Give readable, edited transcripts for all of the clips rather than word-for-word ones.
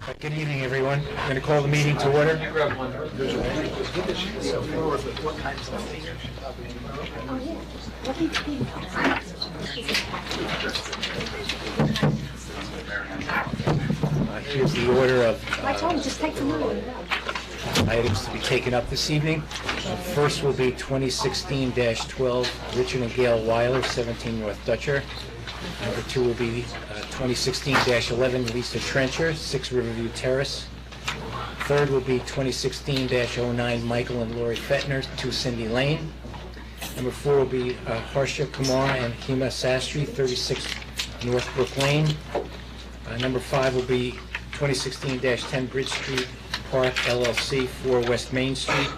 Good evening, everyone. I'm going to call the meeting to order. Here's the order of items to be taken up this evening. First will be 2016-12, Richard and Gail Weiler, 17 North Dutcher. Number 2 will be 2016-11, Lisa Trencher, 6 Riverview Terrace. Third will be 2016-09, Michael and Lori Fettner, 2 Cindy Lane. Number 4 will be Harsha Kumar and Hema Sastry, 36 Northbrook Lane. Number 5 will be 2016-10, Bridge Street Park LLC, 4 West Main Street.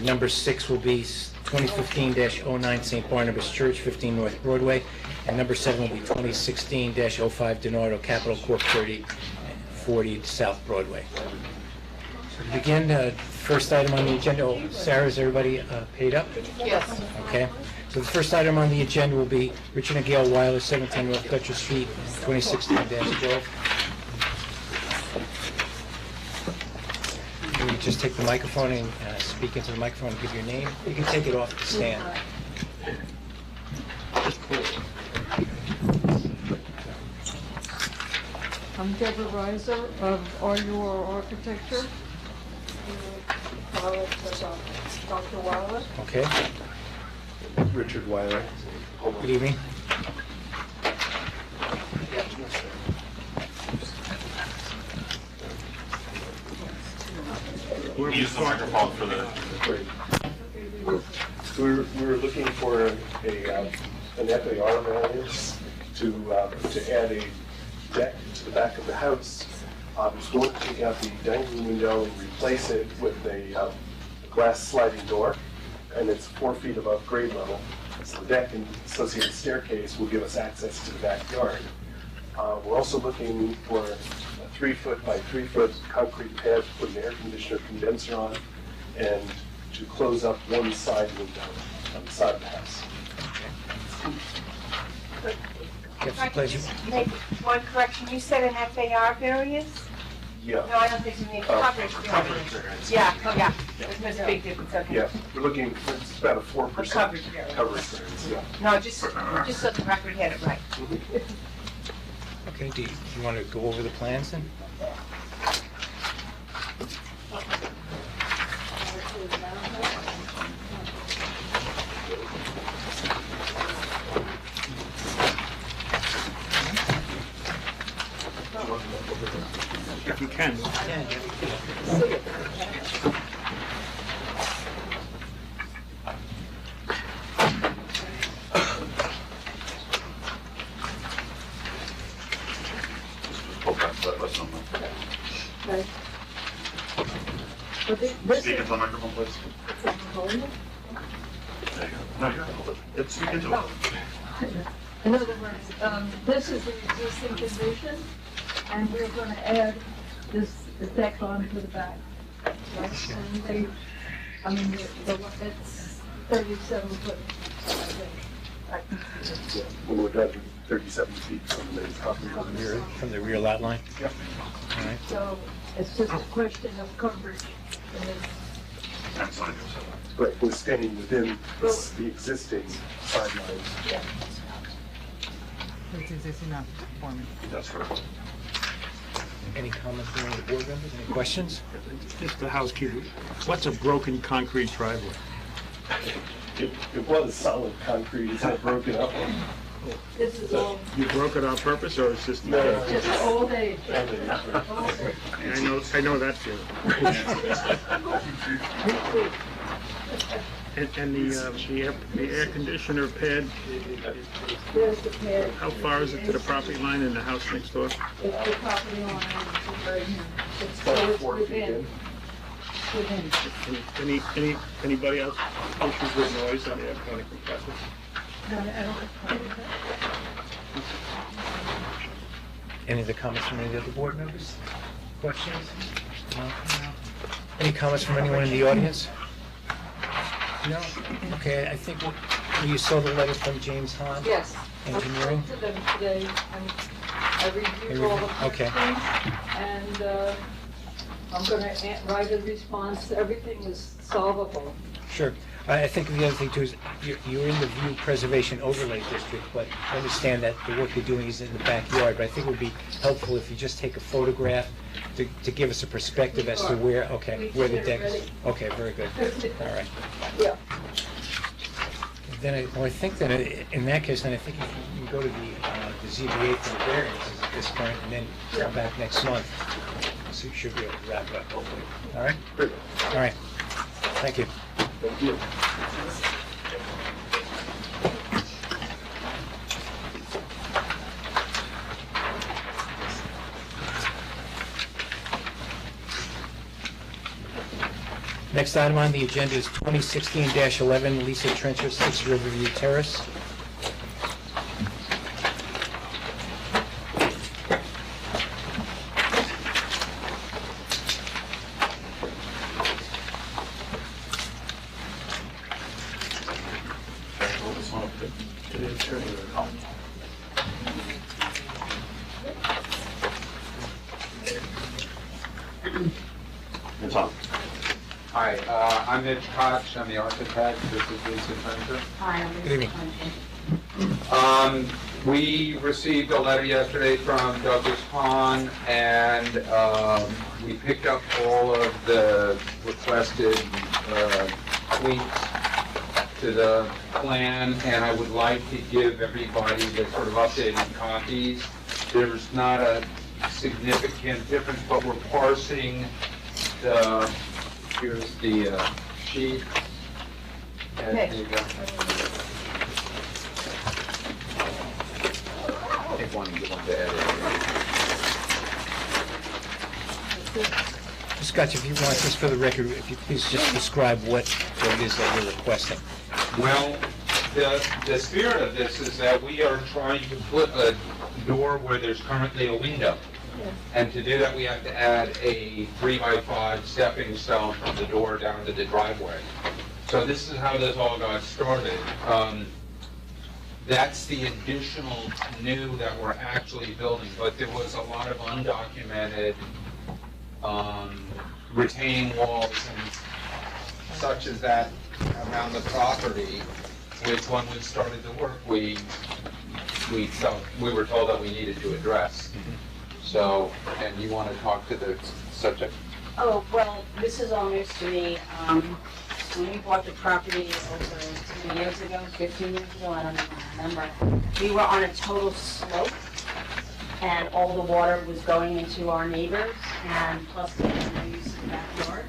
Number 6 will be 2015-09, St. Barnabas Church, 15 North Broadway. And number 7 will be 2016-05, Donardo Capital Corp., 3040 South Broadway. So to begin, first item on the agenda, Sarah, is everybody paid up? Yes. Okay. So the first item on the agenda will be Richard and Gail Weiler, 17 North Dutcher Street, 2016-12. You can just take the microphone and speak into the microphone and give your name. You can take it off the stand. I'm Deborah Reiser of RUR Architecture. Dr. Weiler. Okay. Richard Weiler. Good evening. Use the microphone for the... We're looking for an FAR variance to add a deck to the back of the house. We're going to take out the dining room window and replace it with a glass sliding door, and it's 4 feet above grade level. So the deck and associated staircase will give us access to the backyard. We're also looking for a 3-foot by 3-foot concrete pad to put an air conditioner condenser on, and to close up one side window on the side of the house. Yes, If I could pleasure. just make one correction, you said an FAR variance? Yeah. No, I don't think you mean coverage variance. Yeah, there's a big difference, okay. Yeah, we're looking, it's about a 4% A coverage variance. coverage variance, yeah. No, just so the record had it right. Okay, do you want to go over the plans then? If you can. Okay. But this Speak is into the microphone, please. There you go. No, you're hold it. Speak into it. in other words, this is the existing condition, and we're going to add this deck onto the back. Right? And they, I mean, it's 37 foot, I think. I can see it. When we're done, 37 feet from the main property line. From the rear lot line? Yep. All right. So it's just a question of coverage. And it's- And sign yourself. Right, we're staying within the existing sidelines. yeah. It's existing non-conforming. That's correct. Any comments from any of the board members? Any questions? Just the housekeeper. What's a broken concrete driveway? It was solid concrete, it's not broken up. This is all, You broke it on purpose, or it's just? No. just old age. I know that feeling. And the air conditioner pad, There's the pad. how far is it to the property line in the house next door? It's the property line, it's right here. It's About so it's 4 feet within, in. within. Anybody else issues with noise on the air compressor? No, I don't have a problem with that. Any other comments from any of the board members? Questions? No? Any comments from anyone in the audience? No? Okay, I think you saw the letter from James Hahn? Yes. Engineering? I spoke to them today, and I reviewed all the Okay. questions, and I'm gonna write a response. Everything is solvable. Sure. I think the other thing too is you're in the view preservation overlay district, but I understand that the work you're doing is in the backyard, but I think it would be helpful if you just take a photograph to give us a perspective as to where, okay, where the deck is. Okay, very good. All right. Yeah. Then I think that in that case, then I think you can go to the ZBA for the variances at this point, and then come back next month. So you should be able to wrap it up hopefully. All right? Great. All right. Thank you. Thank you. Next item on the agenda is 2016-11 Lisa Trencher, 6 Riverview Terrace. It's on. Hi, I'm Mitch Koch, I'm the architect, this is Lisa Trencher. Hi, I'm Good evening. We received a letter yesterday from Douglas Hahn, and we picked up all of the requested tweaks to the plan, and I would like to give everybody the sort of updated copies. There's not a significant difference, but we're parsing the, here's the sheet. And Okay. there you go. Take one and get one to edit. Scott, if you want, just for the record, if you please just describe what it is that you're requesting. Well, the spirit of this is that we are trying to put a door where there's currently a window. And to do that, we have to add a 3x5 stepping stone from the door down to the driveway. So this is how this all got started. That's the additional new that we're actually building, but there was a lot of undocumented retaining walls and such as that around the property, which when we started the work, we were told that we needed to address. So, and you want to talk to the subject? Oh, well, this is all news to me. When we bought the property over 10 years ago, 15 years ago, I don't even remember, we were on a total slope, and all the water was going into our neighbors, and plus we had no use of the backyard.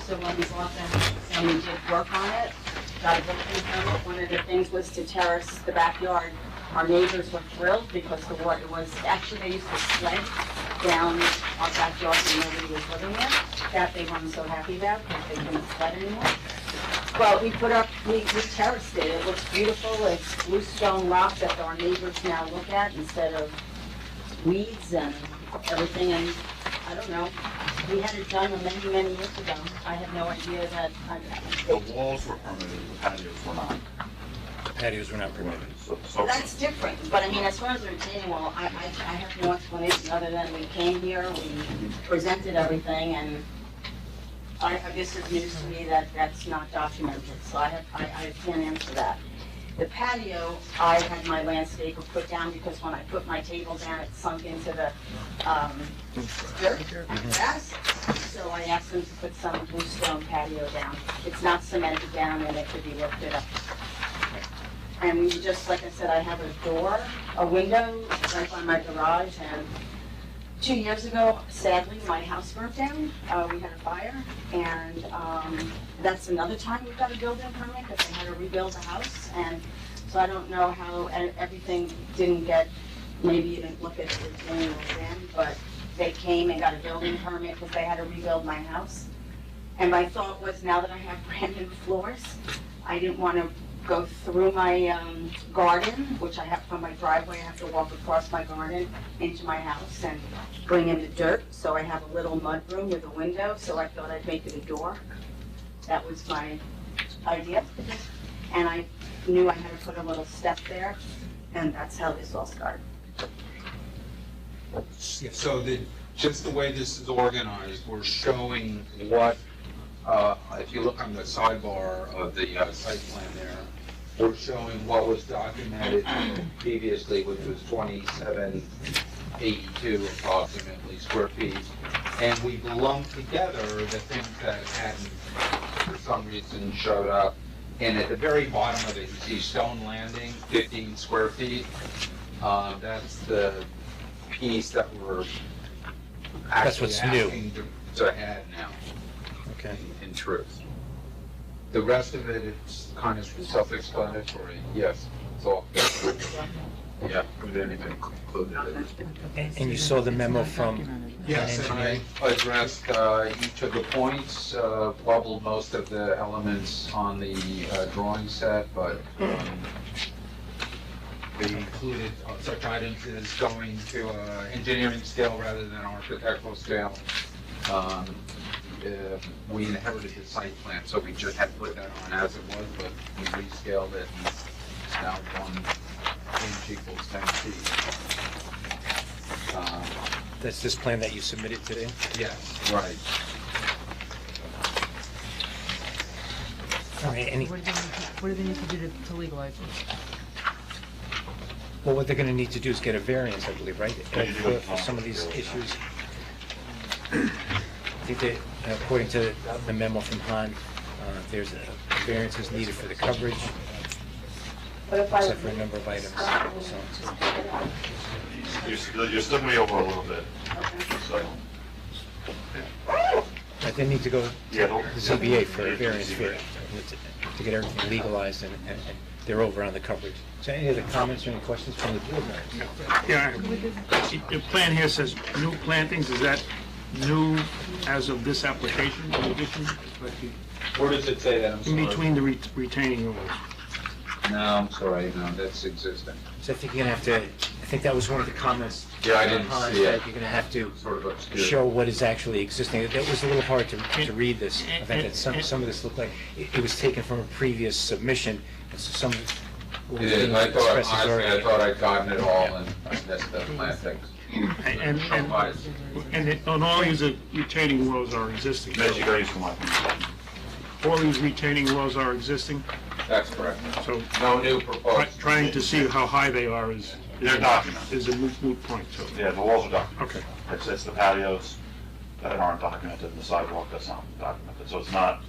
So when we bought the house and we did work on it, got a building permit, one of the things was to terrace the backyard. Our neighbors were thrilled because the water was, actually they used to sled down our backyard when nobody was living there. That they weren't so happy about because they couldn't sled anymore. Well, we terraced it. It looks beautiful. It's bluestone rock that our neighbors now look at instead of weeds and everything. And I don't know, we had it done many, many years ago. I had no idea that. The walls were permitted, the patios were not. Patios were not permitted. So That's different, but I mean, as far as the retaining wall, I have no explanation other than we came here, we presented everything, and this is news to me that that's not documented, so I can't answer that. The patio, I had my landscaper put down because when I put my table down, it sunk into the dirt, grass, so I asked them to put some bluestone patio down. It's not cemented down and it could be lifted up. And we just, like I said, I have a window right by my garage, and 2 years ago, sadly, my house burnt down. We had a fire, and that's another time we got a building permit because they had to rebuild the house. And so I don't know how everything didn't get, maybe you didn't look at the thing then, but they came and got a building permit because they had to rebuild my house. And my thought was, now that I have brand new floors, I didn't want to go through my garden, which I have from my driveway. I have to walk across my garden into my house and bring in the dirt. So I have a little mud room with a window, so I thought I'd make it a door. That was my idea. And I knew I had to put a little step there, and that's how this all started. So just the way this is organized, we're showing what, if you look on the sidebar of the site plan there, we're showing what was documented previously, which was 2782 approximately square feet. And we've lumped together the things that hadn't, for some reason, showed up. And at the very bottom of it, you see stone landing, 15 square feet. That's the piece that we're That's actually what's new. asking to add now, Okay. in truth. The rest of it, it's kind of self-explanatory, yes, it's all. Yeah, we didn't even include it. And you saw the memo from Yes, and I addressed each of the points, bubbled most of the elements on the drawing set, but we included such items as going to engineering scale rather than architectural scale. We inherited the site plan, so we just had to put that on as it was, but we rescaled it, and it's now 1 inch equals 10 feet. That's this plan that you submitted today? Yes, right. All right, any, What do they need to do to legalize it? well, what they're gonna need to do is get a variance, I believe, right? For some of these issues. I think that, according to the memo from Han, there's a variance is needed for the coverage, But if I except for a number of items, so. You're still gonna be over a little bit, so. But they need to go to Yeah, the ZBA for a variance to get everything legalized, and they're over on the coverage. So any other comments or any questions from the board members? Yeah, the plan here says new plantings, is that new as of this application, in addition? Where does it say that? I'm In sorry. between the retaining walls? No, I'm sorry, no, that's existing. So I think you're gonna have to, I think that was one of the comments. Yeah, I didn't Han see said it. You're gonna have to Sort of obscure. show what is actually existing. That was a little hard to read this. I think that some of this looked like, it was taken from a previous submission, and so some. what It was is, being I thought, expressed is honestly, I already- thought I'd gotten it all and I missed the plantings. And all these retaining walls are existing? As you go, you come up. All these retaining walls are existing, That's correct. so No new proposed. trying to see how high they are is They're documented. is a moot point, so. Yeah, the walls are documented. Okay. It's the patios that aren't documented, and the sidewalk that's not documented, so it's not,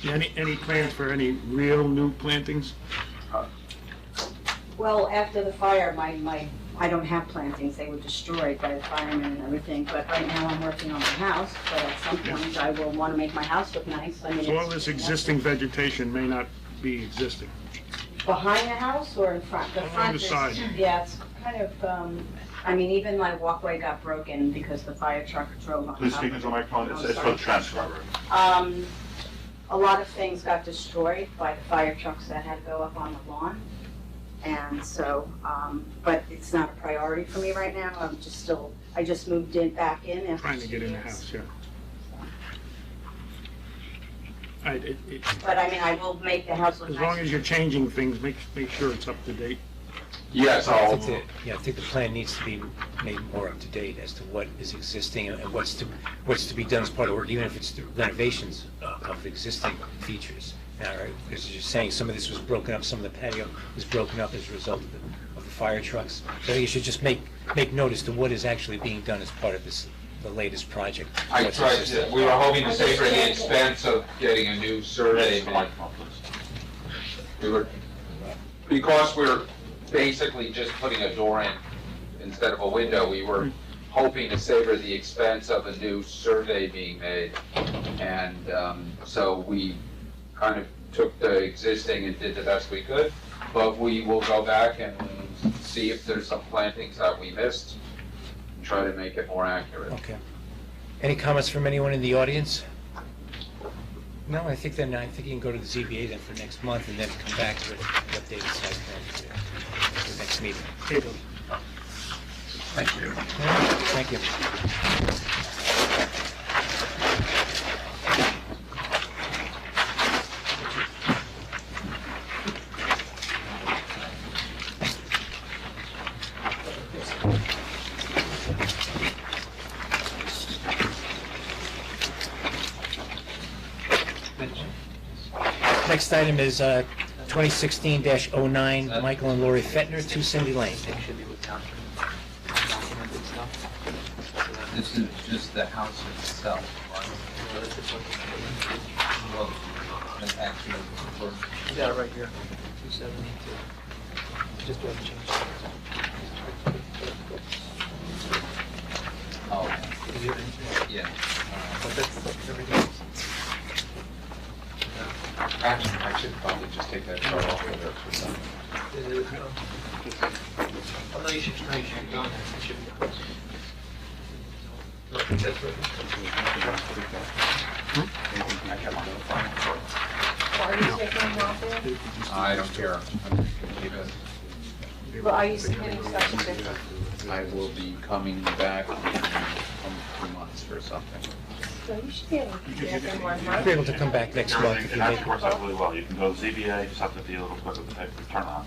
Any plans for any real new plantings? Well, after the fire, I don't have plantings, they were destroyed by the firemen and everything, but right now I'm working on my house, but at some point I will want to make my house look nice, I mean. So all it's- this existing vegetation may not be existing. Behind the house or in front? The Along front the is, side. yeah, it's kind of, I mean, even my walkway got broken because the fire truck drove on please top speak of into it. the microphone, it's for the transcriber. A lot of things got destroyed by the fire trucks that had to go up on the lawn. And so, but it's not a priority for me right now. I just moved back in after Trying to 2 get in the years. house, yeah. But I mean, I will make the house look As nice. long as you're changing things, make sure it's up to date. Yes, I I'll, think I think the plan needs to be made more up to date as to what is existing and what's to be done as part of work, even if it's the renovations of existing features. All right, because you're saying some of this was broken up, some of the patio was broken up as a result of the fire trucks. So you should just make note as to what is actually being done as part of the latest project. I what's tried existing. to, we were hoping to save for the expense of getting a new survey Yes, the made. microphone, please. Because we're basically just putting a door in instead of a window, we were hoping to savor the expense of a new survey being made. And so we kind of took the existing and did the best we could, but we will go back and see if there's some plantings that we missed and try to make it more accurate. Okay. Any comments from anyone in the audience? No, I think you can go to the ZBA then for next month and then come back with the updated site plan for the next meeting. Thank you. Thank you. Next item is 2016-09, Michael and Lori Fettner, 2 Cindy Lane. This is just the house itself, right? Well, and actually, for- Yeah, right here, 272. Just have to change oh, it. yeah. But that's everything else. Actually, I should probably just take that chart off of there for some. Oh, no, you should go on there. It should be done. That's right. I kept on the phone. Are you taking them off there? I don't care. I'm just gonna leave it. Well, are you submitting something different? I will be coming back in 2 months for something. So you should be able to get them one You'll month. be able to come back next month if It you make actually works out really well. You can go to ZBA, just have to be a little quicker with the paper turnaround.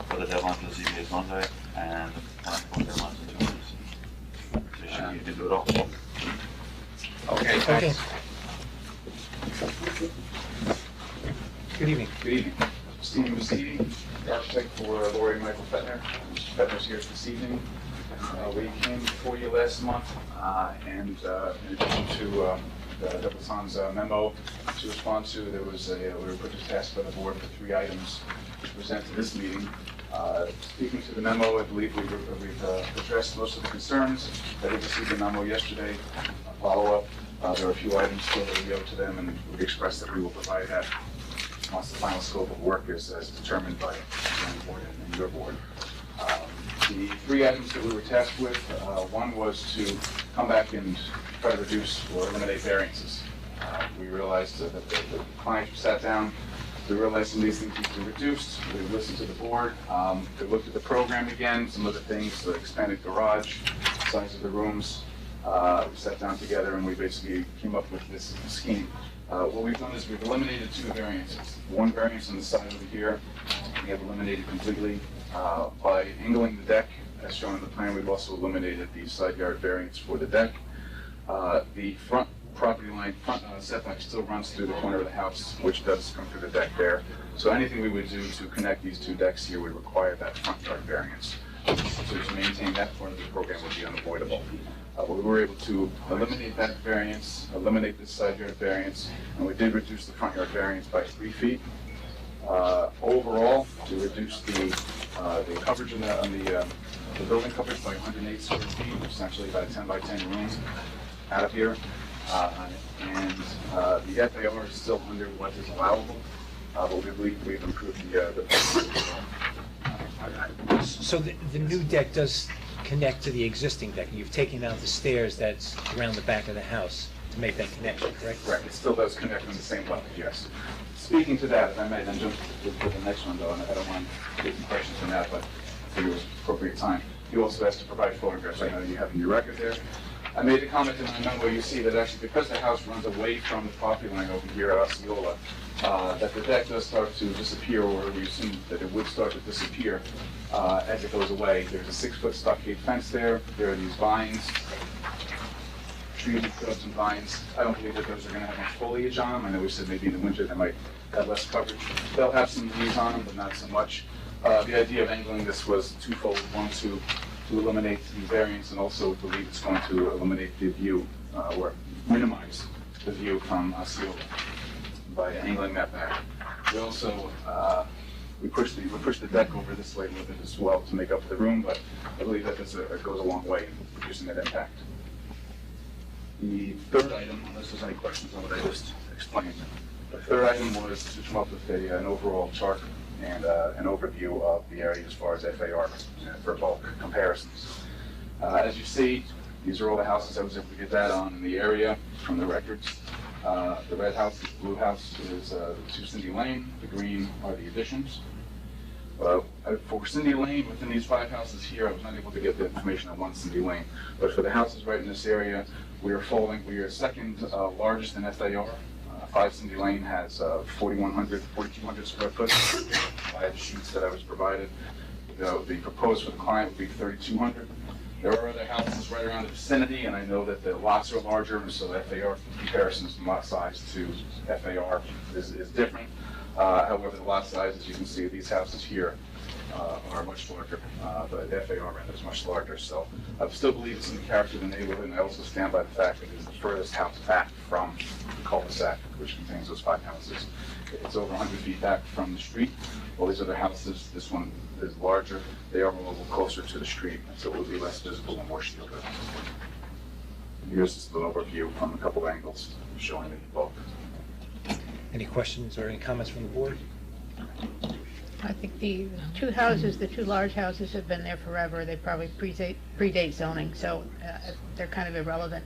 But the deadline for the ZBA is Monday, and the planning board deadline is in 2 weeks. So you can do it all. Okay, Okay. thanks. Good evening. Good evening. Stephen Mussidi, the architect for Lori and Michael Fettner. Mr. Fettner's here this evening. We came before you last month, and in addition to Douglas Hahn's memo to respond to, there was we were put to task by the board for 3 items to present to this meeting. Speaking to the memo, I believe we've addressed most of the concerns. I did receive the memo yesterday. Follow-up, there are a few items still that we owe to them, and we expressed that we will provide that once the final scope of work is determined by the planning board and your board. The 3 items that we were tasked with, one was to come back and try to reduce or eliminate variances. We realized that the client sat down, we realized some of these things need to be reduced. We listened to the board. We looked at the program again, some of the things, the expanded garage, size of the rooms. We sat down together and we basically came up with this scheme. What we've done is we've eliminated 2 variances. One variance on the side over here, we have eliminated completely. By angling the deck, as shown in the plan, we've also eliminated the side yard variance for the deck. The front property line, front setback still runs through the corner of the house, which does come through the deck there. So anything we would do to connect these 2 decks here would require that front yard variance. So to maintain that part of the program would be unavoidable. But we were able to eliminate that variance, eliminate this side yard variance, and we did reduce the front yard variance by 3 feet. Overall, to reduce the coverage on the building coverage by 108 square feet, which is actually about a 10 by 10 room out of here. And the FAR is still under what is allowable, but we believe we've improved the So the new deck does connect to the existing deck. You've taken out the stairs that's around the back of the house to make that connection, correct? Correct, it still does connect on the same level, yes. Speaking to that, if I may then jump to the next one though, and I don't want to get some questions on that, but I think it was appropriate time. You also asked to provide photographs, I know you have in your record there. I made a comment in my memo, you see that actually because the house runs away from the property line over here at Osceola, that the deck does start to disappear, or we assume that it would start to disappear as it goes away. There's a 6-foot stockade fence there, there are these vines, trees, shrubs and vines. I don't believe that those are going to have much foliage on them. I know we said maybe in the winter they might have less coverage. They'll have some leaves on them, but not so much. The idea of angling this was twofold. One, to eliminate the variance, and also believe it's going to eliminate the view, or minimize the view from Osceola by angling that back. We also, we push the deck over this way a little bit as well to make up for the room, but I believe that this goes a long way in reducing that impact. The third item, unless there's any questions on what I just explained, the third item was to come up with an overall chart and an overview of the area as far as FAR for bulk comparisons. As you see, these are all the houses I was able to get that on in the area from the records. The red house, the blue house is 2 Cindy Lane, the green are the additions. For Cindy Lane, within these 5 houses here, I was not able to get the information on 1 Cindy Lane, but for the houses right in this area, we are second largest in FAR. 5 Cindy Lane has 4,200 square foot by the sheets that I was provided. The proposed for the client would be 3,200. There are other houses right around the vicinity, and I know that the lots are larger, and so FAR comparisons from lot size to FAR is different. However, the lot size, as you can see, these houses here are much larger. The FAR rather is much larger, so I still believe it's in the character of the neighborhood, and I also stand by the fact that it is the furthest house back from the cul-de-sac, which contains those 5 houses. It's over 100 feet back from the street. All these other houses, this one is larger, they are a little closer to the street, so it will be less visible and more shielded. Here's just an overview from a couple of angles showing the bulk. Any questions or any comments from the board? I think the 2 houses, the 2 large houses have been there forever. They probably predate zoning, so they're kind of irrelevant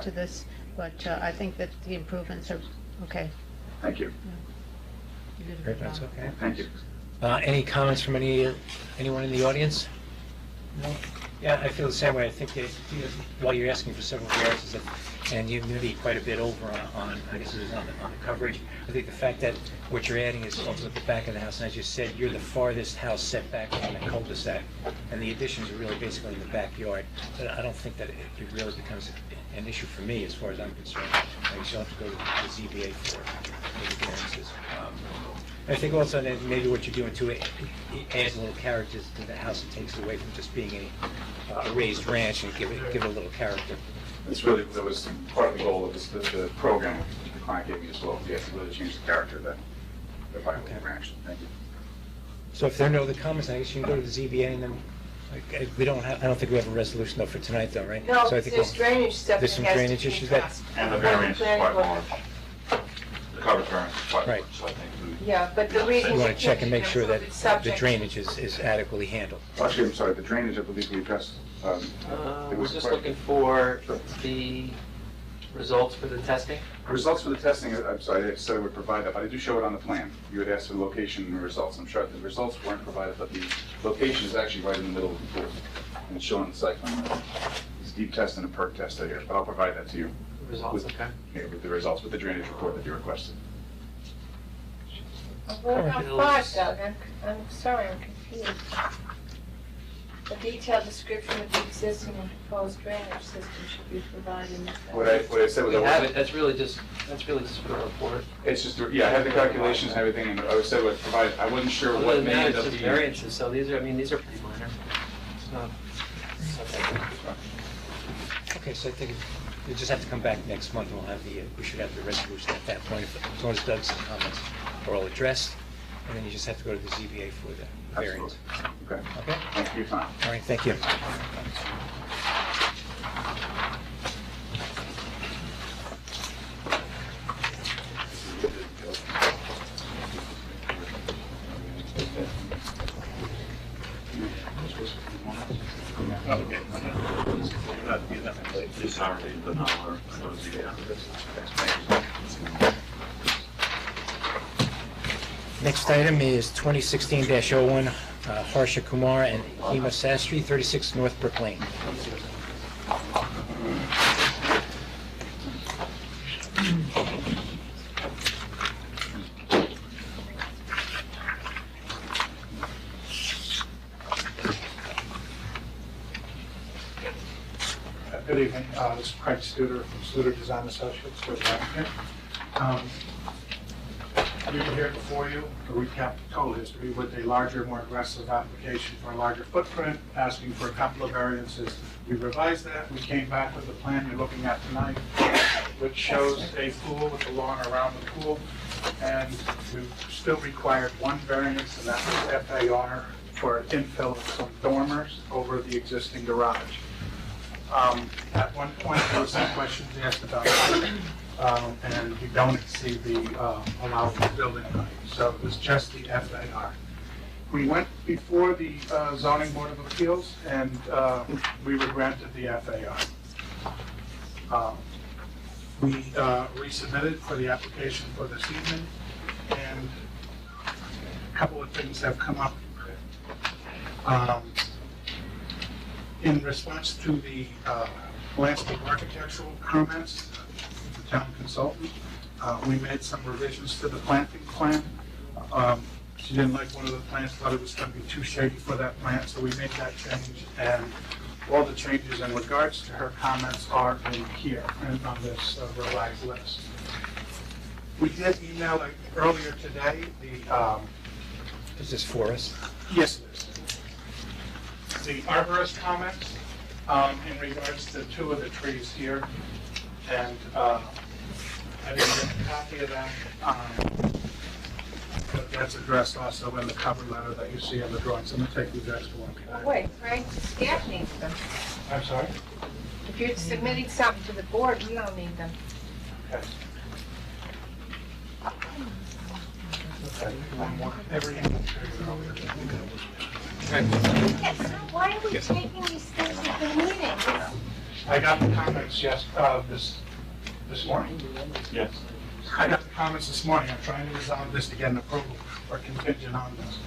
to this. But I think that the improvements are okay. Thank you. You did a Great, good that's job. okay. Thank you. Any comments from anyone in the audience? No? Yeah, I feel the same way. I think that while you're asking for several variances, and you're going to be quite a bit over on I guess it is on the coverage, I think the fact that what you're adding is also at the back of the house, and as you said, you're the farthest house set back from the cul-de-sac, and the additions are really basically in the backyard. But I don't think that it really becomes an issue for me as far as I'm concerned. I guess you'll have to go to the ZBA for the variances. I think also that maybe what you're doing too, it adds a little character to the house. It takes it away from just being a raised ranch and give it a little character. It's really, that was part of the goal of the program the client gave me as well. You have to really change the character of the Violent Ranch. Thank you. So if there are no other comments, I guess you can go to the ZBA and then, I don't think we have a resolution though for tonight though, right? No, So I think there's drainage stuff there's that some has to drainage be issues that- addressed. And the Before variance is planning quite board- large. The coverage variance is quite Right. large, so I think we... Yeah, but the reason. You want you to check and make can't sure that approve it the subject- drainage is adequately handled. Actually, I'm sorry, the drainage, I believe we addressed. It We're was just part- looking for Sure. the results for the testing. Results for the testing, I'm sorry, I said I would provide that, but I do show it on the plan. You had asked for the location and the results. I'm sure the results weren't provided, but the location is actually right in the middle of the pool. And it's shown on the site plan. It's deep test and a perk test here, but I'll provide that to you. The results, With- okay. Yeah, with the results, with the drainage report that you requested. What about 5, Doug? I'm sorry, I'm confused. A detailed description of the existing and proposed drainage system should be provided in this. What I said was. We have it, that's really just for the report. It's just, yeah, I had the calculations and everything, and I said what provide, I wasn't sure Other what than may that, end it's up just being. variances, so these are pretty minor. It's not that big. Okay, so I think you just have to come back next month and we should have the resolution at that point. As long as Doug's comments are all addressed, and then you just have to go to the ZBA for the variance. Absolutely. Okay. Okay? Thank you for your time. All right, thank you. This Saturday, but not our, Next item is 2016-01, Harsha Kumar and Hema Sastry, 36 Northbrook Lane. Good evening, this is Craig Studer from Studer Design Associates for the applicant. We were here before you to recap the total history with a larger, more aggressive application for a larger footprint, asking for a couple of variances. We revised that, we came back with the plan you're looking at tonight, which shows a pool with a lawn around the pool, and we still required one variance, and that was FAR for infill of some dormers over the existing garage. At one point, there were some questions asked about height, and you don't exceed the allowable building height, so it was just the FAR. We went before the zoning board of appeals, and we were granted the FAR. We resubmitted for the application for this evening, and a couple of things have come up. In response to the landscape architectural comments, the town consultant, we made some revisions to the planting plan. She didn't like one of the plants, thought it was going to be too shady for that plant, so we made that change. And all the changes in regards to her comments are in here and on this revised list. We did email it earlier today, Is this for us? yes, it is. The arborist comments in regards to two of the trees here, and I didn't get a copy of that. But that's addressed also in the cover letter that you see in the drawings. I'm going to take these extra ones. Wait, Frank, the staff needs them. I'm sorry? If you're submitting something to the board, we don't need them. Okay. Okay, one more. Everything. Yes, so why are we taking these things to the meeting? I got the comments this morning. Yes. I got the comments this morning. I'm trying to resolve this to get an approval or contingent on this.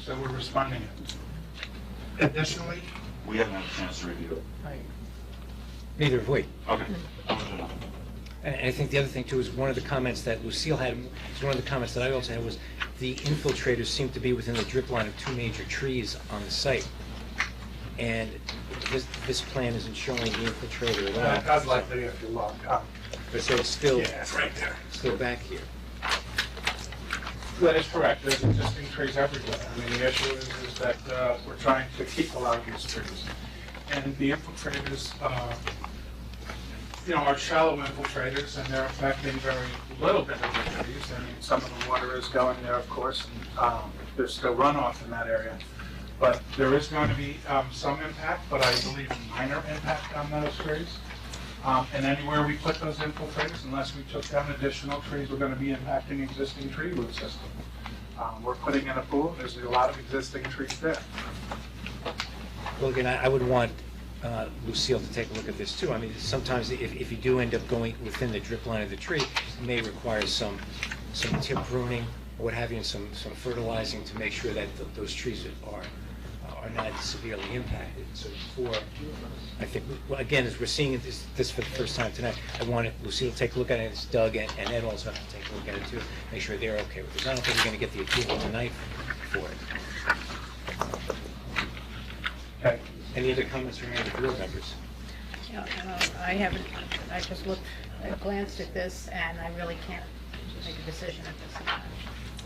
So we're responding it. Additionally, We haven't had a chance to review it. Neither have we. Okay. I'm gonna do that. And I think the other thing too is one of the comments that Lucille had, is one of the comments that I also had was the infiltrators seem to be within the drip line of two major trees on the site. And this plan isn't showing the infiltrator at all. that's likely if you look. But so it's still, Yeah, it's right there. still back here. That is correct. There's existing trees everywhere. I mean, the issue is that we're trying to keep a lot of these trees. And the infiltrators, are shallow infiltrators, and they're affecting very little bit of the trees. I mean, some of the water is going there, of course, and there's still runoff in that area. But there is going to be some impact, but I believe a minor impact on those trees. And anywhere we put those infiltrators, unless we took down additional trees, we're going to be impacting existing tree root system. We're putting in a pool, there's a lot of existing trees there. Well, again, I would want Lucille to take a look at this too. I mean, sometimes if you do end up going within the drip line of the tree, it may require some tip pruning, or what have you, and some fertilizing to make sure that those trees are not severely impacted. So before, I think, well, again, as we're seeing this for the first time tonight, I wanted Lucille to take a look at it, it's Doug and Ed also have to take a look at it too, make sure they're okay with it. I don't think we're going to get the approval tonight for it. Okay. Any other comments from any of the board members? I just glanced at this, and I really can't make a decision at this time.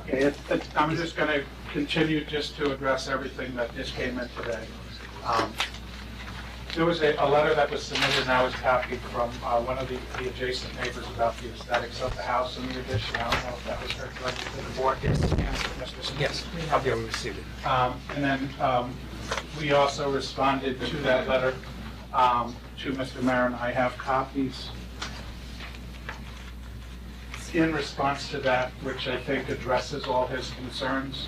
Okay, I'm just going to continue just to address everything that just came in today. There was a letter that was submitted, and I was copied from one of the adjacent neighbors about the aesthetics of the house and the addition. I don't know if that was heard directly to the board. Yes, we received it. And then we also responded to that letter to Mr. Maron. I have copies in response to that, which I think addresses all his concerns.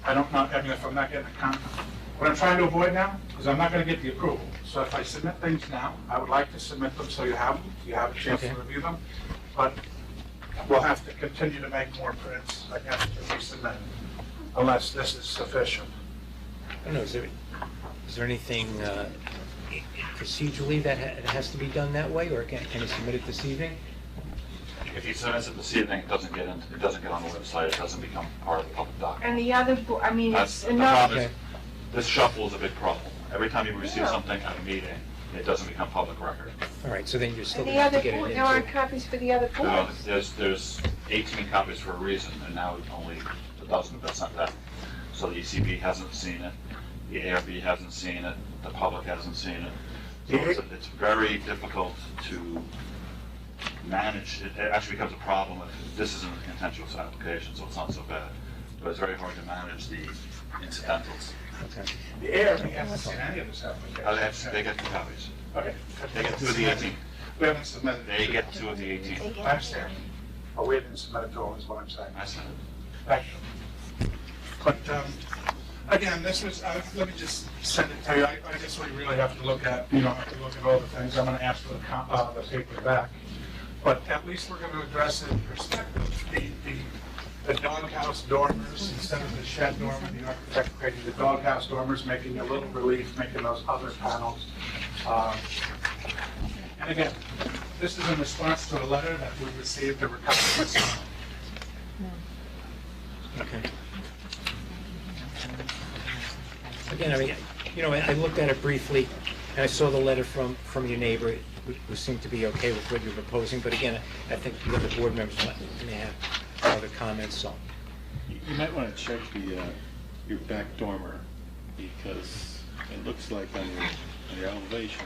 I don't know, I mean, if I'm not getting a comment. What I'm trying to avoid now is I'm not going to get the approval. So if I submit things now, I would like to submit them so you have a chance to review them. But we'll have to continue to make more prints, I guess, to resubmit, unless this is sufficient. I don't know, is there anything procedurally that has to be done that way, or can you submit it this evening? If he submits it this evening, it doesn't get on the website, it doesn't become part of the public document. And the other, I mean, That's it's the enough. problem is, this shuffle is a big problem. Every time you receive something at a meeting, it doesn't become public record. All right, so then you're still And the going to have to other, get it board- into... there aren't copies for the other boards. There's 18 copies for a reason, and now only a dozen have been sent out. So the ECB hasn't seen it, the ARB hasn't seen it, the public hasn't seen it. So it's very difficult to manage. It actually becomes a problem if this isn't a contentious application, so it's not so bad. But it's very hard to manage the incidentals. Okay. The ARB hasn't seen any of this application. They get 2 copies. Okay. They get 2 of the 18. We haven't submitted. They get 2 of the 18. I understand. But we didn't submit it to them, is what I'm saying. I said it. Thank you. But, again, this was, let me just send it to you. I guess we really have to look at, you don't have to look at all the things. I'm going to ask for the paper back. But at least we're going to address it in perspective. The doghouse dormers, instead of the shed dormer, the architect created the doghouse dormers, making a little relief, making those other panels. And again, this is in response to a letter that we received a recovery. Okay. Again, I mean, I looked at it briefly, and I saw the letter from your neighbor. who seem to be okay with what you're proposing, but again, I think the other board members may have other comments, so. You might want to check your back dormer, because it looks like on your elevation,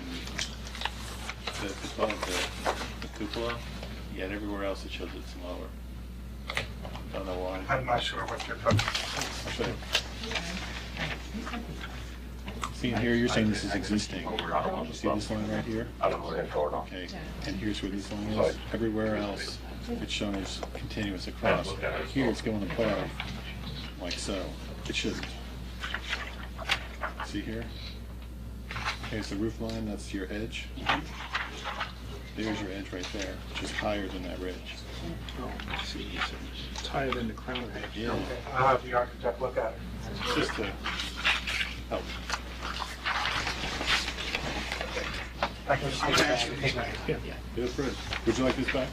it's above the cupola, yet everywhere else it shows it's lower. Don't know why. I'm not sure what you're talking I'll show you. See, in here, you're saying this is existing. You see this line right here? Okay, and here's where this line is. Everywhere else, it's shown as continuous across. Here, it's going above, like so. It shouldn't. See here? Here's the roof line, that's your edge. There's your edge right there, which is higher than that ridge. Oh, I see. It's higher than the crown edge. Yeah, I'll have the architect look at it. just to help. I'm gonna answer these now. Yeah. Yeah, Fred, would you like this back?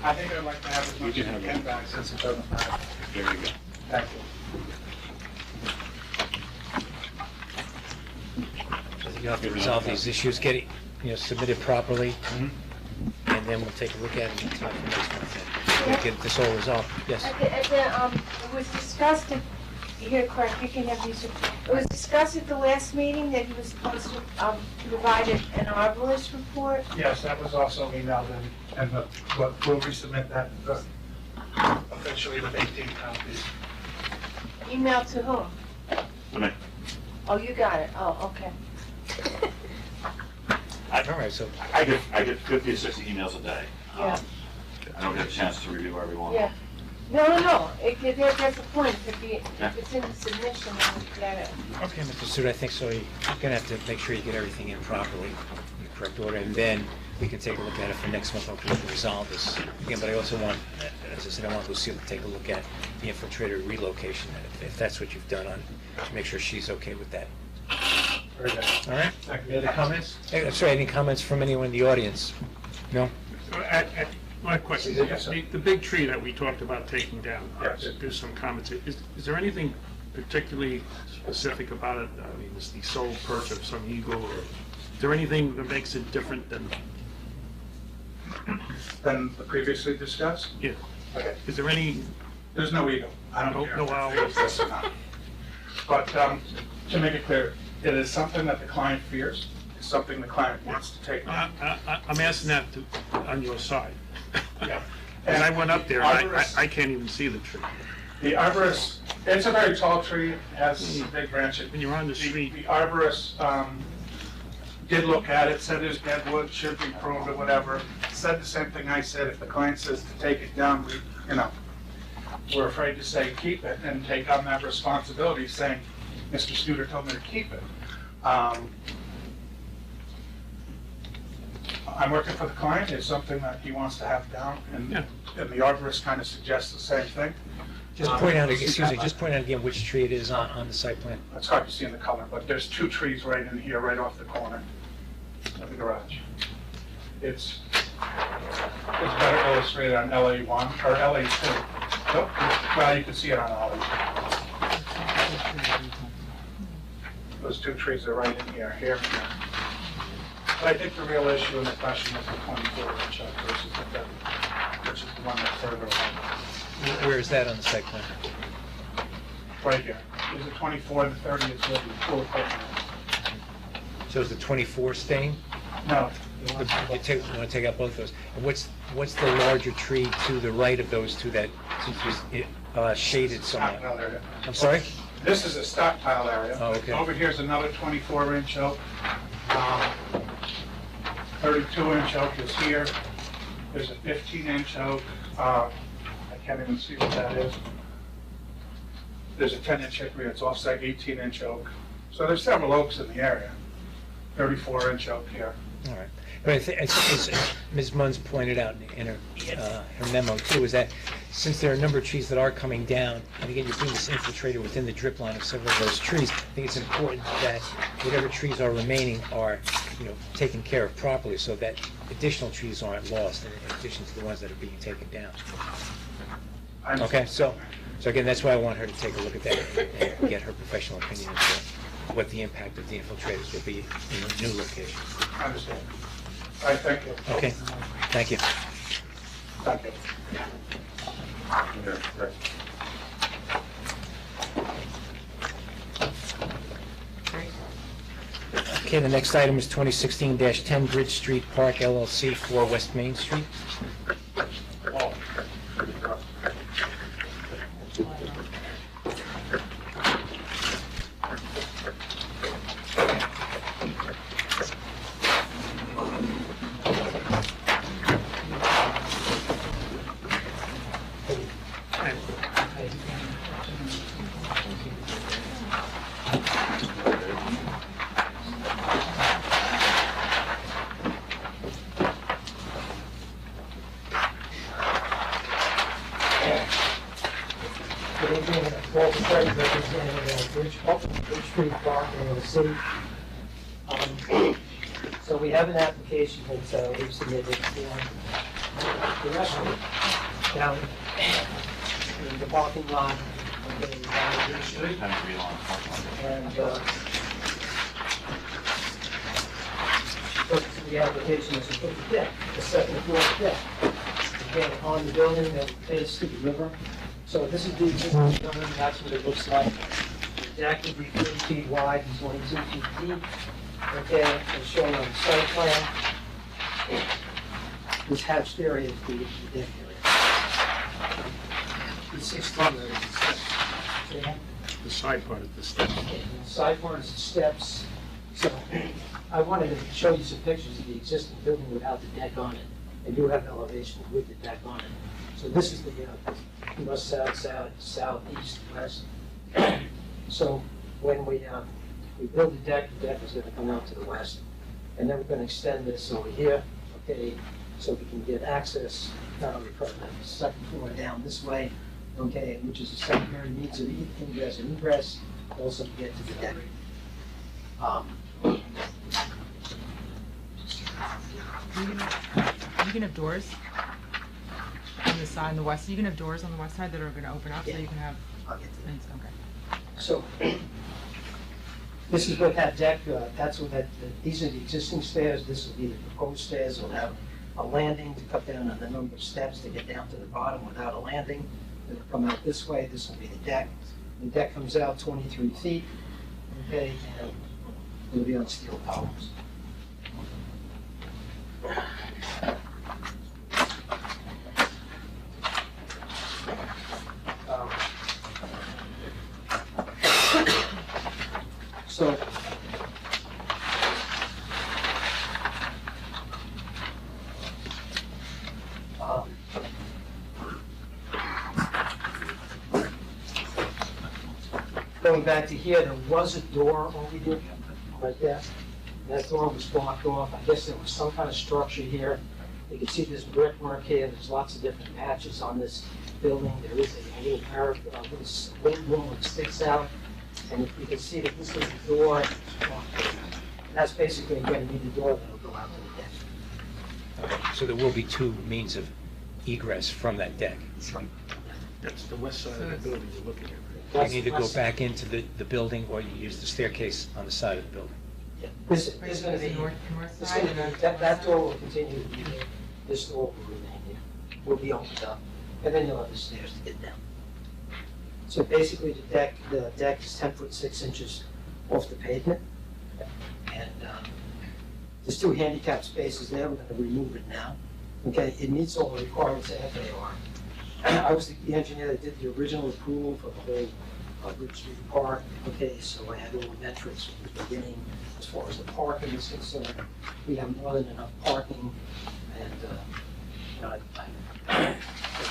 I think I'd like to have as much as You you can have can it. back since it doesn't matter. There you go. Thank you. I think you have to resolve these issues, get it, submitted properly, and then we'll take a look at it in time for next month, and get this all resolved. Yes? It was discussed, here, Clark, you can have these. It was discussed at the last meeting that he was supposed to provide an arborist report. Yes, that was also emailed in, and we'll resubmit that officially with 18 copies. Email to whom? To me. Oh, you got it. Oh, okay. All right, so, I get 50 to 60 emails a day. Yeah. I don't get a chance to review every one. Yeah. No. That's the point. If it's in the submission, then we get it. okay, Mr. Studo, I think so. You're gonna have to make sure you get everything in properly, in the correct order, and then we can take a look at it for next month, hopefully we can resolve this. Again, but I also want, as I said, I want Lucille to take a look at the infiltrator relocation, if that's what you've done to make sure she's okay with that. Very good. All right? Any other comments? Hey, I'm sorry, any comments from anyone in the audience? No? My question, Yes, sir. the big tree that we talked about taking down, Yes. there's some comments. Is there anything particularly specific about it? I mean, is the sole perch of some eagle, or is there anything that makes it different than, Than previously discussed? yeah, Okay. is there any, There's no ego. I don't No- care. no if owl. it's this or not. But to make it clear, it is something that the client fears. It's something the client wants to take on. I'm asking that on your side. Yeah. And I went up there, and Arborist- I can't even see the tree. The arborist, it's a very tall tree, it has big branches. When you're on the street, The arborist did look at it, said it's dead wood, should be pruned or whatever. Said the same thing I said, if the client says to take it down, we're afraid to say keep it and take on that responsibility, saying, Mr. Studer told me to keep it. I'm working for the client, it's something that he wants to have down, and the arborist kind of suggests the same thing. Just point out, just point out again which tree it is on the site plan. It's hard to see in the color, but there's two trees right in here, right off the corner of the garage. It's better illustrated on LA1, or LA2. Nope, well, you can see it on LA. Those two trees are right in here, here and here. But I think the real issue in the question is the 24-inch versus the 30, which is the one that's further along. Where is that on the site plan? Right here. There's a 24 and the 30 is where the full equipment So is the 24 staying? is. No. You want to take out both those. And what's the larger tree to the right of those two that seems to be shaded somewhat? Stockpile area. I'm sorry? This is a stockpile area. Oh, okay. Over here's another 24-inch oak. 32-inch oak is here. There's a 15-inch oak. I can't even see what that is. There's a 10-inch hickory, it's offsite 18-inch oak. So there's several oaks in the area. 34-inch oak here. All right. But I think, as Ms. Munns pointed out in her memo too, is that since there are a number of trees that are coming down, and again, you're doing this infiltrator within the drip line of several of those trees, I think it's important that whatever trees are remaining are, taken care of properly so that additional trees aren't lost in addition to the ones that are being taken down. Okay, so again, that's why I want her to take a look at that and get her professional opinion as to what the impact of the infiltrators will be in the new location. I understand. All right, thank you. Okay, thank you. Thank you. Okay, the next item is 2016-10 Bridge Street Park LLC, 4 West Main Street. Good evening, Walter Craig, representing Bridge Street Park LLC. So we have an application that we've submitted for the restaurant down in the parking lot on Bridge Street. And purpose of the application is to put the deck, the second floor deck, again, on the building that faces the river. So this is the existing building, that's what it looks like. The deck would be 30 feet wide and 22 feet deep. Okay, as shown on the site plan. This hatched area is the deck area. The 16 area is the steps. Okay. The side part of the steps. The side part is the steps. So I wanted to show you some pictures of the existing building without the deck on it. They do have elevations with the deck on it. So this is the north, south, east, west. So when we build the deck is going to come out to the west. And then we're going to extend this over here, okay, so we can get access, not only from the second floor down this way, okay, which is the secondary needs of ingress and egress, also to get to the deck. You can have doors on the side, on the west. You can have doors on the west side that are going to open up, so you can have. I'll get to that. Okay. So, this is what that deck, that's what these are the existing stairs, this will be the proposed stairs, it'll have a landing to cut down on the number of steps to get down to the bottom without a landing. It'll come out this way, this will be the deck. The deck comes out 23 feet, okay, and it'll be on steel columns. So, going back to here, there was a door over here, right there. That door was blocked off. I guess there was some kind of structure here. You can see this brickwork here. There's lots of different patches on this building. There is a little wind room that sticks out. And you can see that this is the door. That's basically going to be the door that'll go out to the deck. So there will be 2 means of egress from that deck. That's the west side of the building you're looking at. You need to go back into the building, or you use the staircase on the side of the building. Yeah. This is going to be, north it's side. going to be, that door will continue to be there. This door will remain here. Will be opened up. And then you'll have the stairs to get down. So basically the deck is 10 foot 6 inches off the pavement. And there's 2 handicap spaces there. We're going to remove it now. Okay, it meets all the requirements of FAR. I was the engineer that did the original approval for the whole Bridge Street Park. Okay, so I had all the metrics from the beginning as far as the parking is concerned. We have more than enough parking, and that's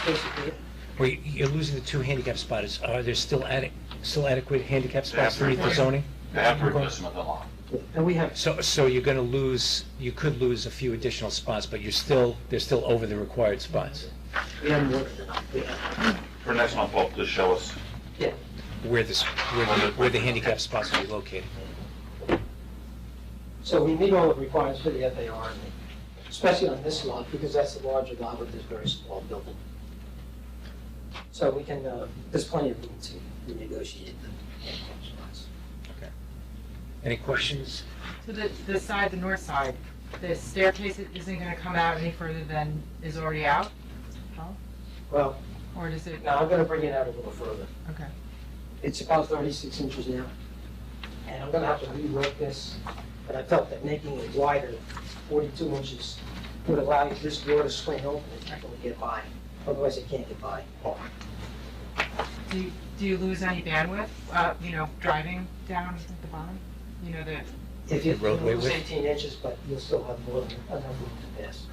basically it. Well, you're losing the 2 handicap spots. Are there still adequate handicap spots to meet the zoning? They have to replace them at the lot. And we have, So you're going to lose, you could lose a few additional spots, but they're still over the required spots. we have more than enough. We have, For next month, Paul, just show us. yeah. Where the handicap spots will be located. So we meet all the requirements for the FAR, especially on this lot, because that's the larger lot with this very small building. So we can, there's plenty of room to negotiate the handicap spots. Okay. Any questions? So the north side, the staircase isn't gonna come out any further than is already out? Well, Or does it, now I'm gonna bring it out a little further. okay. It's about 36 inches now, and I'm gonna have to rework this, but I felt that making it wider, 42 inches, would allow you this door to swing open and actually get by. Otherwise, it can't get by. Do you lose any bandwidth, driving down at the bottom? You know, the, If you Roadway lose width? 18 inches, but you'll still have more than enough room to pass.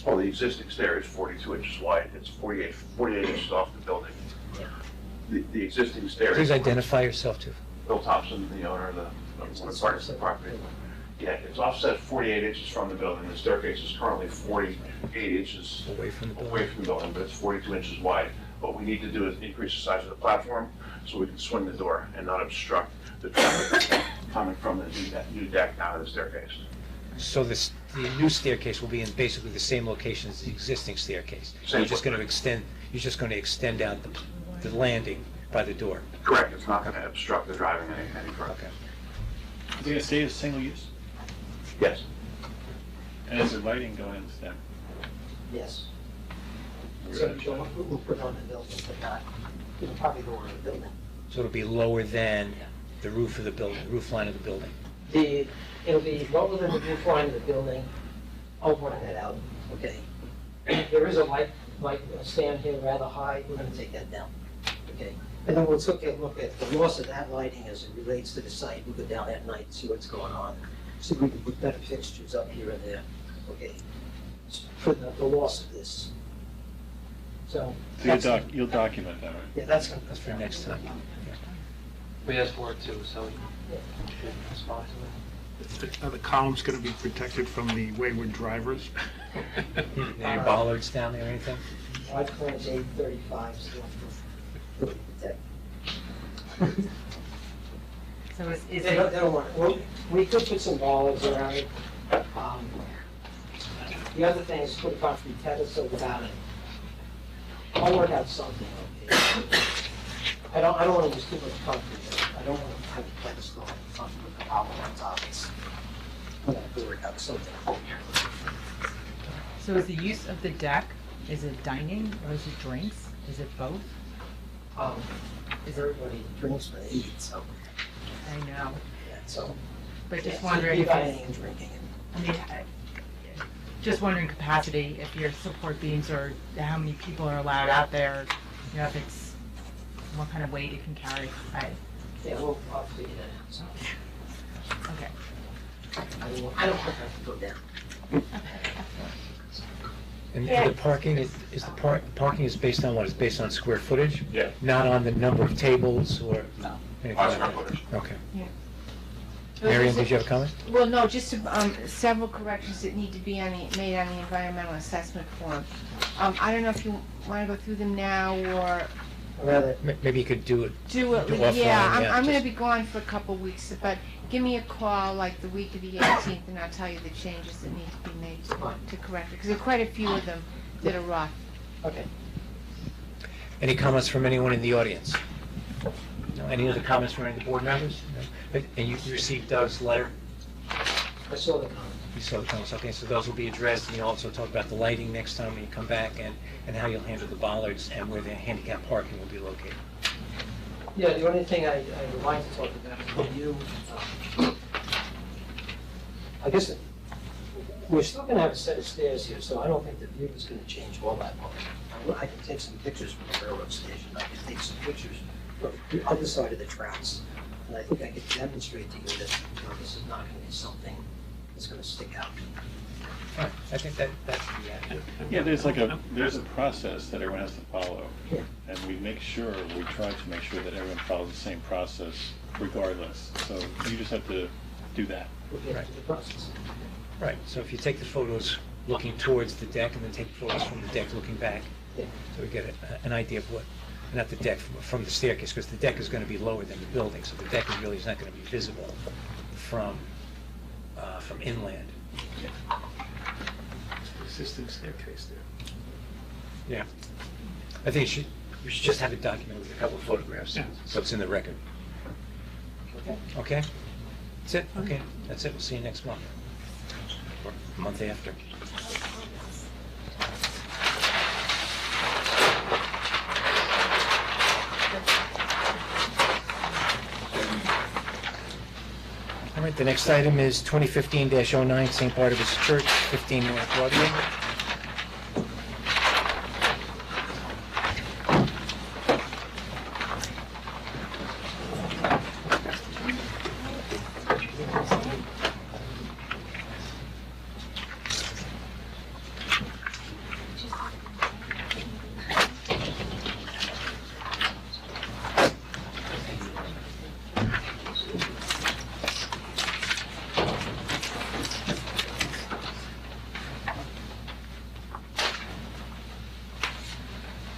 Well, the existing stair is 42 inches wide, it's 48 inches off the building. The existing stair Please is identify yourself too. Bill Thompson, the owner of one of parts of the property. Yeah, it's offset 48 inches from the building, the staircase is currently 48 inches Away from the building. away from the building, but it's 42 inches wide. What we need to do is increase the size of the platform so we can swing the door and not obstruct the traffic coming from the new deck down to the staircase. So the new staircase will be in basically the same location as the existing staircase. Same You're just going to extend out the landing by the door. Correct, it's not going to obstruct the driving any further. Okay. Is it gonna stay as single use? Yes. And is the lighting going in the stair? Yes. So we'll put it on the building, but not, probably lower the building. So it'll be lower than the roof of the building, roof line of the building. It'll be lower than the roof line of the building. I'll work that out, okay? There is a light stand here rather high, we're gonna take that down, okay? And then we'll take a look at the loss of that lighting as it relates to the site. We'll go down at night, see what's going on. See if we can put better fixtures up here and there, okay? For the loss of this. So. So you'll document that, right? Yeah, that's for next time. We asked for it too, so. Respond to it. Are the columns gonna be protected from the wayward drivers? Any bollards down there or anything? 5.835 still for protect. so is They don't, it, they don't want, well, we could put some bollards around it. The other thing is put a concrete pedestal without it. I'll work out something, okay? I don't want to use too much concrete. I don't want to have a pedestal on front with the column on top. I'm gonna have to work out something. so is the use of the deck, is it dining or is it drinks? Is it both? Is everybody drinks when they eat, so, I know, yeah, so. but just yeah, wondering if dining it's, and drinking. I mean, just wondering capacity, if your support beams or how many people are allowed out there, if it's, what kind of weight it can carry. Yeah, I'll figure that out, so. Okay. I don't want to have to go down. And the parking is parking is based on what? It's based on square footage? Yeah. Not on the number of tables or No. anything On like square that? footage. Okay. Yeah. Miriam, did you have a comment? Well, no, just several corrections that need to be made on the environmental assessment form. I don't know if you want to go through them now or Rather, Maybe you could do it. do it. Do offline, Yeah, yeah, I'm going just- to be gone for a couple weeks, but give me a call like the week of the 18th and I'll tell you the changes that need to be made to correct it. Because there are quite a few of them that are rough. okay. Any comments from anyone in the audience? No, any other comments from any of the board members? No? And you received Doug's letter? I saw the comment. You saw the comments, okay, so those will be addressed, and you'll also talk about the lighting next time when you come back, and how you'll handle the bollards and where the handicap parking will be located. Yeah, the only thing I would like to talk about is with you, I guess we're still gonna have a set of stairs here, so I don't think the view is gonna change all that much. I can take some pictures from the railroad station, I can take some pictures from the other side of the tracks, and I think I can demonstrate to you that, this is not gonna be something that's gonna stick out. All right, I think that should be accurate. Yeah, there's a process that everyone has to follow. Yeah. And we try to make sure that everyone follows the same process regardless. So you just have to do that. We'll get into the process. Right, so if you take the photos looking towards the deck, and then take photos from the deck looking back, Yeah. so we get an idea of what, not the deck, from the staircase, because the deck is going to be lower than the building, so the deck really is not going to be visible from inland. Existing staircase there. Yeah. I think we should just have it documented with a couple of photographs, Yeah. so it's in the record. Okay. Okay? That's it? Okay, that's it. We'll see you next month. or a month after. All right, the next item is 2015-09, St. Barnabas Church, 15 North Broadway.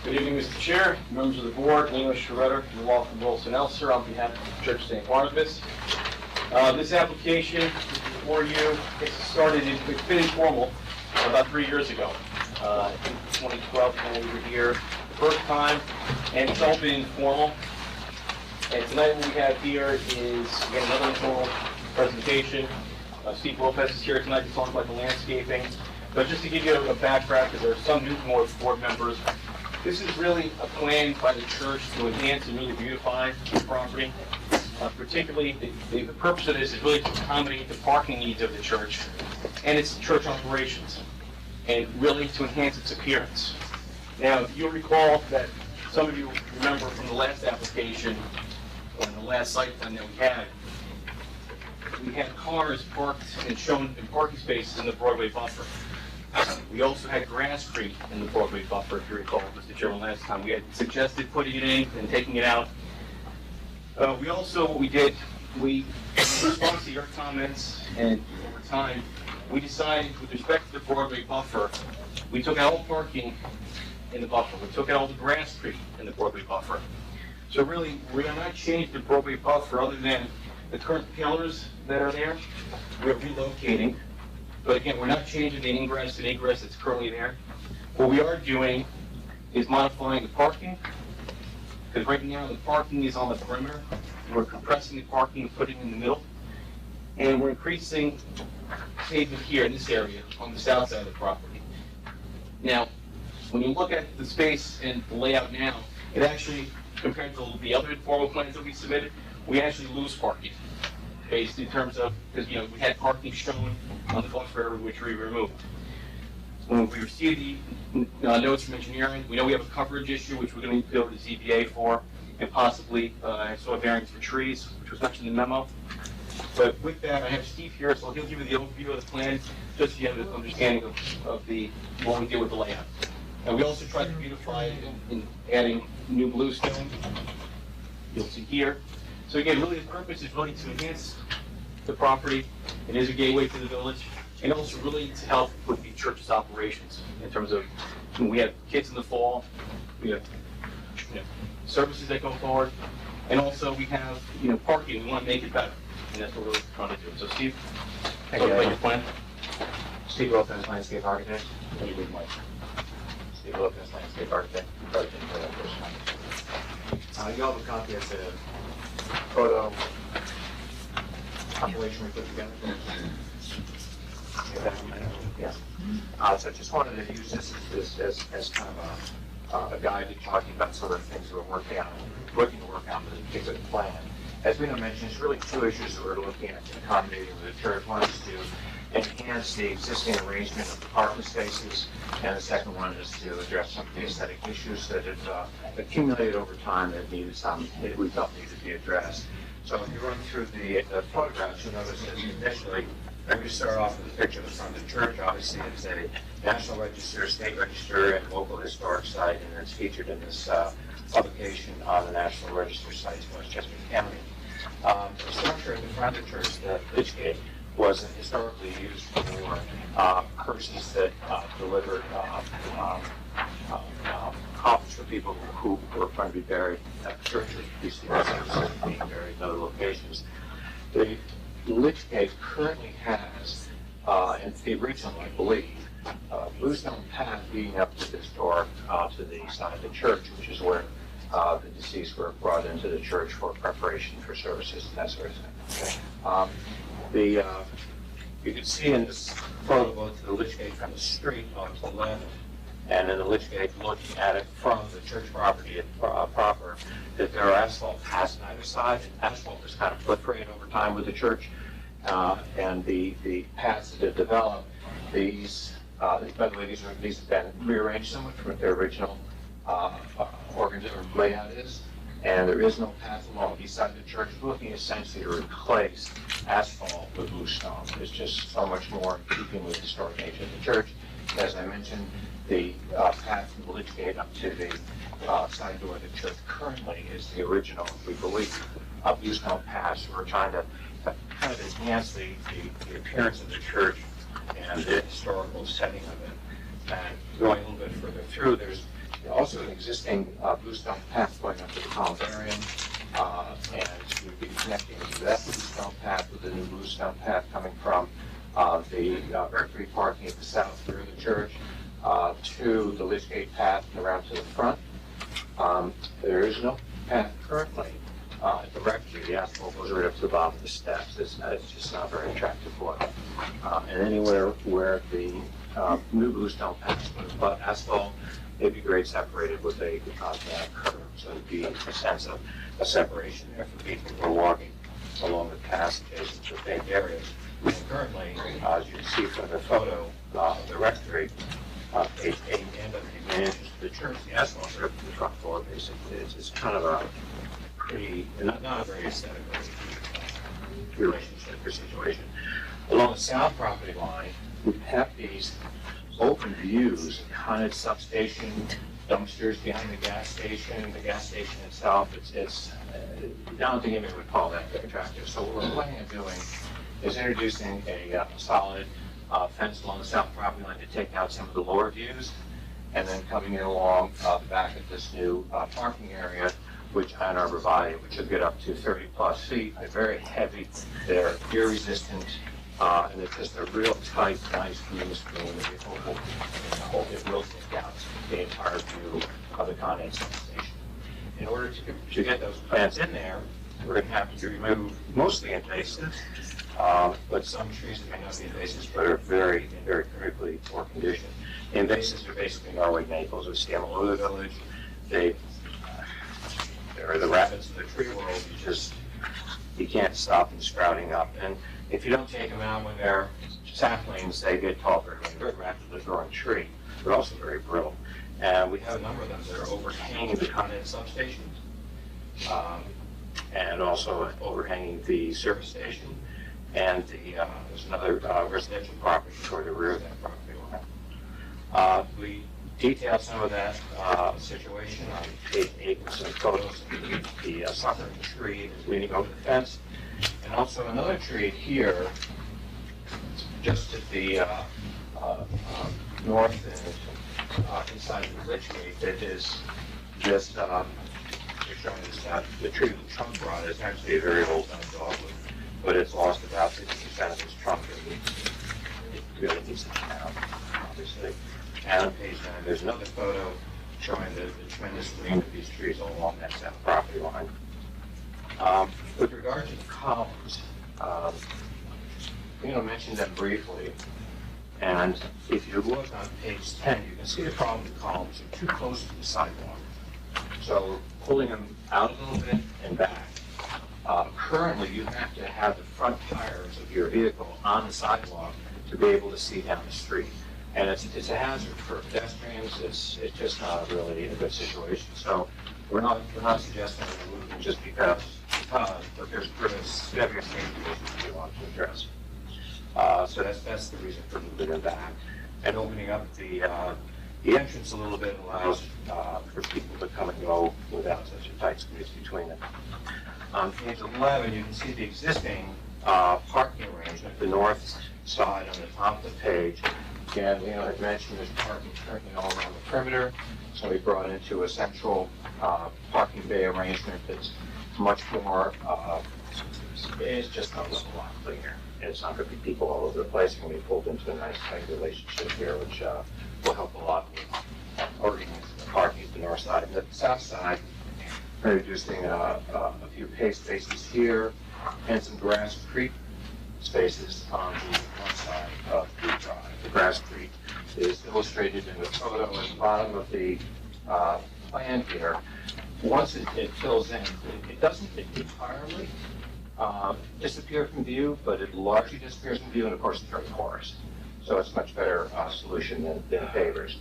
Good evening, Mr. Chair, members of the board, English Schroeder, and Walter Wilson Elser on behalf of the Church of St. Barnabas. This application before you, it's been informal about 3 years ago. In 2012, when we were here the first time, and it's all been informal. And tonight what we have here is, again, another informal presentation. Steve Lopez is here tonight to talk about the landscaping. But just to give you a background, because there are some new board members, this is really a plan by the church to enhance and really beautify the property. Particularly, the purpose of this is really to accommodate the parking needs of the church and its church operations, and really to enhance its appearance. Now, if you'll recall that some of you remember from the last application, or the last site plan that we had cars parked and shown in parking spaces in the Broadway buffer. We also had grass creep in the Broadway buffer, if you recall, Mr. Chairman, last time. We had suggested putting it in and taking it out. What we did, in response to your comments and over time, we decided with respect to the Broadway buffer, we took out all parking in the buffer. We took out all the grass creep in the Broadway buffer. So really, we are not changing the Broadway buffer other than the current pillars that are there. We're relocating. But again, we're not changing the ingress and egress that's currently there. What we are doing is modifying the parking, because right now the parking is on the perimeter. We're compressing the parking and putting it in the middle. And we're increasing pavement here in this area on the south side of the property. Now, when you look at the space and the layout now, it actually, compared to the other informal plans that we submitted, we actually lose parking. Based in terms of, because we had parking shown on the buffer area which we removed. When we received the notes from engineering, we know we have a coverage issue which we're going to go to the ZBA for, and possibly I saw a variance for trees, which was mentioned in the memo. But with that, I have Steve here, so he'll give you the overview of the plan, just so you have an understanding of what we did with the layout. And we also tried to beautify it in adding new bluestone. You'll see here. So again, really the purpose is really to enhance the property. It is a gateway to the village, and also really to help with the church's operations in terms of when we have kids in the fall, we have services that go forward, and also we have parking. We want to make it better, and that's what we're trying to do. So Steve, talk about your plan. Steve Lopez, landscape architect. Steve Lopez, landscape architect. You all have a copy of the photo compilation we put together. Yeah. So I just wanted to use this as kind of a guide to talking about some of the things we're looking to work on with this particular plan. As we mentioned, it's really two issues that we're looking at accommodating with the church. One is to enhance the existing arrangement of the parking spaces, and the second one is to address some of the aesthetic issues that have accumulated over time that we felt needed to be addressed. So if you run through the photographs, you'll notice that initially, let me start off with a picture of the front of the church. Obviously, it's a National Register, State Register, and local historic site, and it's featured in this publication on the National Register sites in Westchester County. The structure at the front of the church, the Lich Gate, was historically used for hearses that delivered coffins for people who were going to be buried at the churches, being buried in other locations. The Lich Gate currently has, and the original, I believe, bluestone path leading up to this door to the side of the church, which is where the deceased were brought into the church for preparation for services and that sort of thing. You can see in this photo both the lich gate from the street on to the left, and then the lich gate looking at it from the church property proper, that there are asphalt paths on either side. Asphalt has kind of proliferated over time with the church, and the paths that have developed, these, by the way, these have been rearranged somewhat from what their original layout is, and there is no path along each side of the church. We're looking essentially to replace asphalt with bluestone. It's just so much more in keeping with the historic nature of the church. As I mentioned, the path from the lich gate up to the side door of the church currently is the original, we believe, bluestone path. So we're trying to kind of enhance the appearance of the church and the historical setting of it. And going a little bit further through, there's also an existing bluestone path going up to the columbarium, and we'd be connecting that bluestone path with the new bluestone path coming from the rectory parking at the south rear of the church to the lich gate path and around to the front. There is no path currently at the rectory. The asphalt goes right up to the bottom of the steps. It's just not very attractive look. And anywhere where the new bluestone path was but asphalt, it'd be grade separated with a granite curve. So it'd be a sense of a separation there for people who are walking along the path adjacent to the areas. And currently, as you can see from the photo of the rectory, page 8 and of the advantages to the church, the asphalt strip from the front floor, basically, it's kind of a pretty, not a very aesthetic relationship or situation. Along the south property line, we have these open views, Con-Ed substation, dumpsters behind the gas station itself. I don't think anyone would call that attractive. So what we're planning on doing is introducing a solid fence along the south property line to take out some of the lower views, and then coming in along the back of this new parking area, which Ann Arbor Valley, which will get up to 30+ feet. They're very heavy, they're ear resistant, and it's just a real tight, nice green screen that it will take out the entire view of the Con-Ed substation. In order to get those plants in there, we're going to have to remove mostly invasives, but some trees that may not be invasives but are very, very critically poor condition. The invasives are basically Norway maples or Scamalula village. They're the rabbits of the tree world. You can't stop them sprouting up. And if you don't take them out when they're saplings, they get tall very rapidly growing tree, but also very brittle. And we have a number of them that are overhanging the Con-Ed substation, and also overhanging the service station. And there's another residential property toward the rear of that property line. We detailed some of that situation on page 8 with some photos of the suffering tree that's leaning over the fence, and also another tree here, just at the north and inside of the lich gate, that is just showing us that the tree with the trunk rot is actually a very old dogwood, but it's lost about 60% of its trunk, and it really needs to come out, obviously. And on page 9, there's another photo showing the tremendous green of these trees all along that south property line. With regard to the columns, I'm going to mention them briefly. And if you look on page 10, you can see the problem with the columns are too close to the sidewalk. So pulling them out a little bit and back. Currently, you have to have the front tires of your vehicle on the sidewalk to be able to see down the street. And it's a hazard for pedestrians. It's just not really a good situation. So we're not suggesting remove them just because, but there's heavier safety issues we want to address. So that's the reason for moving them back and opening up the entrance a little bit allows for people to come and go without such a tight squeeze between them. On page 11, you can see the existing parking arrangement, the north side on the top of the page. Again, Leo had mentioned there's parking currently all around the perimeter, so we brought into a central parking bay arrangement that's much more, it's just a lot cleaner. It's not going to be people all over the place. It's going to be pulled into a nice tight relationship here, which will help a lot with organizing the parking at the north side. And the south side, we're introducing a few paved spaces here and some grass creek spaces on the one side of the drive. The grass creek is illustrated in the photo at the bottom of the plan here. Once it fills in, it doesn't entirely disappear from view, but it largely disappears from view, and of course it's very porous. So it's a much better solution than pavers.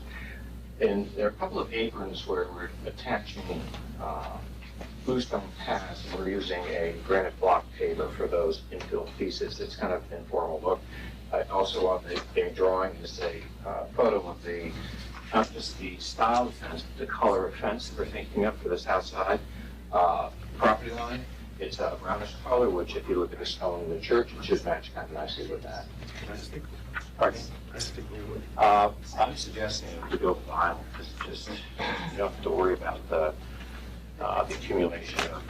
And there are a couple of aprons where we're attaching bluestone paths, and we're using a granite block paver for those infill pieces. It's kind of an informal look. Also on the drawing is a photo of the, not just the style of fence, but the color of fence that we're thinking of for this outside property line. It's a brownish color, which if you look at the stone in the church, it should match kind of nicely with that. Pardon? I'm suggesting to go vinyl, because just you don't have to worry about the accumulation of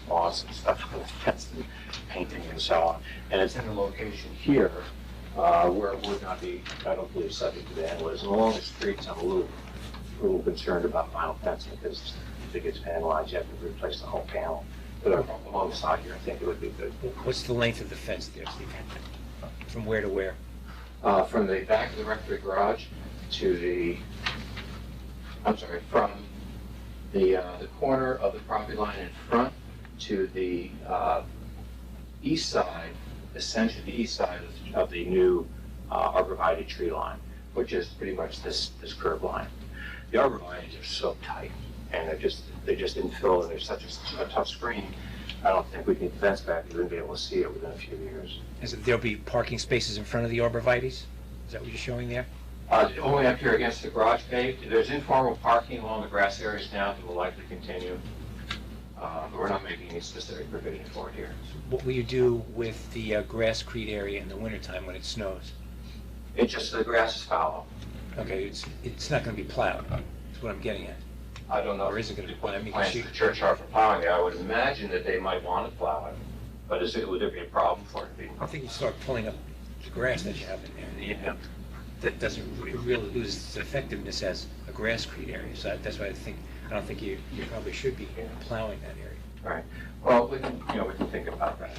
moss and stuff, and painting and so on. And it's in a location here where it would not be, I don't believe, subject to vandalism. Along the streets, I'm a little concerned about vinyl fencing, because if it gets vandalized, you have to replace the whole panel. But along the side here, I think it would be good. What's the length of the fence there, Steve? From where to where? From the back of the rectory garage to the, I'm sorry, from the corner of the property line in front to the east side, essentially the east side of the new arborvitae tree line, which is pretty much this curved line. The arborvitaes are so tight, and they just infill, and there's such a tough screen. I don't think we can fence back, you wouldn't be able to see it within a few years. There'll be parking spaces in front of the arborvitaes? Is that what you're showing there? Only up here against the garage paved. There's informal parking along the grass areas now that will likely continue. But we're not making any specific provision for it here. What will you do with the grass-creed area in the wintertime when it snows? It's just the grass is fallow. Okay, it's not going to be plowed, is what I'm getting at. I don't know. Or is it going to be plowed? I mean, Plans for the church are for plowing it. I would imagine that they might want to plow it, but would there be a problem for it to be? I think you start pulling up the grass that you have in there. Yeah. That doesn't really lose its effectiveness as a grass-creed area. So that's why I don't think you probably should be plowing that area. Right. Well, we can think about that.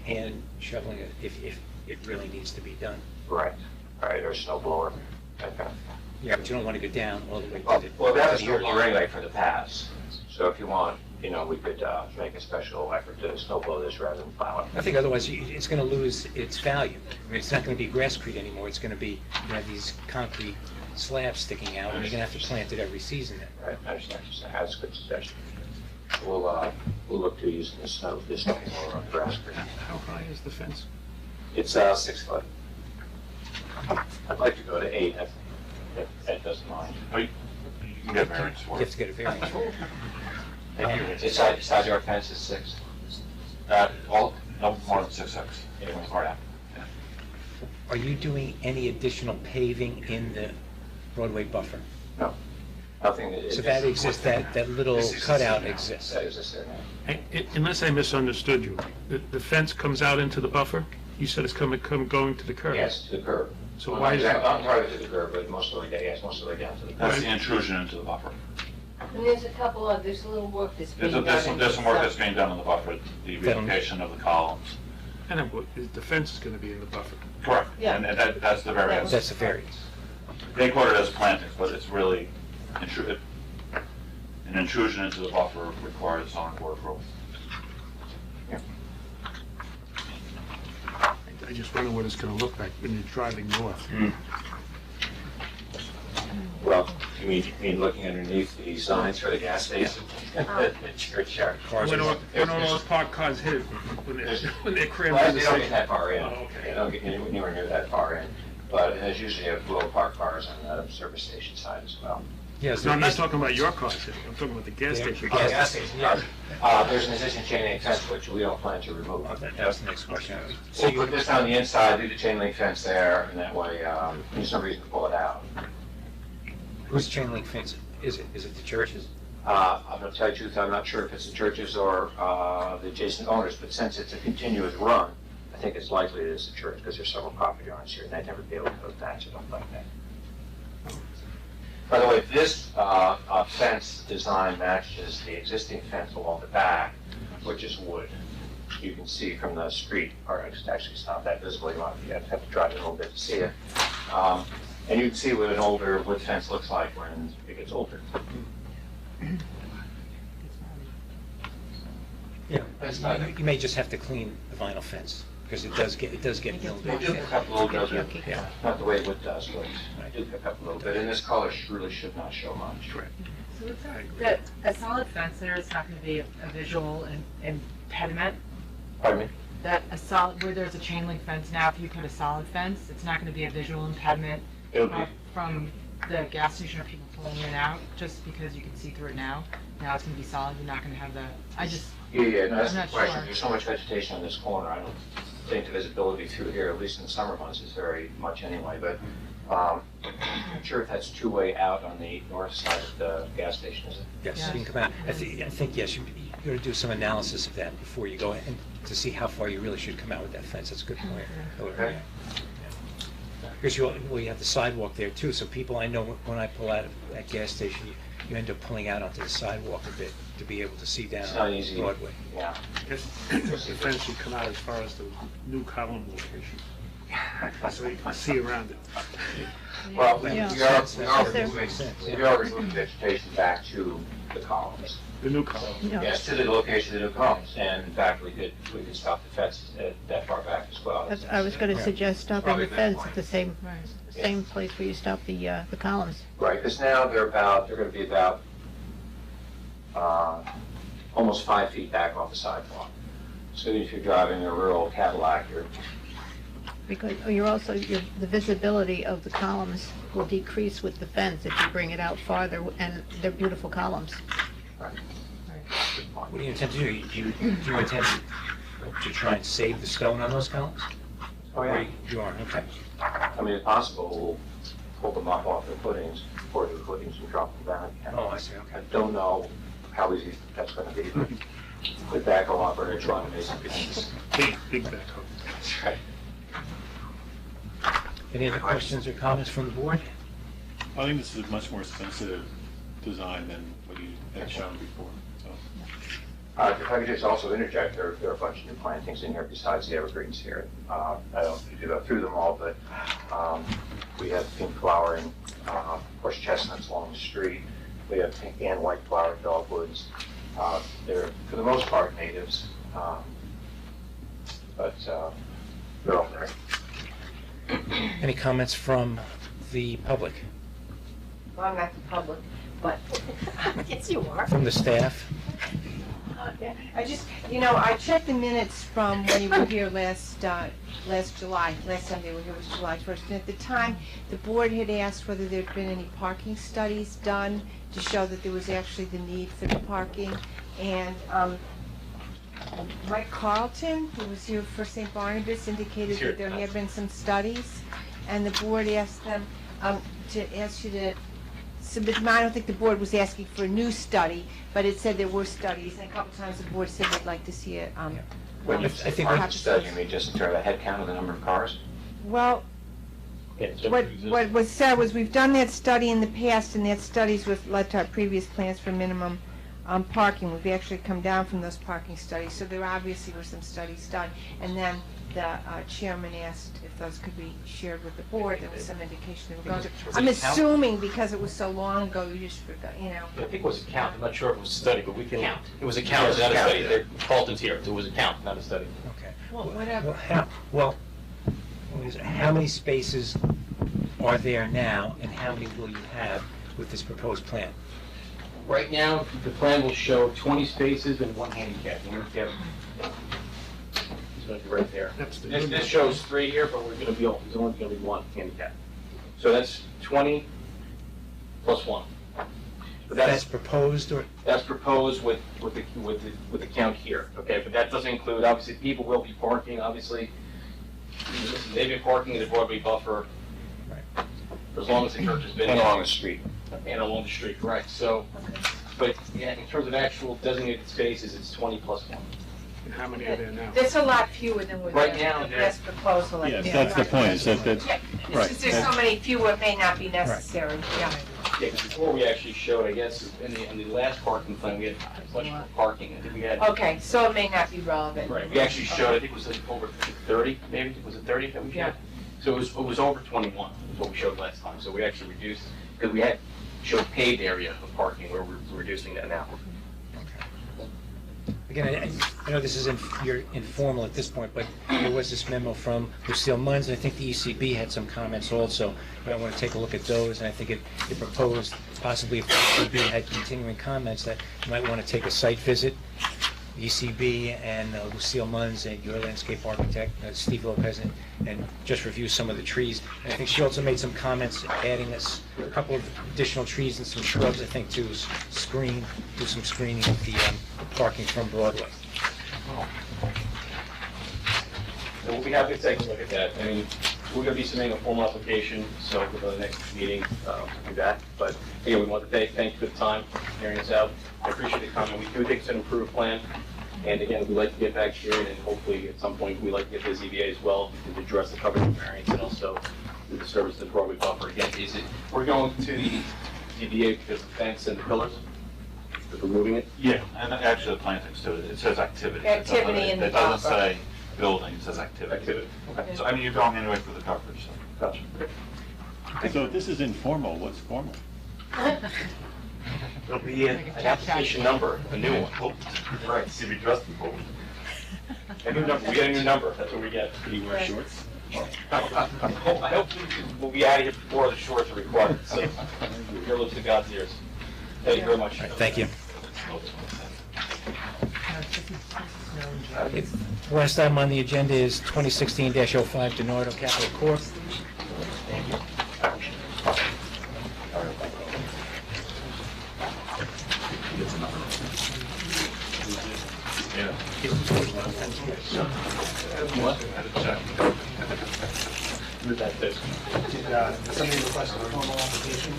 Hand shoveling it if it really needs to be done. Right. Right. Or snow blower. That kind of thing. Yeah, but you don't want to go down all the way to the... Well, that was your anyway for the paths. So if you want, we could make a special effort to snow blow this rather than plow it. I think otherwise it's going to lose its value. I mean, it's not going to be grasscrete anymore. It's going to be these concrete slabs sticking out, and you're going to have to plant it every season then. Right. I understand what you're saying. That's a good suggestion. We'll look to using this snow blower on grasscrete. How high is the fence? It's 6 foot. I'd like to go to 8. If Ed doesn't mind. You can get variance for You it. have to get a variance. It's side yard fence is 6. Well, no more than 6'6". More than. Are you doing any additional paving in the roadway buffer? No. Nothing. So that exists, that little cutout exists? That exists there now. Unless I misunderstood you, the fence comes out into the buffer? You said it's going to the curb? Yes, to the curb. So why is that? Not entirely to the curb, but most of the way, yes, most of the way down to the curb. That's the intrusion into the buffer. And there's a little work that's being done. There's some work that's being done in the buffer, the relocation of the columns. And the fence is going to be in the buffer. Correct. Yeah. And that's the variance. That's the variance. They quote it as plantings, but it's really an intrusion into the buffer requires zoning board approval. I just wonder what it's going to look like when you're driving north. Well, you mean looking underneath the signs for the gas station? The churchyard. When all those parked cars hit it, when they're crammed Well, in they the don't city. get that far in. Oh, okay. They don't get anywhere near that far in. But there's usually a little parked cars on the service station side as well. Yes. No, I'm not talking about your cars hitting, I'm talking about the gas Yeah, station. the gas Gas station cars. There's an existing chain link fence which we don't plan to remove. That was the next question. So We'll you, put this on the inside, do the chain link fence there, and that way, there's no reason to pull it out. whose chain link fence is it? Is it the church's? I'm going to tell you the truth, I'm not sure if it's the churches or the adjacent owners, but since it's a continuous run, I think it's likely it is the church, because there's several property owners here, and they'd never be able to attach it up like that. By the way, this fence design matches the existing fence along the back, which is wood. you can see from the street, or actually it's not that visible, you have to drive it a little bit to see it. And you can see what an older wood fence looks like when it gets older. Yeah, you may just have to clean the vinyl fence, because it does get milled. They do pick up a little bit, Yeah. not the way wood does, but they do pick up a little bit, and this color really should not show much. So it's a solid fence there, it's not gonna be a visual impediment? Pardon me? That a solid, where there's a chain link fence now, if you put a solid fence, it's not gonna be a visual impediment It'll be. from the gas station or people pulling in and out, just because you can see through it now? Now it's gonna be solid, you're not gonna have the, Yeah, no, that's I'm the not question. sure. There's so much vegetation on this corner, I don't think the visibility through here, at least in the summer months, is very much anyway, but I'm not sure if that's two-way out on the north side of the gas station, is it? Yes, you can come out. I think, yes, you got to do some analysis of that before you go in, to see how far you really should come out with that fence. That's a good point. Okay. Because you have the sidewalk there too, so people, I know when I pull out of that gas station, you end up pulling out onto the sidewalk a bit to be able to see down It's not easy. Broadway. Yeah. I guess the fence should come out as far as the new column location, so you can see around it. Well, we Yeah. are removing vegetation back to the columns. The new column. Yeah. Yes, to the location of the new columns, and in fact, we could stop the fence that far back as well. I was gonna suggest stopping Probably the a good fence at point. the same place where you stop the columns. Right, because now they're gonna be about, almost 5 feet back off the sidewalk. So if you're driving a rural Cadillac, you're, Because the visibility of the columns will decrease with the fence if you bring it out farther, and they're beautiful columns. What do you intend to do? Do you intend to try and save the stone on those columns? oh yeah. You are, okay. I mean, if possible, we'll pull them up off the footings, pour the footings and drop them down again. Oh, I see, okay. I don't know how easy that's gonna be, but with backhoe operator trying to make some things. Big backhoe. That's right. Any other questions or comments from the board? I think this is a much more sensitive design than what you had shown before, so. If I could just also interject, there are a bunch of new plantings in here besides the evergreens here. I don't know if you go through them all, but we have pink flowering horse chestnuts along the street. We have pink and white flowered dogwoods. They're, for the most part, natives, but they're all there. Any comments from the public, Well, I'm not the public, but yes, you are. from the staff? Okay. I just, I checked the minutes from when you were here last July. Last time they were here was July 1st. And at the time, the board had asked whether there'd been any parking studies done to show that there was actually the need for the parking. And Mike Carlton, who was here for St. Barnabas, indicated that there had been some studies. And the board asked them to ask you to submit them. I don't think the board was asking for a new study, but it said there were studies, and a couple times the board said they'd like to see it. When you I think parking study, you mean just in terms of head count of the number of cars? Well, what was said was, we've done that study in the past, and that studies was led to our previous plans for minimum parking. We've actually come down from those parking studies, so there obviously were some studies done. And then the chairman asked if those could be shared with the board. There was some indication they were going to. I'm assuming because it was so long ago, you just forgot, I think it was a count, I'm not sure if it was a study, but we can. It was a count, not a study. Carlton's here, it was a count, not a study. Okay. Well, whatever. How many spaces are there now, and how many will you have with this proposed plan? Right now, the plan will show 20 spaces and 1 handicap. So right there. This shows 3 here, but there's only gonna be 1 handicap. So that's 20 plus 1. But That's proposed, or? That's proposed with the count here, okay? But that doesn't include, obviously, people will be parking, obviously. They've been parking in the Broadway buffer for as long as the church has been. And along the street. And along the street, correct. So, but yeah, in terms of actual designated spaces, it's 20 plus 1. And how many are there now? There's a lot fewer than with Right the now, last proposal. Yes, that's the point, is that, Yeah, right. since there's so many fewer, it may not be necessary, yeah. Yeah, 'cause before we actually showed, I guess, in the last parking plan, we had much more parking. I think we had, Okay, so it may not be relevant. right, we actually showed, I think it was like over 30, maybe, was it 30 that we showed? Yeah. So it was over 21, is what we showed last time, so we actually reduced, because we had showed paved area of parking, where we're reducing that now. Again, I know this is you're informal at this point, but there was this memo from Lucille Munns, and I think the ECB had some comments also. But I want to take a look at those, and I think it proposed possibly if the ECB had continuing comments that you might want to take a site visit. The ECB and Lucille Munns and your landscape architect, Steve Lopez, and just review some of the trees. And I think she also made some comments adding us a couple of additional trees and some shrubs, I think, to screen, do some screening of the parking from Broadway. And we'll be happy to take a look at that. I mean, we're gonna be submitting a formal application, so for the next meeting, we'll do that. But, again, we want to thank you for the time, hearing us out. I appreciate the comment. We do think it's an improved plan. And again, we'd like to get back here, and hopefully at some point, we'd like to get the ZBA as well to address the coverage variance and also the disturbance of the Broadway buffer. Again, we're going to the ZBA because of the fence and the pillars? Because we're moving it? Yeah, and actually the plantings too, it says activity. Activity in the It doesn't buffer. say building, it says activity. Activity, okay. So, I mean, you're going anyway for the coverage, so. Gotcha. So this is informal, what's formal? It'll be an application number, a new one. Right, see, we dressed people. A new number, we get a new number, that's what we get. Do you wear shorts? I hope we'll be out of here before the shorts are required, so your lips to God's ears. Thank you very much. All right, thank you. Okay, last item on the agenda is 2016-05 Denardo Capital Corp. With that, too. Did somebody request a formal application?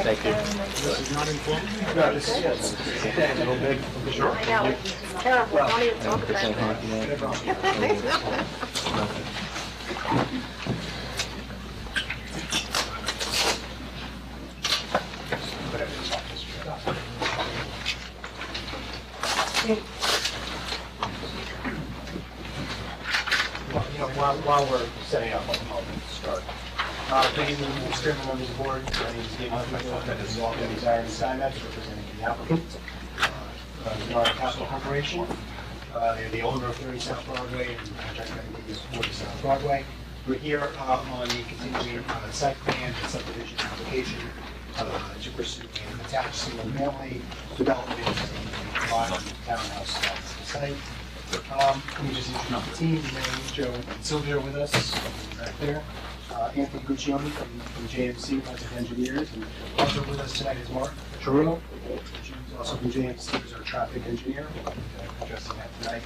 Thank you. This is not informal? No, this is, yes. A little big. Sure. I know, it's terrible, don't even talk about While we're setting up, I'll start. Good evening, Mr. Chairman, members of the board. My name is David Huffman. This is Walter Desire Steinmetz, representing the applicant, Denardo Capital Corporation. They're the owner of 30 South Broadway and contractor is 40 South Broadway. We're here on the continuing site plan and subdivision application to pursue an attached single-family development in a modern townhouse site. Let me just introduce the team, Mary, Joe, and Sylvia are with us, right there. Anthony Guccione from JMC, Project Engineers, and also with us tonight is Mark Chirullo, who's also from JMC, who's our traffic engineer. We'll be addressing that tonight.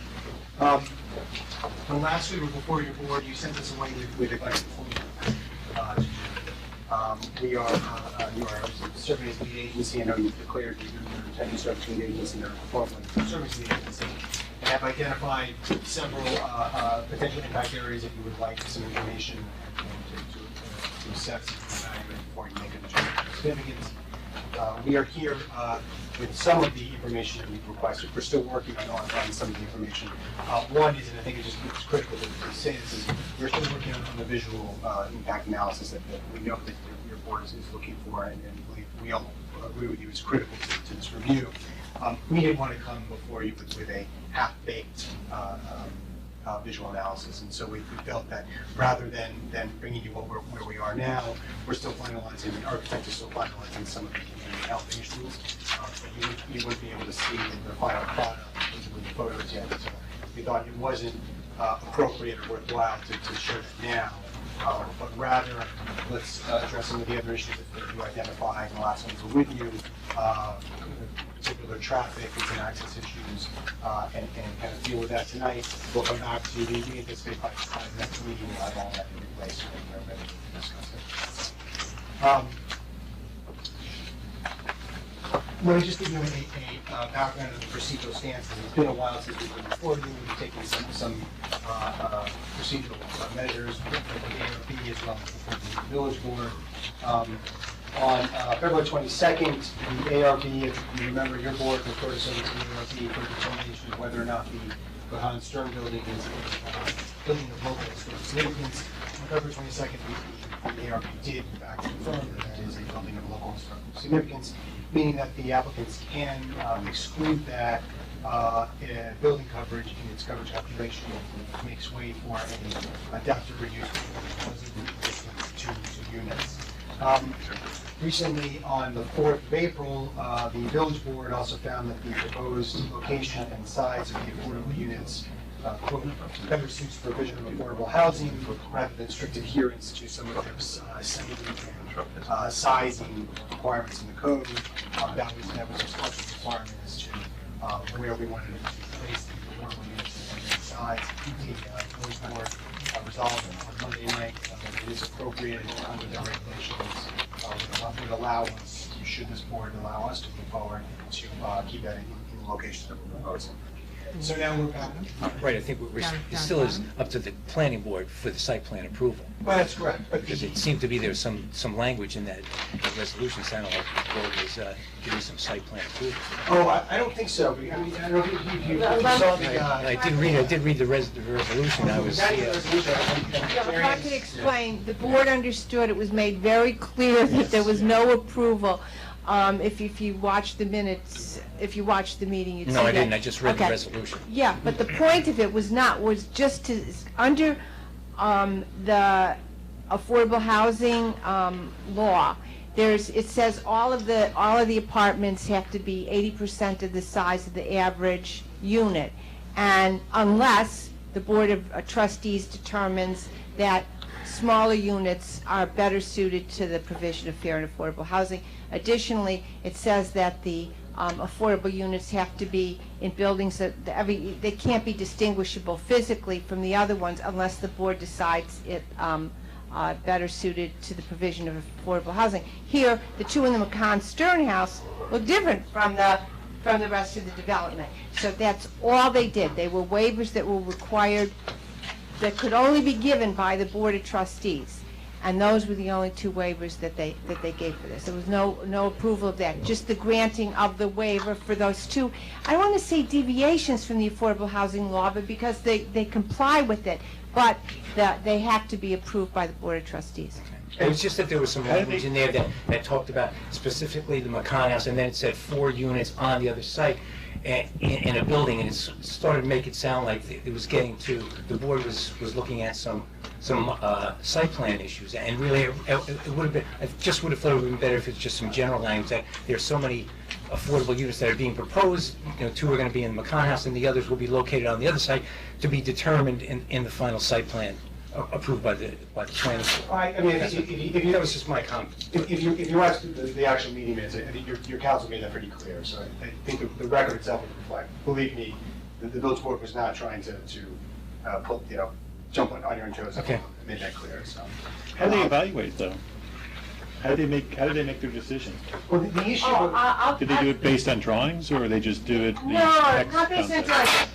When last we were before your board, you sent us away with a bunch of formal. We are, you are serving as the agency. I know you've declared your intent to serve as the agency or formally serving as the agency. And have identified several potential impact areas that you would like some information to assess and evaluate before you make a determination of significance. We are here with some of the information that we've requested. We're still working on some of the information. One is, and I think it's critical to say this, is we're still working on the visual impact analysis that we know that your board is looking for, and we all agree with you, it's critical to this review. We didn't want to come before you with a half-baked visual analysis, and so we felt that rather than bringing you over where we are now, we're still finalizing, the architect is still finalizing some of the elevations, but you wouldn't be able to see the final product with the photos yet, so we thought it wasn't appropriate or worthwhile to show that now, but rather let's address some of the other issues that you identified in the last ones were with you, particular traffic and access issues, and kind of deal with that tonight. We'll come back to the anticipate by the next meeting, we'll have all that in place and we're ready to discuss it. Let me just give you a background of the procedural stance. It's been a while since we've been before you. We've taken some procedural measures for the ARB as well as for the village board. On February 22nd, the ARB, if you remember, your board referred us over to the ARB for determination of whether or not the Gahan Stern building is a building of local historic significance. On February 22nd, the ARB did in fact confirm that it is a building of local historic significance, meaning that the applicants can exclude that building coverage in its coverage calculation, makes way for an adaptive reuse of two units. Recently, on the 4th of April, the village board also found that the proposed location and size of the affordable units quote, better suits provision of affordable housing rather than strict adherence to some of the sizing requirements in the code. That was a structural requirement as to where we wanted to place the affordable units and size. The village board resolved on Monday night that it is appropriate under the regulations would allow us, should this board allow us to move forward, to keep that in the location that we're proposing. So now we're back. Right, I think it still is up to the planning board for the site plan approval. Well, that's correct. But Because it seemed to be there was some language in that resolution sounded like the board was giving some site plan approval. Oh, I don't think so. I mean, I don't think you saw the. I did read the resolution. I was. That is the resolution. If I could explain, the board understood, it was made very clear that there was no approval. If you watch the minutes, if you watch the meeting, you'd see that. No, I didn't. I just read the Okay. resolution. Yeah, but the point of it was just to, under the affordable housing law, it says all of the apartments have to be 80% of the size of the average unit. And unless the Board of Trustees determines that smaller units are better suited to the provision of fair and affordable housing. Additionally, it says that the affordable units have to be in buildings that they can't be distinguishable physically from the other ones unless the board decides it better suited to the provision of affordable housing. Here, the two in the McCann Stern house look different from the rest of the development. So that's all they did. They were waivers that were required, that could only be given by the Board of Trustees. And those were the only two waivers that they gave for this. There was no approval of that, just the granting of the waiver for those two. I don't want to say deviations from the affordable housing law, but because they comply with it, but they have to be approved by the Board of Trustees. It was just that there was some language in there that talked about specifically the McCann house, and then it said 4 units on the other site in a building, and it started to make it sound like it was getting to, the board was looking at some site plan issues, and really it would have been, I just would have thought it would have been better if it's just some general language that there's so many affordable units that are being proposed, 2 are going to be in the McCann house and the others will be located on the other site to be determined in the final site plan approved by the planning board. I mean, That was just my comment. If you watch the actual meeting minutes, I think your counsel made that pretty clear, so I think the record itself would reflect. Believe me, the village board was not trying to jump on your own toes. Okay. I made that clear, so. How do they evaluate though? How do they make their decision? Well, the issue. Do they do it based on drawings, or they just do it? the No, text not based on concept?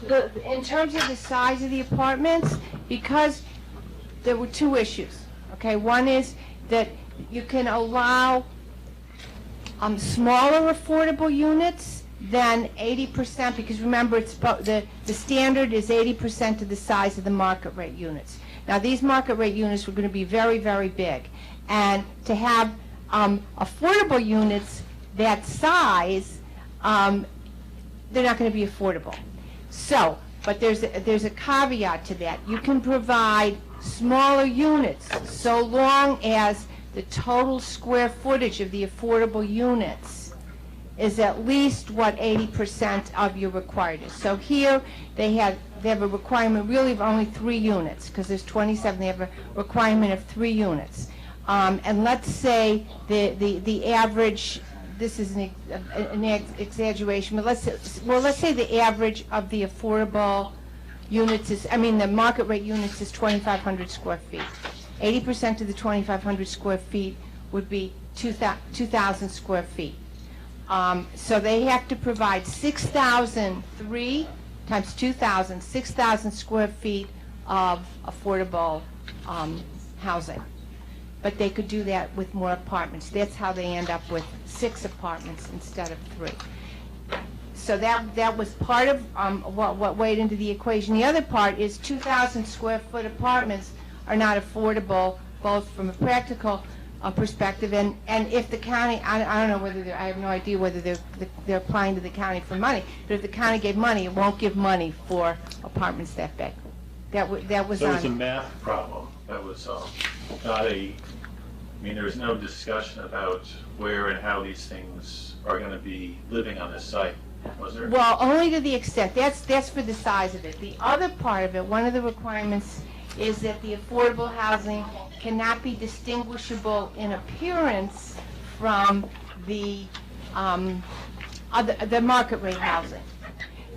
drawings. In terms of the size of the apartments, because there were 2 issues, okay? One is that you can allow smaller affordable units than 80%, because remember, the standard is 80% of the size of the market rate units. Now, these market rate units were going to be very, very big, and to have affordable units that size, they're not going to be affordable. So, but there's a caveat to that. You can provide smaller units so long as the total square footage of the affordable units is at least what 80% of your required is. So here, they have a requirement really of only 3 units, because there's 27, they have a requirement of 3 units. And let's say the average, this is an exaggeration, but let's say the average of the affordable units is, the market rate units is 2,500 square feet. 80% of the 2,500 square feet would be 2,000 square feet. So they have to provide 3 times 2,000, 6,000 square feet of affordable housing. But they could do that with more apartments. That's how they end up with 6 apartments instead of 3. So that was part of what weighed into the equation. The other part is 2,000 square foot apartments are not affordable, both from a practical perspective, and if the county, I don't know whether I have no idea whether they're applying to the county for money, but if the county gave money, it won't give money for apartments that big. That was So it was a on, math problem. That was not a, I mean, there was no discussion about where and how these things are going to be living on this site, was there? well, only to the extent, that's for the size of it. The other part of it, one of the requirements is that the affordable housing cannot be distinguishable in appearance from the market rate housing.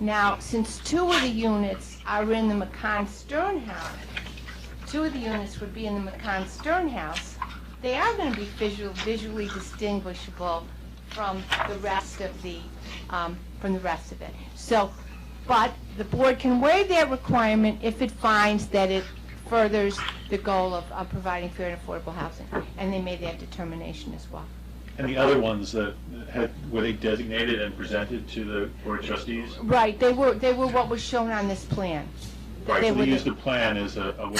Now, since 2 of the units are in the McCann-Stern house, 2 of the units would be in the McCann-Stern house, they are going to be visually distinguishable from the rest of it. So, but the board can waive that requirement if it finds that it furthers the goal of providing fair and affordable housing, and they made that determination as well. And the other ones that were they designated and presented to the Board of Trustees? Right, they were what was shown on this plan. Right, They so were they the- used the plan as a way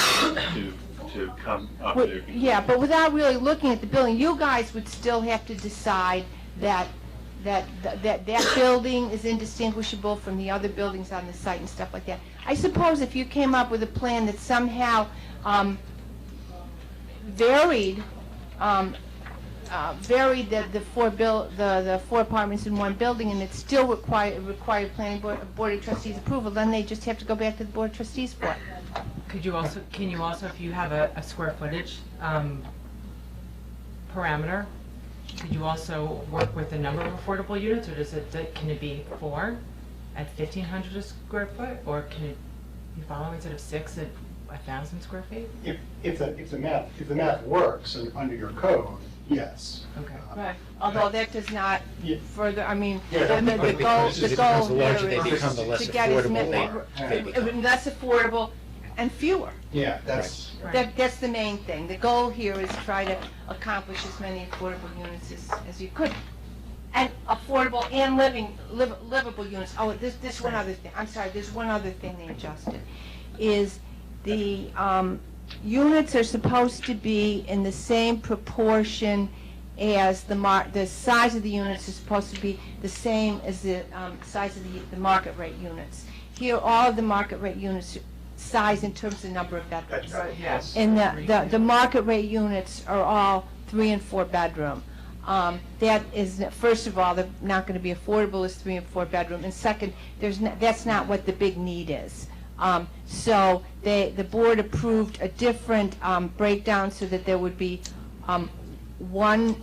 to come up with their conclusion. Yeah, but without really looking at the building, you guys would still have to decide that building is indistinguishable from the other buildings on the site and stuff like that. I suppose if you came up with a plan that somehow varied the 4 apartments in one building, and it still required planning board of trustees approval, then they just have to go back to the board of trustees for it. Can you also, if you have a square footage parameter, could you also work with the number of affordable units, or can it be 4 at 1,500 a square foot, or can it be following instead of 6 at 1,000 square feet? If the math works under your code, yes. Okay. Right, although that does not further, I mean, Yeah. the goal Because as it becomes here larger, they is become the less to get as affordable many, they become. less affordable and fewer. Yeah, that's, That's the main thing. The goal here is try to accomplish as many affordable units as you could. And affordable and livable units. Oh, this one other thing, I'm sorry, there's one other thing they adjusted, is the units are supposed to be in the same proportion as the size of the units is supposed to be the same as the size of the market rate units. Here, all of the market rate units size in terms of number of bedrooms. Right, yes. And the market rate units are all 3 and 4 bedroom. That is, first of all, they're not going to be affordable as 3 and 4 bedroom, and second, that's not what the big need is. So the board approved a different breakdown so that there would be one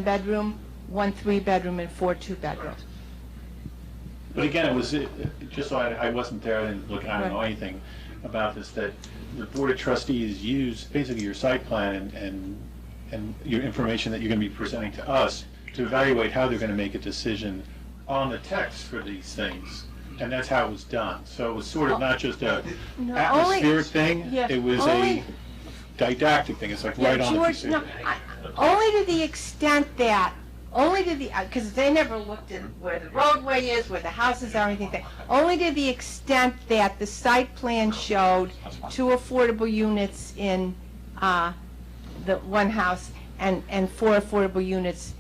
bedroom, 1 3-bedroom, and 4 2-bedrooms. But again, it was, just so I wasn't there, I didn't look, I don't know anything about this, that the Board of Trustees use basically your site plan and your information that you're going to be presenting to us to evaluate how they're going to make a decision on the text for these things. And that's how it was done. So it was sort of not just a atmospheric thing, it was a didactic thing. It's like right on the piece of paper. Only to the extent that, because they never looked at where the roadway is, where the houses are, anything. Only to the extent that the site plan showed 2 affordable units in the one house and 4 affordable units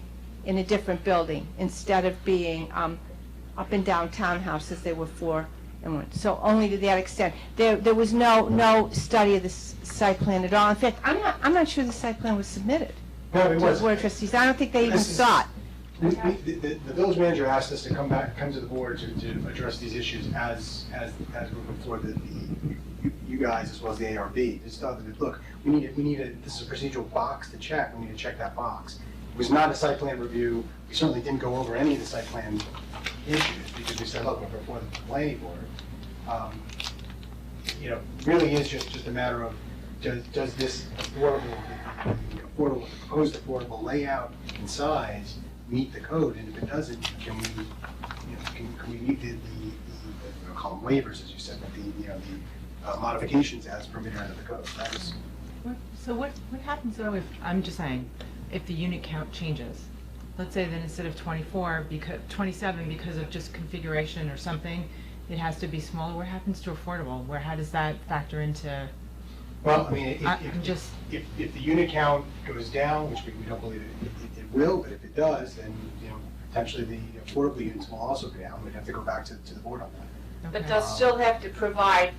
in a different building, instead of being up and down townhouses, there were 4 and 1. So only to that extent. There was no study of the site plan at all. In fact, I'm not sure the site plan was submitted. No, it to the wasn't. Board of Trustees. I don't think they even saw it. The village manager asked us to come to the board to address these issues as we're before you guys as well as the ARB. Just thought that, look, this is a procedural box to check, we need to check that box. It was not a site plan review, we certainly didn't go over any of the site plan issues, because we said, look, we're before the planning board. Really is just a matter of, does this affordable proposed affordable layout and size meet the code? And if it doesn't, can we, can we meet the we'll call them waivers, as you said, but the modifications as permitted under the code? That is, So what happens though if, I'm just saying, if the unit count changes? Let's say that instead of 24, 27, because of just configuration or something, it has to be smaller. What happens to affordable? How does that factor into? well, I mean, I'm just, if the unit count goes down, which we don't believe it will, but if it does, then, potentially the affordable units will also go down. We'd have to go back to the board on that. But they'll still have to provide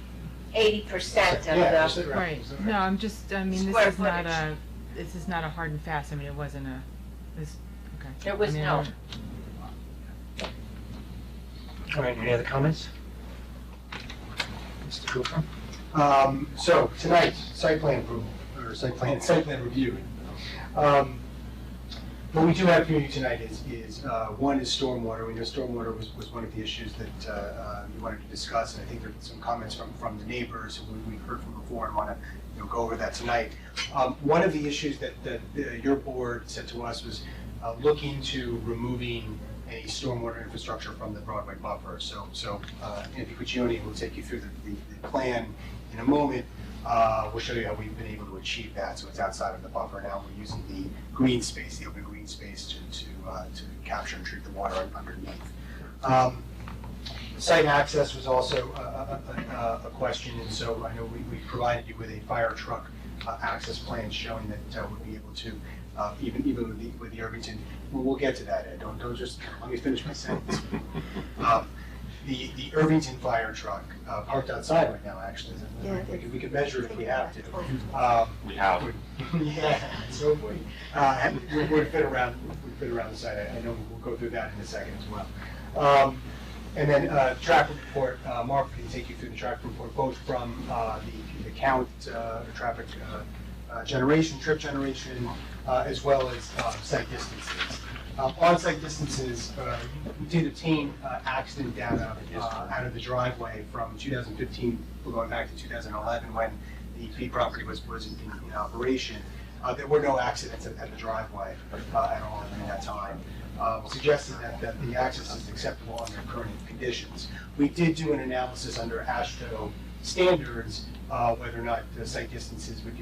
80% Yeah, of the, right. No, I'm just, I mean, Square this is not a hard and fast. I mean, it wasn't okay. there was I mean, no. All right, any other comments? Mr. Cooper? So tonight, site plan approval, or site plan review. What we do have for you tonight is one is stormwater. We know stormwater was one of the issues that you wanted to discuss, and I think there were some comments from the neighbors who we've heard from before and want to go over that tonight. One of the issues that your board said to us was looking to removing a stormwater infrastructure from the Broadway buffer. So Andy Cuccione will take you through the plan in a moment. We'll show you how we've been able to achieve that. So it's outside of the buffer now. We're using the green space, the open green space, to capture and treat the water underneath. Site access was also a question, and so I know we provided you with a fire truck access plan showing that would be able to, even with the Irvington. We'll get to that, Ed. Don't just let me finish my sentence. The Irvington fire truck parked outside right now, actually. Yeah. We could measure it if we have to. We have. Yeah, so would fit around the site. I know we'll go through that in a second as well. And then traffic report, Mark can take you through the traffic report, both from the count, traffic generation, trip generation, as well as site distances. On-site distances, we did obtain accident data out of the driveway from 2015, we're going back to 2011 when the fee property was in operation. There were no accidents at the driveway at all during that time, suggesting that the access is acceptable under current conditions. We did do an analysis under AASHTO standards, whether or not the site distances would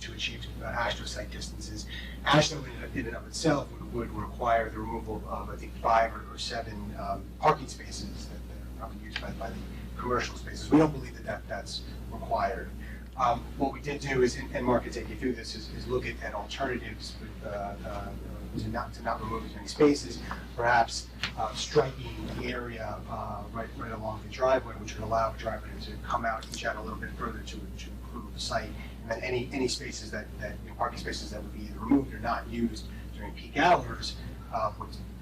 to achieve AASHTO site distances. AASHTO in and of itself would require the removal of, I think, 5 or 7 parking spaces that are probably used by the commercial spaces. We don't believe that that's required. What we did do is, and Mark can take you through this, is look at alternatives to not remove as many spaces, perhaps striking the area right along the driveway, which would allow the driveway to come out, each out a little bit further to improve the site. And then any spaces parking spaces that would be either removed or not used during peak hours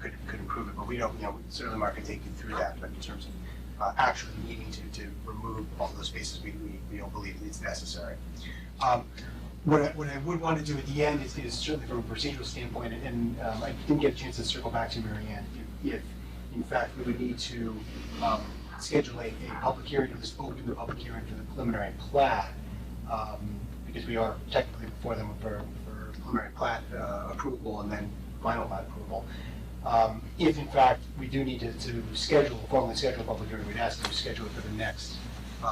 could improve it. But we don't, certainly Mark can take you through that, but in terms of actually needing to remove all those spaces, we don't believe it's necessary. What I would want to do at the end is certainly from a procedural standpoint, and I didn't get a chance to circle back to Mary Ann, if in fact we would need to schedule a public hearing, or just open the public hearing for the preliminary plat, because we are technically before them for preliminary plat approval and then final plat approval. If in fact we do need to formally schedule a public hearing, we'd ask to schedule it for the next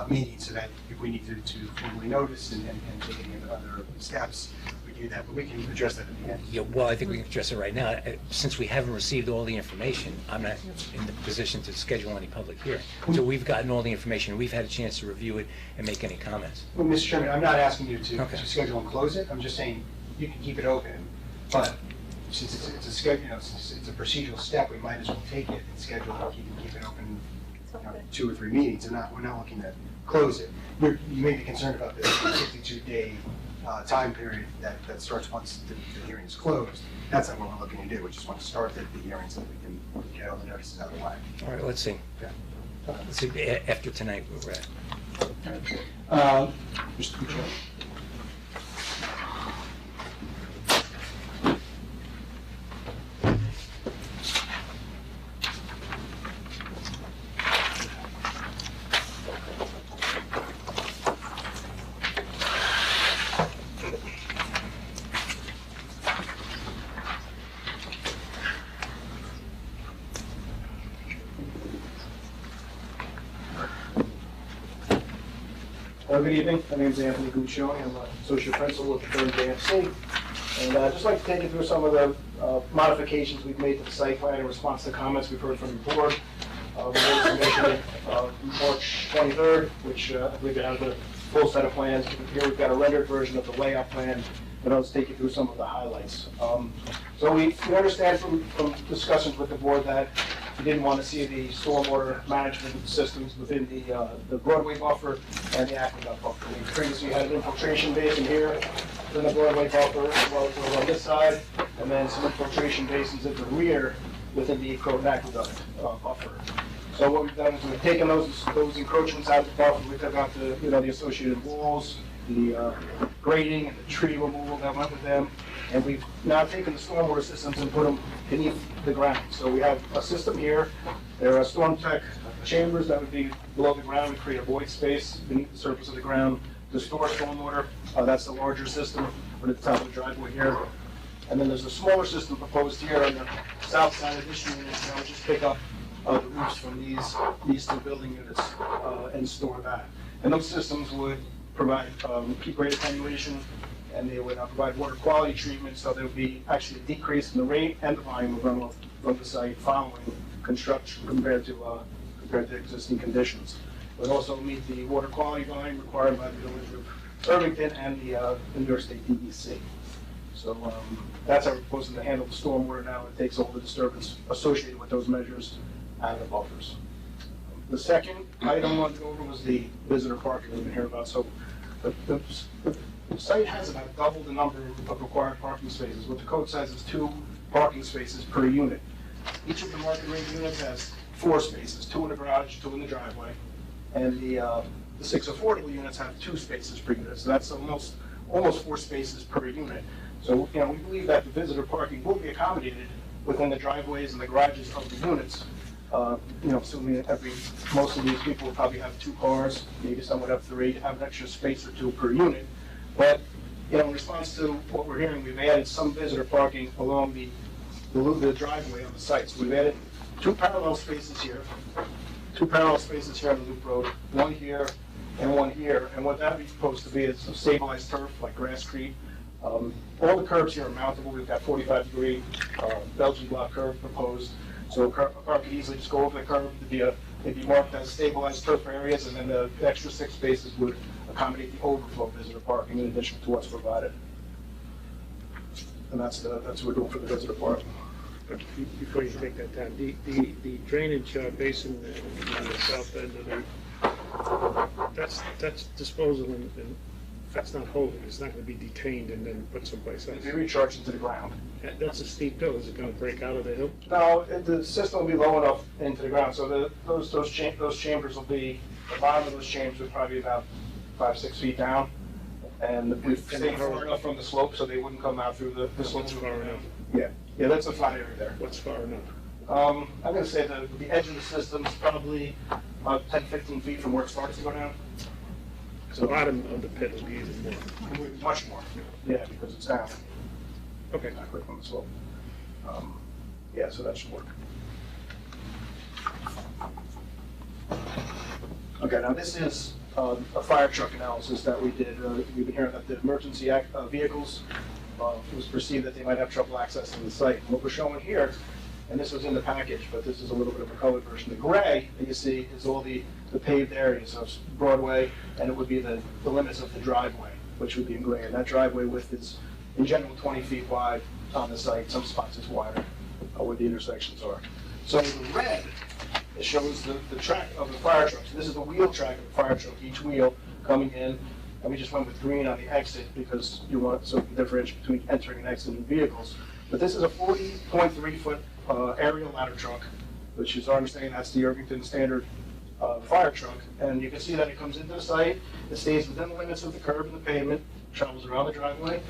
meeting, so that if we need to formally notice and take any other steps, we do that, but we can address that at the end. Yeah, well, I think we can address it right now. Since we haven't received all the information, I'm not in the position to schedule any public hearing. So we've gotten all the information, we've had a chance to review it and make any comments. Well, Mr. Chairman, I'm not asking you to Okay. schedule and close it, I'm just saying you can keep it open, but since it's a schedule, since it's a procedural step, we might as well take it and schedule it, keep it open 2 or 3 meetings, and we're not looking to close it. You may be concerned about the 52-day time period that starts once the hearing is closed. That's not what we're looking to do. We just want to start the hearing so that we can get all the notices out of the way. All right, let's see. Okay. Let's see, after tonight, we're at. Mr. Cuccione. Good evening, my name is Anthony Guccione, I'm an associate principal at the firm JFC. And I'd just like to take you through some of the modifications we've made to the site plan in response to comments we've heard from the board. We made a submission March 23rd, which I believe it has a full set of plans. Here we've got a rendered version of the layout plan, and I'll just take you through some of the highlights. So we understand from discussions with the board that we didn't want to see the stormwater management systems within the Broadway buffer and the aqueduct buffer. We previously had an infiltration basin here in the Broadway buffer, as well as over on this side, and then some infiltration basins at the rear within the Croton Aqueduct buffer. So what we've done is we've taken those encroachments out of the buffer. We took out the associated walls, the grading, and the tree removal that went with them, and we've now taken the stormwater systems and put them beneath the ground. So we have a system here. There are storm tech chambers that would be below the ground to create a void space beneath the surface of the ground to store stormwater. That's the larger system, but at the top of the driveway here. And then there's a smaller system proposed here on the south side of this unit that would just pick up the roofs from these two building units and store that. And those systems would provide peak rate attenuation, and they would provide water quality treatment, so there would be actually a decrease in the rate and the volume of runoff from the site following construction compared to existing conditions. It would also meet the water quality volume required by the Village of Irvington and the New York State DEC. So that's how we're proposing to handle the stormwater now. It takes all the disturbance associated with those measures out of the buffers. The second item I wanted to go over was the visitor parking we've been hearing about. So the site has about double the number of required parking spaces. What the code says is 2 parking spaces per unit. Each of the market rate units has 4 spaces, 2 in the garage, 2 in the driveway. And the 6 affordable units have 2 spaces per unit. So that's almost 4 spaces per unit. So, we believe that the visitor parking will be accommodated within the driveways and the garages of the units. Assuming most of these people will probably have 2 cars, maybe some would have 3, have an extra space or 2 per unit. But, in response to what we're hearing, we've added some visitor parking along the driveway on the site. So we've added 2 parallel spaces here, 2 parallel spaces here on the loop road, 1 here and 1 here. And what that would be supposed to be is some stabilized turf like grasscrete. All the curbs here are mountable. We've got 45-degree Belgian block curve proposed. So a car could easily just go over the curb. They'd be marked as stabilized turf areas, and then the extra 6 spaces would accommodate the overflow visitor parking in addition to what's provided. And that's what we're doing for the visitor parking. But before you take that down, the drainage basin on the south end of that's disposal and that's not holding. It's not going to be detained and then put someplace else. They recharge into the ground. That's a steep hill. Is it going to break out of the hill? No, the system will be low enough into the ground, so those chambers will be, the bottom of those chambers would probably be about 5-6 feet down, and we've stayed far enough from the slope so they wouldn't come out through the slope. What's far enough? Yeah, that's a flat area there. What's far enough? I'm going to say the edge of the system is probably about 10-15 feet from where it starts to go down. So the bottom of the pit will be even more. Much more. Yeah, because it's down. Okay. Not quick on the slope. So that should work. Okay, now this is a fire truck analysis that we did. We've been hearing that the emergency vehicles, it was perceived that they might have trouble accessing the site. And what we're showing here, and this was in the package, but this is a little bit of a colored version. The gray that you see is all the paved areas of Broadway, and it would be the limits of the driveway, which would be in gray. And that driveway width is, in general, 20 feet wide on the site. Some spots it's wider where the intersections are. So the red, it shows the track of the fire truck. So this is the wheel track of the fire truck, each wheel coming in. And we just went with green on the exit because you want so differentiate between entering and exiting vehicles. But this is a 40.3 foot aerial ladder truck, which is our understanding that's the Irvington standard fire truck. And you can see that it comes into the site, it stays within the limits of the curb and the pavement, travels around the driveway.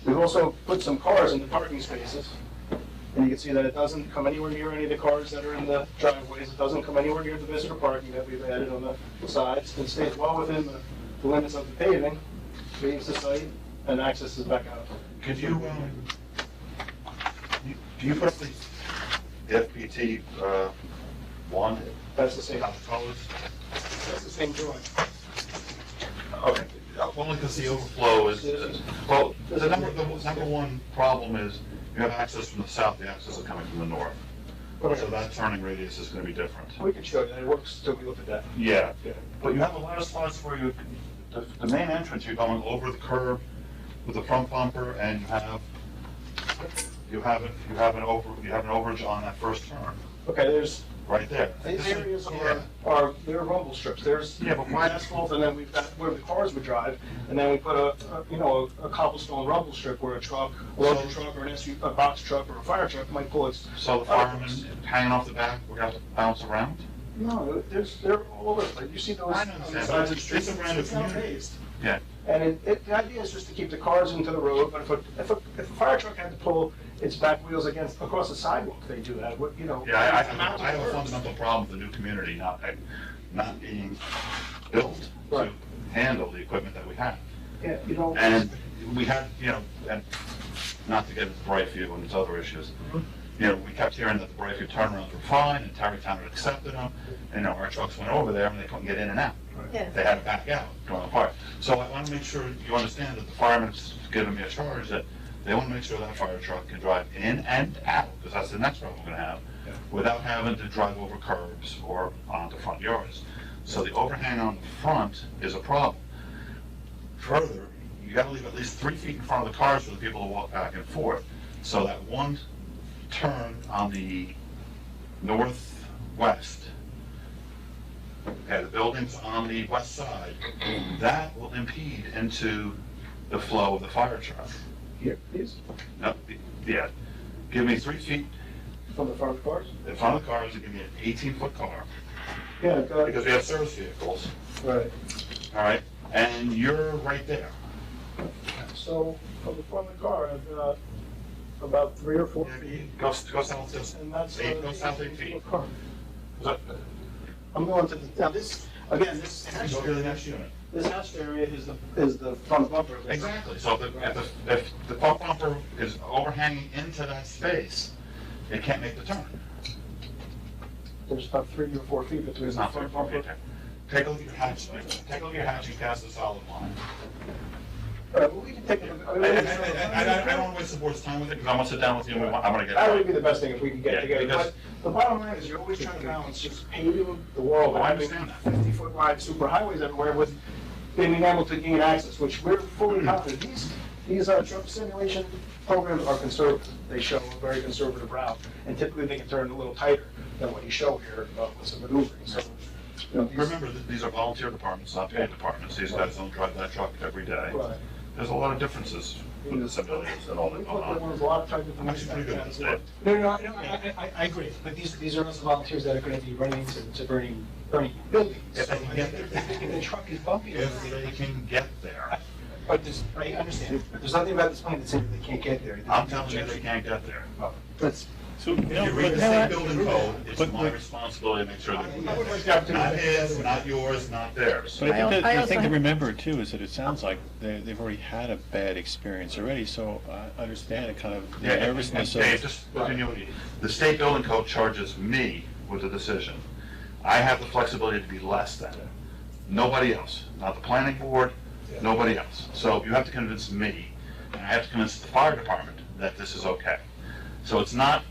We've also put some cars in the parking spaces, and you can see that it doesn't come anywhere near any of the cars that are in the driveways. It doesn't come anywhere near the visitor parking that we've added on the sides. It stays well within the limits of the paving, leaves the site, and accesses back out. Could you, do you put the FPT wand? That's the same. How tall is? That's the same drawing. Okay, only because the overflow is, well, the number one problem is you have access from the south, the access is coming from the north. So that turning radius is gonna be different. We can show you that, it works, so we look at that. Yeah, but you have a lot of spots where the main entrance, you're going over the curb with the front bumper, and you have an overage on that first turn, Okay, there's, right there. these areas are, they're rumble strips, there's white asphalt, and then we've got where the cars would drive, and then we put a cobblestone rumble strip where a truck, a larger truck, or an SUV, a box truck, or a fire truck might pull its. So the firemen hanging off the back, we're gonna bounce around? No, they're all over, like, you see those I on the understand, sides but of the streets, it's a random it's not community. paved. Yeah. And the idea is just to keep the cars into the road, but if a fire truck had to pull its back wheels across the sidewalk, they do that, Yeah, I have a fundamental problem with the new community not being built to handle the equipment that we have. Yeah, And we had, and not to get into Brightview and its other issues, we kept hearing that the Brightview turnarounds were fine, and Tarrytown had accepted them, and our trucks went over there and they couldn't get in and out. Yeah. They had to back out during the fire. So I want to make sure you understand that the firemen's giving me a charge that they want to make sure that fire truck can drive in and out, because that's the next problem we're going to have, without having to drive over curbs or onto front yards. So the overhang on the front is a problem. Further, you got to leave at least 3 feet in front of the cars for the people to walk back and forth. So that one turn on the northwest, okay, the buildings on the west side, that will impede into the flow of the fire truck. Here, please, No, yeah, give me 3 feet from the front of the cars? in front of the cars, and give me an 18-foot car, Yeah, go ahead. because we have service vehicles, Right. all right? And you're right there. So from the front of the car, I've got about 3 or 4 feet. Go south just And that's. go south 8 feet. Car. I'm going to, now this, again, this. Go to the next unit. This hatched area is the front bumper. Exactly, so if the front bumper is overhanging into that space, it can't make the turn. There's about 3 or 4 feet between It's the not front 3 or 4 bumper. feet. Take a look at your hatch, take a look at your hatching past the solid line. All right, well, we can take a look. I don't want to waste the board's time with it, because I'm going to sit down with you, and I'm going to get it That right. would be the best thing if we could Yeah, get together. because- But the bottom line is you're always trying to balance just paving the world. Oh, I having understand that. 50-foot wide super highways everywhere with being able to gain access, which we're fully Mm-hmm. confident. These truck simulation programs are conservative. They show a very conservative route, and typically they can turn a little tighter than what you show here with some maneuvering. So, Remember, these are volunteer departments, not paid departments. These guys don't drive that truck every day. Right. There's a lot of differences with the civilians and all that We've going looked at on. ones a lot of times. I'm actually pretty good at this, Dave. No, I agree, but these are also volunteers that are gonna be running to burning buildings. If they can get there. If the truck is bumpy. If they can get there. But I understand, there's nothing about this plan that says they can't get there. I'm telling you, they can't get there. That's. So, If you read the state building code, it's my responsibility to make sure that, not his, not yours, not theirs. But I think I the also thing to have- remember too is that it sounds like they've already had a bad experience already, so I understand it kind of the Yeah, nervousness and of. Dave, just continuity. The state building code charges me with the decision. I have the flexibility to be less than it. Nobody else, not the planning board, nobody else. So you have to convince me, and I have to convince the fire department that this is okay. So it's not,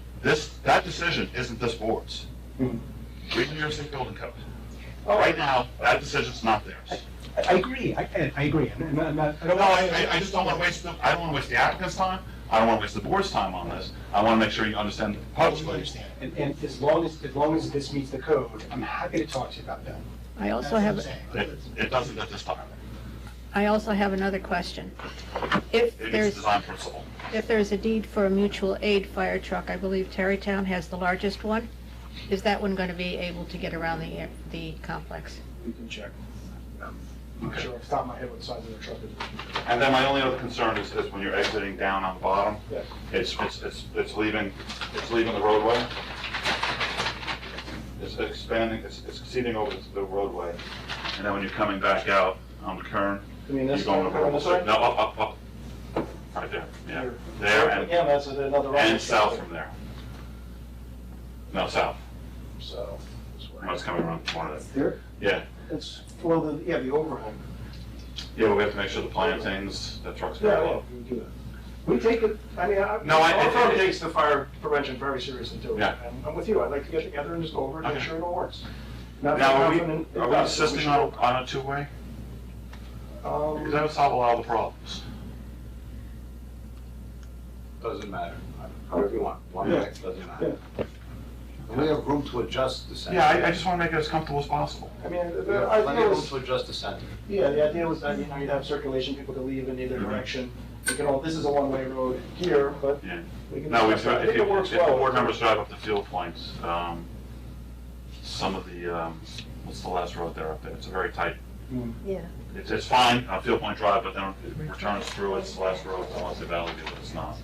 that decision isn't this board's. Read the New York State building code. Right now, that decision's not theirs. I agree, I agree. I just don't want to waste, I don't want to waste the applicant's time, I don't want to waste the board's time on this. I want to make sure you understand Totally publicly. understand, and as long as this meets the code, I'm happy to talk to you about that. I also have, It doesn't at this time. I also have another question. If It's there's, design principle. if there's a deed for a mutual aid fire truck, I believe Tarrytown has the largest one. Is that one going to be able to get around the complex? We can check. I'm not sure off the top of my head what the size of the truck is. And then my only other concern is when you're exiting down on the bottom, Yeah. it's leaving the roadway. It's expanding, it's exceeding over the roadway. And then when you're coming back out on the turn, You mean you're this going one, over, this way? no, up. Right there, yeah. There Again, that's another. and south from there. No, south. So. No, it's coming around the corner there. Here? Yeah. It's, well, the overhang. Yeah, but we have to make sure the plantings, the trucks. Yeah, well, we do that. We take it, I mean, No, our firm takes the fire prevention very seriously too. Yeah. And I'm with you, I'd like to get together and just go over it and make Okay. sure it all works. Not Now, are confident it we does, insisting we on a two-way? should. Because that would solve a lot of the problems. Doesn't matter, however you want, one Yeah. way, doesn't matter. And we have room to adjust the center. Yeah, I just want to make it as comfortable as possible. I mean, We the have plenty idea of room was, to adjust the center. yeah, the idea was that, you'd have circulation, people could leave in either direction. You can all, this is a one-way road here, but Yeah. we can. No, I think it works if the well. board members drive up the Field Points, some of the, what's the last road there up there? It's a very tight, Yeah. it's fine on Field Point Drive, but then it returns through its last road, unless the Valley View, but it's not.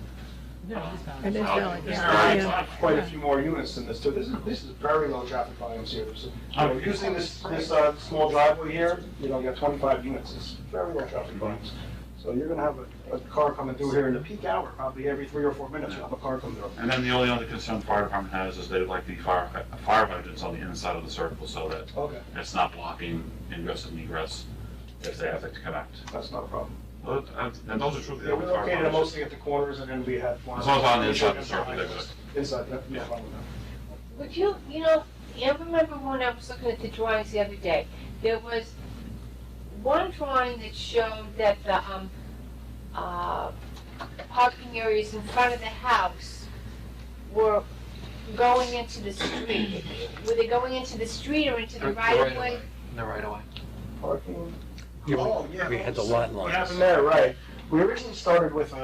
It is It's valid, very yeah. tight. Quite a few more units than this too. This is very low traffic volumes here. So, using this small driveway here, you got 25 units. It's very low traffic volumes. So you're gonna have a car coming through here in the peak hour, probably every 3 or 4 minutes, you'll have a car come through. And then the only other concern the fire department has is they'd like the fire hydrants on the inside of the circle so that Okay, it's not blocking ingress and egress if they have to connect. that's not a problem. And those are truly the Yeah, only we're fire located hydrants. mostly at the corners, and then we have one. As long as on the inside of the circle, they're good. Inside, no problem with that. Would you, I remember when I was looking at the drawings the other day, there was one drawing that showed that the, parking areas in front of the house were going into the street. Were they going into the street or into the right of way? The right away. Parking. Yeah, Oh, yeah. we had the lot What lines. happened there, right. We originally started with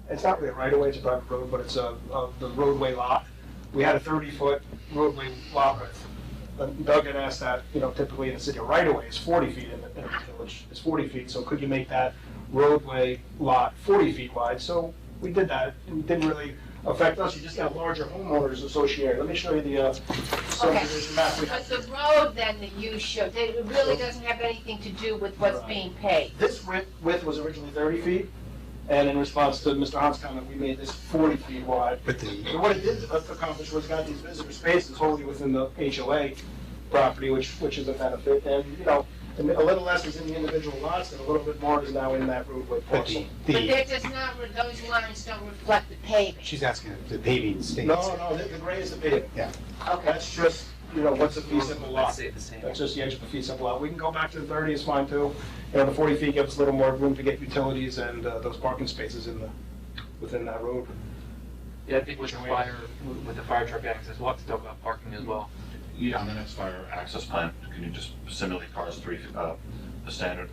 it's not really a right of way, it's a private road, but it's the roadway lot. We had a 30-foot roadway lot width. Doug had asked that, typically in the city, a right of way is 40 feet in the village. It's 40 feet, so could you make that roadway lot 40 feet wide? So we did that, and it didn't really affect us. You just got larger homeowners associated. Let me show you the subdivision map. We But have. the road then that you showed, it really doesn't have anything to do with what's being paid. This width was originally 30 feet, and in response to Mr. Hunt's comment, we made this 40 feet wide. So what it did accomplish was got these visitor spaces wholly within the HOA property, which is a benefit, and, and a little less is in the individual lots, and a little bit more is now in that roadway parcel. But that does not, those lines don't reflect the paving. She's asking if the paving stays. No, the gray is the pavement. Yeah. Okay. That's just, what's a fee simple lot. Let's say the same. That's just the edge of the fee simple lot. We can go back to the 30, it's fine too. The 40 feet gives us a little more room to get utilities and those parking spaces within that road. Yeah, I think with the fire truck access, we'll have to talk about parking as well. Yeah, on the next fire access plan, can you just simulate cars 3 feet, the standard?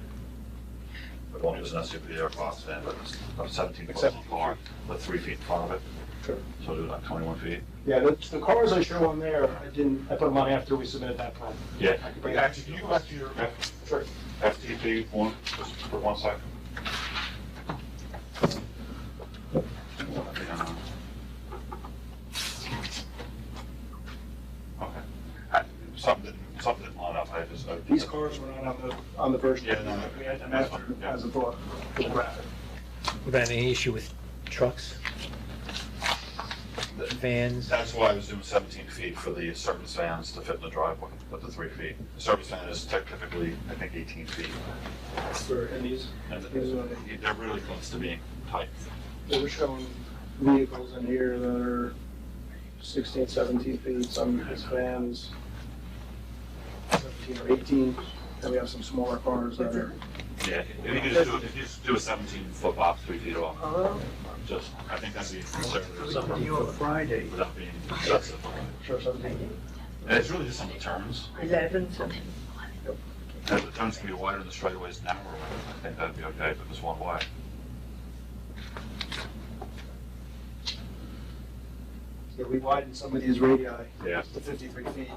It won't use an SUV or box van, but it's a 17-foot car with 3 feet in front of it. Sure. So do like 21 feet. Yeah, the cars I show on there, I put them on after we submitted that plan. Yeah. I can bring that. Actually, can you go back to your Sure. FTP one, just for 1 second? Okay. Something didn't line up, These cars were not on the version Yeah, no, that we had to match as a thought for the graphic. Without any issue with trucks? Vans? That's why I was doing 17 feet for the service vans to fit in the driveway, with the 3 feet. The service van is typically, I think, 18 feet. And these, And they're really close to being tight. they were showing vehicles in here that are 16, 17 feet, some is vans, 17 or 18, and we have some smaller cars that are. Yeah, if you just do a 17-foot box, 3 feet off, I think that'd be conservative. Something you on Friday. Without being excessive. Sure, 17. And it's really just on the turns. 11, If the turns can be wider and the straightaways narrower, I think that'd be okay, but it's one way. Yeah, we widened some of these radii Yeah. to 53 feet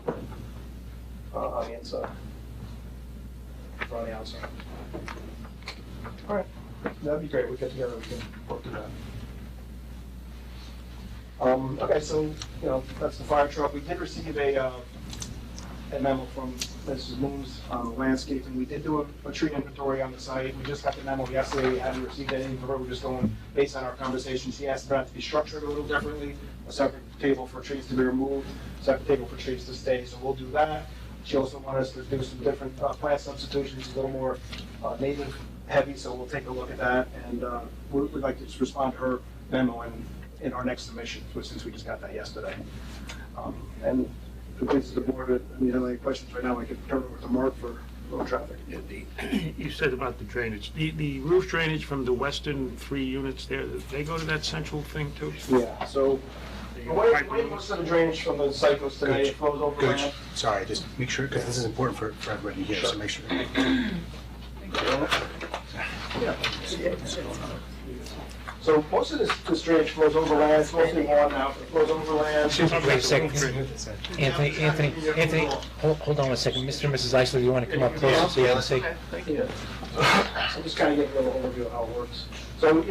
on the inside, or on the outside. All right, that'd be great. We'll get together, we can work through that. Okay, so, that's the fire truck. We did receive a memo from Mrs. Moons on landscaping. We did do a tree inventory on the site. We just got the memo yesterday. We hadn't received anything from her. We're just going based on our conversation. She asked for that to be structured a little differently, a separate table for trees to be removed, separate table for trees to stay, so we'll do that. She also wanted us to do some different plant substitutions, a little more native heavy, so we'll take a look at that. And we'd like to just respond to her memo in our next submission, since we just got that yesterday. And if it pleases the board, if you have any questions right now, I can turn it over to Mark for road traffic. You said about the drainage. The roof drainage from the western 3 units there, they go to that central thing too? Yeah, so the way most of the drainage from the site goes today, it flows over Gooch, land. sorry, just make sure, because this is important for everybody here, so make sure. Yeah. So most of this drainage flows over land, it's mostly lawn now, it flows over land. Wait a second. Anthony, hold on one second. Mr. and Mrs. Eisler, you want to come up closer so you can see? Yeah. So just kind of give you a little overview of how it works. So,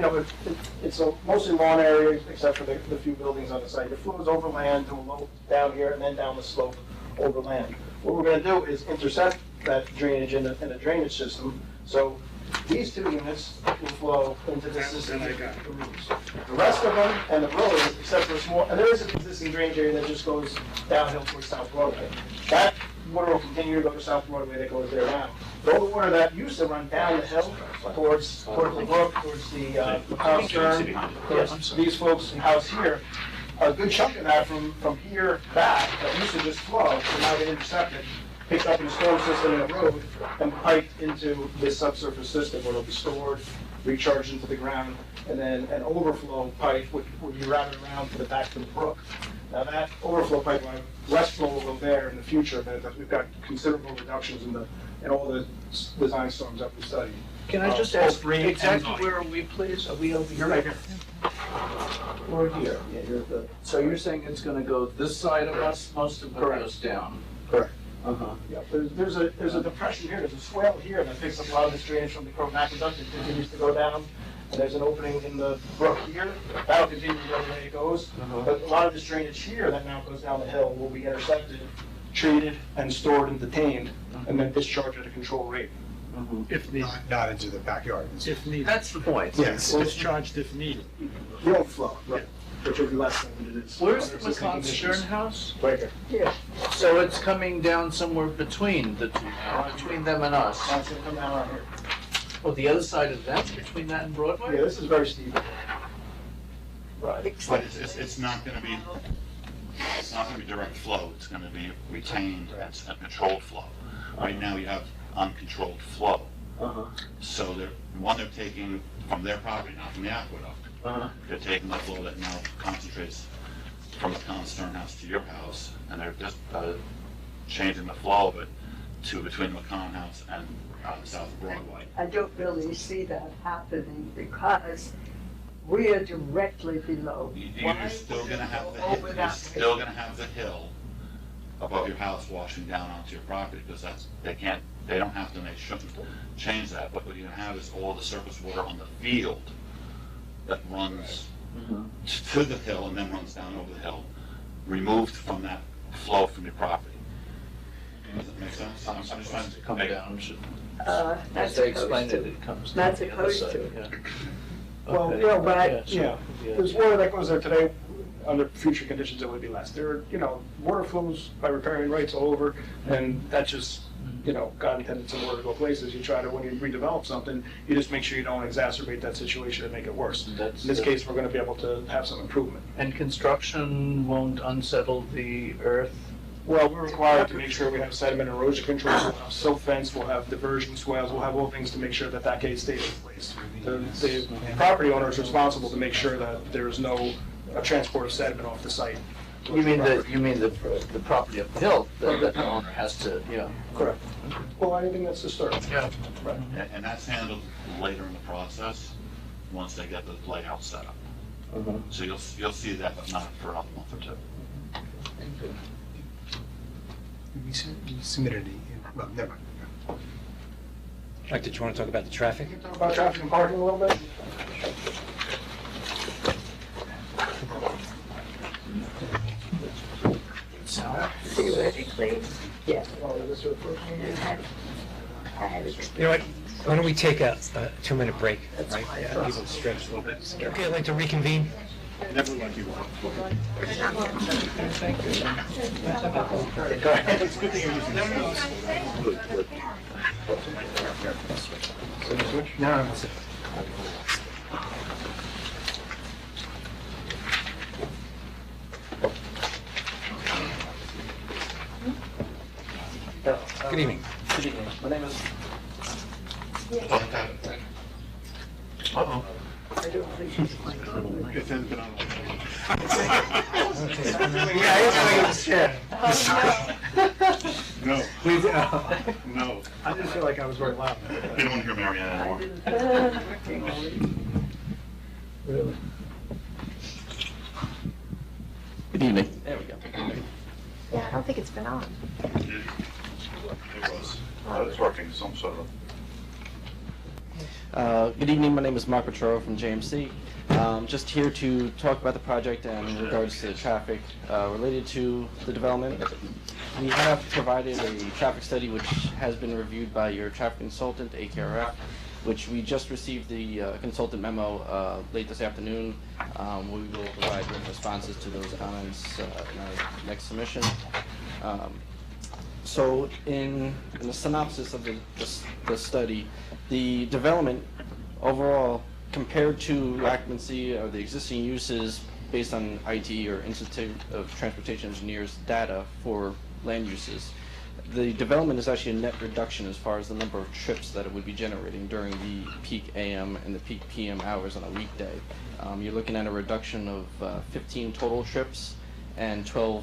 it's a mostly lawn area, except for the few buildings on the site. It flows over land to a low down here and then down the slope over land. What we're going to do is intercept that drainage in a drainage system. So these 2 units will flow into this system. The rest of them and the road, except for a small, and there is an existing drainage area that just goes downhill towards South Broadway. That water will continue to go to South Broadway that goes there now. All the water that used to run down the hill towards the brook, towards the McCown Stern, towards these folks' house here, a good chunk of that from here back that used to just flow, so now get intercepted, picked up in the storm system in the road, and piped into this subsurface system where it'll be stored, recharged into the ground, and then an overflow pipe would be routed around to the back to the brook. Now that overflow pipeline, less flow will go there in the future, but we've got considerable reductions in all the design storms that we studied. Can I just ask, Green and exactly Vine. where are we, please? Are we over here? You're right here. Or here? Yeah, so you're saying it's gonna go this side of us, most of it Correct. goes down? Correct. Uh-huh. Yeah, there's a depression here, there's a swale here that picks up a lot of this drainage from the Croton Aqueduct. It continues to go down, and there's an opening in the brook here. That'll continue the other way it goes. But a lot of this drainage here that now goes down the hill will be intercepted, treated, and stored and detained, and then discharged at a controlled rate. If needed. Not into the backyard. If needed. That's the point. Yes. Discharged if needed. The overflow, right, which will be less than what it is. Where's the under existing McCon conditions. Stern house? Right here. Yeah. So it's coming down somewhere between the two, between them and us? Now it's gonna come down around here. Oh, the other side of that, between that and Broadway? Yeah, this is very steep. Right. But it's not gonna be, direct flow, it's gonna be retained and controlled flow. Right now you have uncontrolled flow. So they're taking from their property, not from the aqueduct. They're taking the flow that now concentrates from the McCon Stern house to your house, and they're just changing the flow of it to between the McCon house and South Broadway. I don't really see that happening because we are directly below. You're still gonna have the hill, you're still gonna have the hill above your house washing down onto your property, because they don't have to, and they shouldn't change that, but what you're gonna have is all the surface water on the field that runs to the hill and then runs down over the hill, removed from that flow from your property. Does that make sense? I'm just trying to Come make down. As As they explained it, it comes down That's the other supposed side, to. yeah. Well, Okay. yeah, but, Yeah, so- yeah, there's water that goes there today, under future conditions it would be less. There are, water flows by riparian rights all over, and that's just, God intended some water to go places. You try to, when you redevelop something, you just make sure you don't exacerbate that situation and make it worse. In this case, we're gonna be able to have some improvement. And construction won't unsettle the earth? Well, we're required to make sure we have sediment erosion control, we'll have silt fence, we'll have diversion swales, we'll have all things to make sure that that gate stays in place. The property owner is responsible to make sure that there's no transport of sediment off the site. You mean the property up the hill, that the owner has to, yeah. Correct. Well, anything that's disturbed. Yeah. Right. And that's handled later in the process, once they get the layout set up. So you'll see that, but not for another month or two. We submitted well, never mind. Mike, did you want to talk about the traffic? Talk about traffic and parking a little bit? Theoretically, yeah. You know what, why don't we take a 2-minute break, right? People stretch a little bit. Okay, I'd like to reconvene. Never lucky one. Go ahead. It's a good thing you're using this. No, no, it's- Good evening. Good evening. My name is. Uh-oh. It hasn't been on. Yeah, he's gonna get a share. No. Please, No. I just feel like I was very loud. They don't want to hear Marianne anymore. Really? Good evening. There we go. Yeah, I don't think it's been on. It was. It's working, some sort of. Good evening. My name is Mark Petro from JMC. Just here to talk about the project and in regards to the traffic related to the development. We have provided a traffic study which has been reviewed by your traffic consultant, AKRF, which we just received the consultant memo late this afternoon. We will provide written responses to those comments in our next submission. So in the synopsis of the study, the development overall compared to the occupancy of the existing uses based on IT or Institute of Transportation Engineers data for land uses, the development is actually a net reduction as far as the number of trips that it would be generating during the peak AM and the peak PM hours on a weekday. You're looking at a reduction of 15 total trips and 15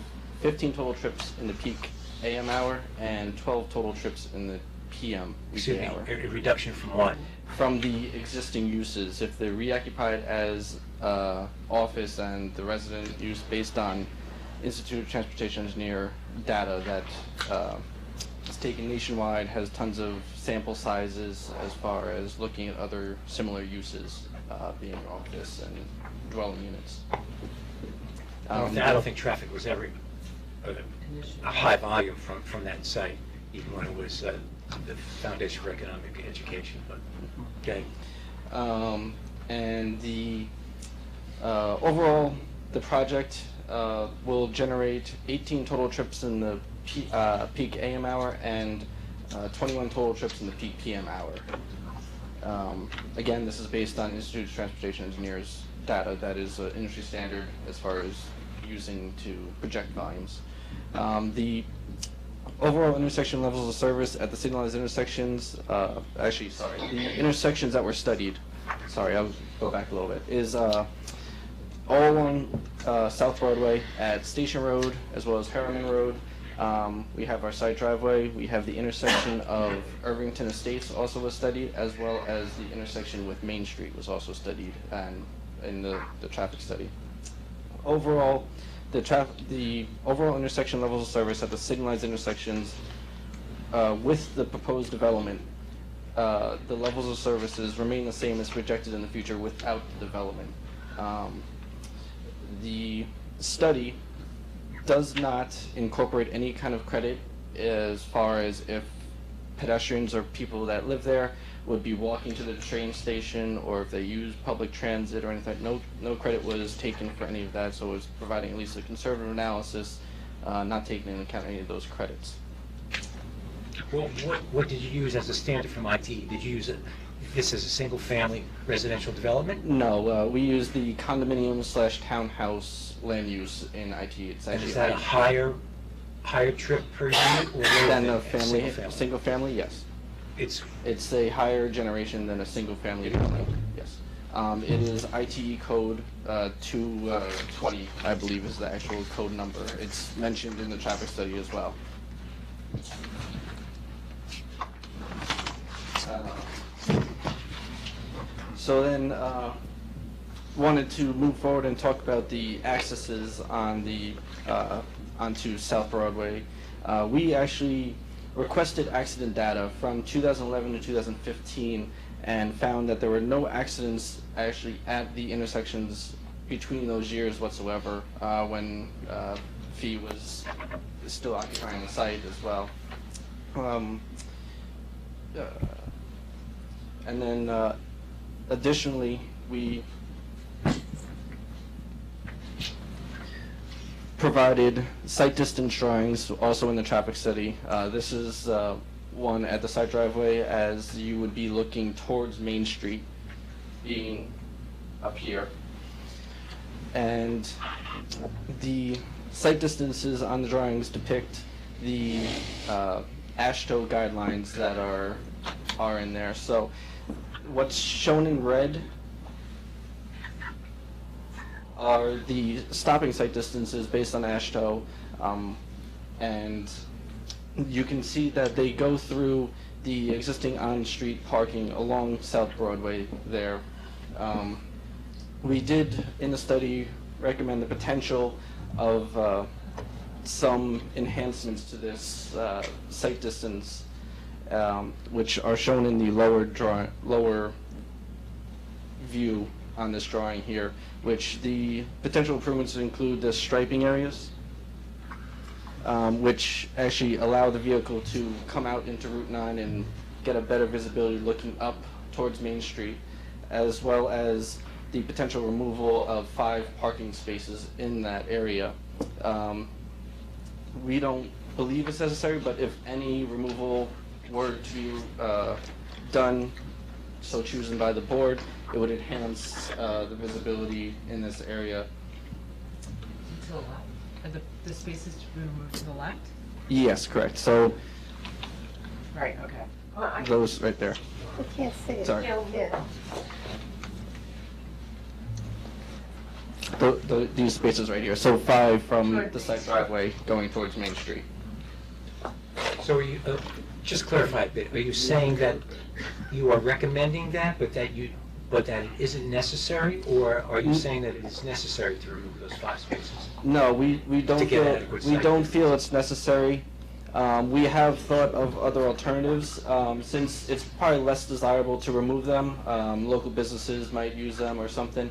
total trips in the peak AM hour and 12 total trips in the PM Excuse weekday me, hour. a reduction from what? From the existing uses, if they're reoccupied as office and the resident use based on Institute of Transportation Engineer data that is taken nationwide, has tons of sample sizes as far as looking at other similar uses being office and dwelling units. I don't think traffic was ever a high volume from that site, even when it was the Foundation for Economic Education, but, okay. And the overall, the project will generate 18 total trips in the peak AM hour and 21 total trips in the peak PM hour. Again, this is based on Institute of Transportation Engineers data that is industry standard as far as using to project volumes. The overall intersection levels of service at the signalized intersections, the intersections that were studied, I'll go back a little bit, is all along South Broadway at Station Road as well as Harriman Road. We have our side driveway. We have the intersection of Irvington Estates also was studied, as well as the intersection with Main Street was also studied in the traffic study. Overall, the overall intersection levels of service at the signalized intersections with the proposed development, the levels of services remain the same as projected in the future without the development. The study does not incorporate any kind of credit as far as if pedestrians or people that live there would be walking to the train station or if they use public transit or anything. No credit was taken for any of that, so it was providing at least a conservative analysis, not taking into account any of those credits. Well, what did you use as a standard from IT? Did you use this as a single-family residential development? No, we use the condominium/townhouse land use in IT. It's And actually is that a higher trip per unit or lower than a single family? Single family, yes. It's a higher generation than a single family dwelling, yes. It is ITE code 220, I believe is the actual code number. It's mentioned in the traffic study as well. So then, wanted to move forward and talk about the accesses on the onto South Broadway. We actually requested accident data from 2011 to 2015 and found that there were no accidents actually at the intersections between those years whatsoever when Fee was still occupying the site as well. And then additionally, we provided site distance drawings also in the traffic study. This is one at the side driveway as you would be looking towards Main Street, being up here. And the site distances on the drawings depict the AASHTO guidelines that are in there. So what's shown in red are the stopping site distances based on AASHTO, and you can see that they go through the existing on-street parking along South Broadway there. We did, in the study, recommend the potential of some enhancements to this site distance, which are shown in the lower view on this drawing here, which the potential improvements include the striping areas, which actually allow the vehicle to come out into Route 9 and get a better visibility looking up towards Main Street, as well as the potential removal of 5 parking spaces in that area. We don't believe it's necessary, but if any removal were to be done, so chosen by the board, it would enhance the visibility in this area. To the left. Are the spaces to be removed to the left? Yes, correct. So Right, okay. those right there. I can't see it. Sorry. Yeah. These spaces right here. So 5 from the side driveway going towards Main Street. So are you, just clarify a bit, are you saying that you are recommending that, but that it isn't necessary, or are you saying that it is necessary to remove those 5 spaces? No, we don't To get adequate sight. feel it's necessary. We have thought of other alternatives, since it's probably less desirable to remove them. Local businesses might use them or something.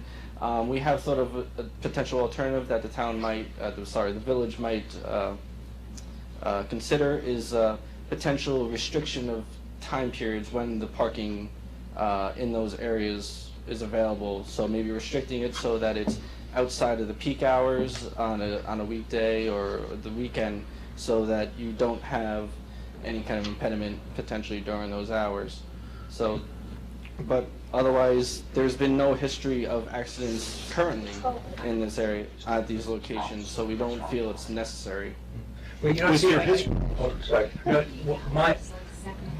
We have thought of a potential alternative that the town might, the village might consider is potential restriction of time periods when the parking in those areas is available. So maybe restricting it so that it's outside of the peak hours on a weekday or the weekend, so that you don't have any kind of impediment potentially during those hours. So, but otherwise, there's been no history of accidents currently in this area at these locations, so we don't feel it's necessary. Well, you know, see,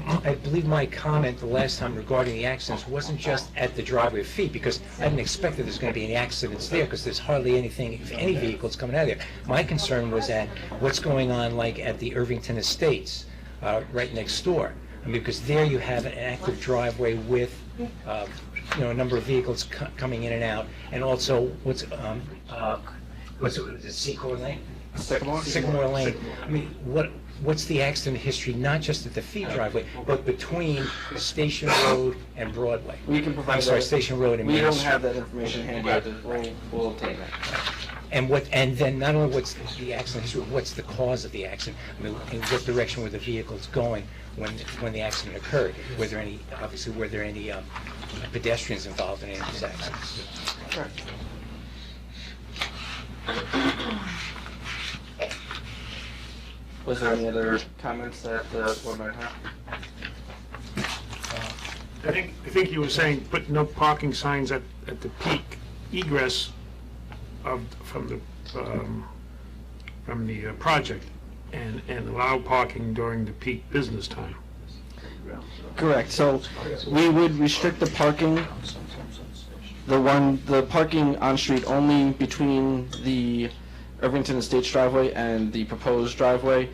I believe my comment the last time regarding the accidents wasn't just at the driveway of feet, because I didn't expect that there's going to be any accidents there, because there's hardly anything, if any vehicles coming out of there. My concern was at what's going on, like at the Irvington Estates, right next door. I mean, because there you have an active driveway with, a number of vehicles coming in and out, and also what's it, Secor Lane? Sycamore Lane. I mean, what's the accident history, not just at the Feet driveway, but between Station Road and Broadway? We can provide I'm sorry, that. Station Road and Main We Street. don't have that information handy. We'll obtain that. And then not only what's the accident history, what's the cause of the accident? I mean, in what direction were the vehicles going when the accident occurred? Were there any pedestrians involved in any of these accidents? Sure. Was there any other comments that the board might have? I think you were saying put no parking signs at the peak egress from the project, and allow parking during the peak business time. Correct. So we would restrict the parking, the parking on street only between the Irvington Estates driveway and the proposed driveway,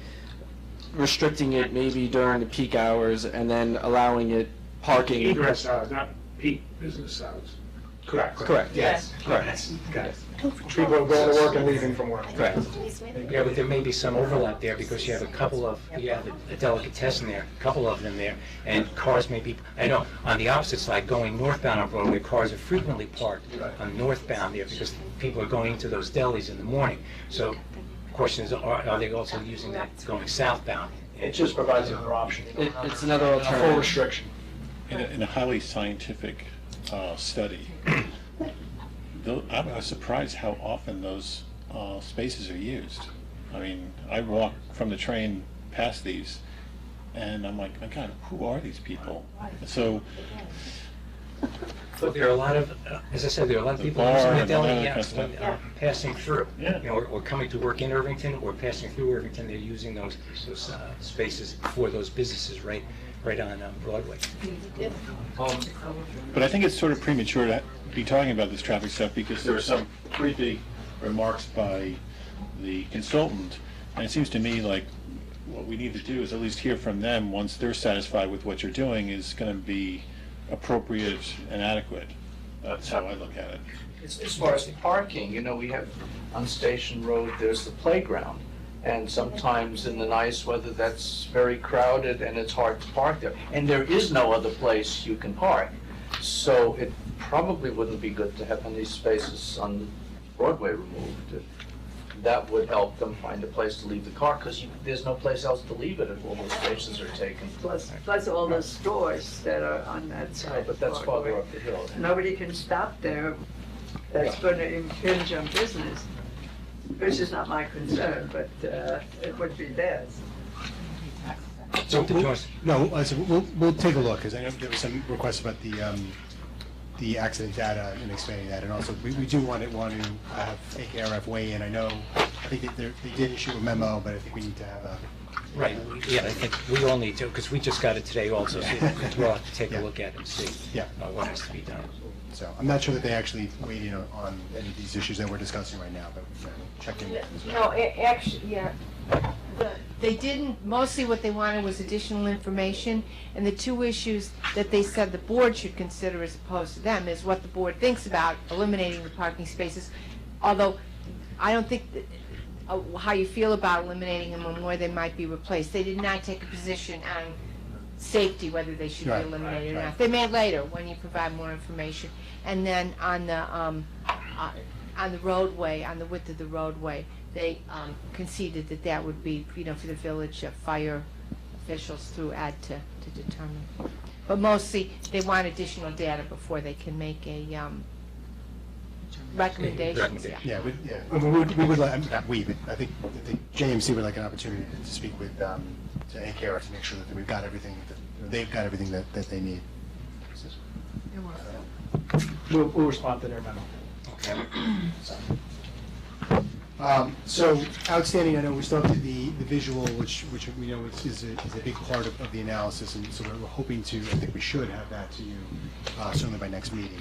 restricting it maybe during the peak hours and then allowing it parking. Egress hours, not peak business hours. Correct. Yes. Correct. Got it. People going to work and leaving from work. Correct. Yeah, but there may be some overlap there, because you have a delicatessen there, a couple of them there, and cars may be, I know, on the opposite side, going northbound on Broadway, cars are frequently parked on northbound there, because people are going into those delis in the morning. So the question is, are they also using that going southbound? It just provides another option. It's another alternative. Full restriction. In a highly scientific study, I was surprised how often those spaces are used. I mean, I walk from the train past these, and I'm like, my God, who are these people? So, But there are a lot of, as I said, there are a lot of The people bar using the and all deli, that yeah, kind of stuff. passing through. Yeah. You know, or coming to work in Irvington, or passing through Irvington, they're using those spaces for those businesses right on Broadway. but I think it's sort of premature to be talking about this traffic stuff because there were some pretty big remarks by the consultant, and it seems to me like what we need to do is at least hear from them once they're satisfied with what you're doing is going to be appropriate and adequate. That's how I look at it. As far as the parking, you know, we have on Station Road, there's the playground. And sometimes in the nice weather, that's very crowded and it's hard to park there. And there is no other place you can park. So it probably wouldn't be good to have any spaces on Broadway removed. That would help them find a place to leave the car, because there's no place else to leave it if all those spaces are taken. Plus all those stores that are on that side. But that's farther up the hill. Nobody can stop there. That's going to impinge on business, which is not my concern, but it would be theirs. So we'll take a look, because I know there was some requests about the accident data and expanding that, and also we do want to have AKRF weigh in. I think that they did issue a memo, but I think we need to have a. Right, yeah, I think we all need to, because we just got it today also, so we'll have to take a look at it and see what has to be done. So I'm not sure that they actually weighed in on any of these issues that we're discussing right now, but we'll check in. No, actually, yeah. They didn't, mostly what they wanted was additional information, and the two issues that they said the board should consider as opposed to them is what the board thinks about eliminating the parking spaces, although I don't think how you feel about eliminating them and where they might be replaced. They did not take a position on safety, whether they should be eliminated or not. They may later, when you provide more information. And then on the roadway, on the width of the roadway, they conceded that that would be, for the village fire officials through AD to determine. But mostly, they want additional data before they can make a recommendations. Yeah, I mean, we would like, not we, but I think JMC would like an opportunity to speak with to AKRF to make sure that we've got everything, they've got everything that they need. We'll respond to their memo. Okay. So outstanding, I know we still have to the visual, which we know is a big part of the analysis, and so we're hoping to, I think we should have that to you certainly by next meeting.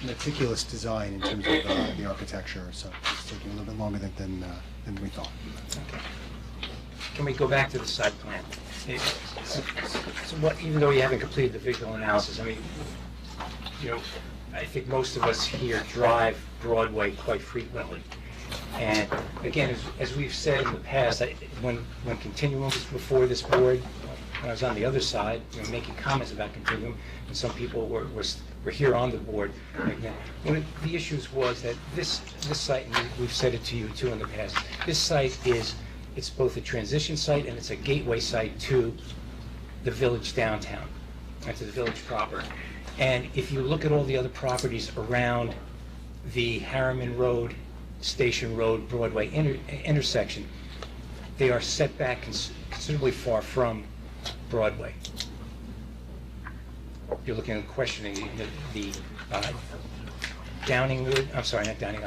Meticulous design in terms of the architecture, so it's taking a little bit longer than we thought. Okay. Can we go back to the site plan? So what, even though you haven't completed the visual analysis, I mean, I think most of us here drive Broadway quite frequently. And again, as we've said in the past, when Continuum was before this board, when I was on the other side, making comments about Continuum, and some people were here on the board. One of the issues was that this site, and we've said it to you too in the past, this site it's both a transition site and it's a gateway site to the village downtown, and to the village proper. And if you look at all the other properties around the Harriman Road, Station Road, Broadway intersection, they are set back considerably far from Broadway. You're looking at questioning the Downingwood, I'm sorry, not Downing,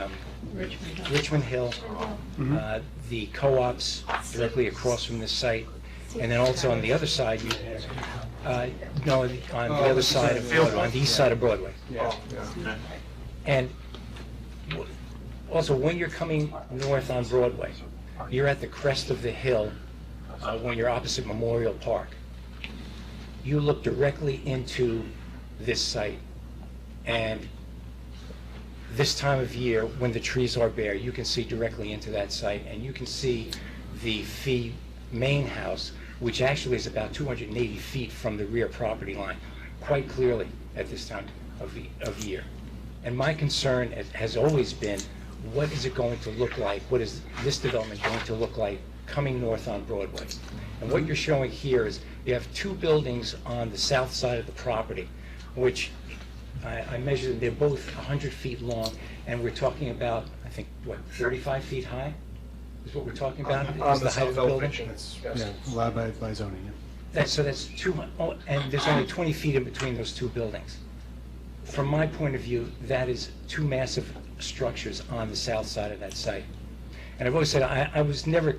Richmond Hill, the co-ops directly across from this site, and then also on the other side, on the other side of Broadway, on the east side of Broadway. And also, when you're coming north on Broadway, you're at the crest of the hill when you're opposite Memorial Park. You look directly into this site, and this time of year, when the trees are bare, you can see directly into that site, and you can see the Fee main house, which actually is about 280 feet from the rear property line, quite clearly at this time of year. And my concern has always been, what is it going to look like? What is this development going to look like coming north on Broadway? And what you're showing here is you have two buildings on the south side of the property, which I measured them, they're both 100 feet long, and we're talking about, I think, what, 35 feet high? Is what we're talking about? On Is the height of south building? elevation, it's, yeah, allowed by zoning, yeah. That's and there's only 20 feet in between those two buildings. From my point of view, that is two massive structures on the south side of that site. And I've always said, I was never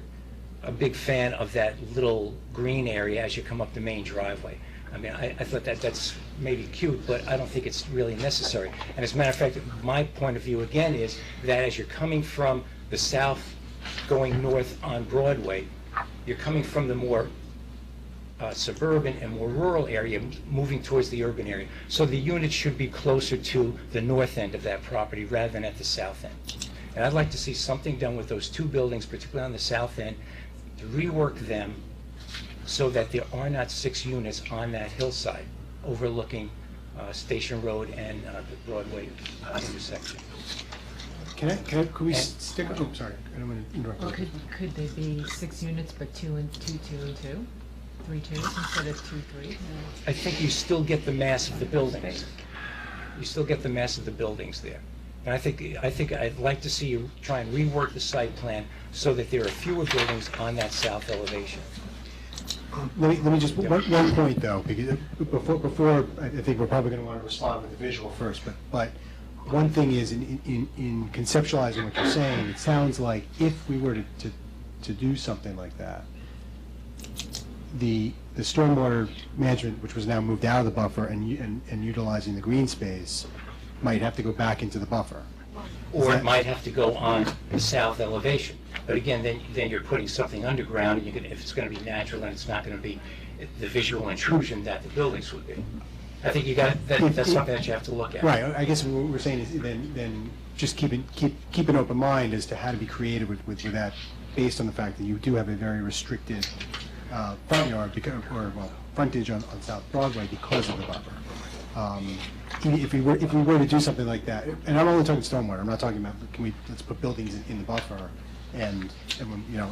a big fan of that little green area as you come up the main driveway. I mean, I thought that's maybe cute, but I don't think it's really necessary. And as a matter of fact, my point of view again is that as you're coming from the south going north on Broadway, you're coming from the more suburban and more rural area, moving towards the urban area. So the units should be closer to the north end of that property rather than at the south end. And I'd like to see something done with those two buildings, particularly on the south end, to rework them so that there are not 6 units on that hillside overlooking Station Road and the Broadway intersection. Could we stick, oh, sorry, I don't want to interrupt. Or could they be 6 units, but 2 and 2, 2 and 2? 3 2s instead of 2 3? I think you still get the mass of the buildings. You still get the mass of the buildings there. And I think I'd like to see you try and rework the site plan so that there are fewer buildings on that south elevation. Let me just, one point though, because before, I think we're probably going to want to respond with the visual first, but one thing is, in conceptualizing what you're saying, it sounds like if we were to do something like that, the stormwater management, which was now moved out of the buffer and utilizing the green space, might have to go back into the buffer. Or it might have to go on the south elevation. But again, then you're putting something underground, and if it's going to be natural, then it's not going to be the visual intrusion that the buildings would be. I think that's something that you have to look at. Right, I guess what we're saying is then just keep an open mind as to how to be creative with that, based on the fact that you do have a very restricted front yard, frontage on South Broadway because of the buffer. If we were to do something like that, and I'm only talking stormwater, I'm not talking about, let's put buildings in the buffer, and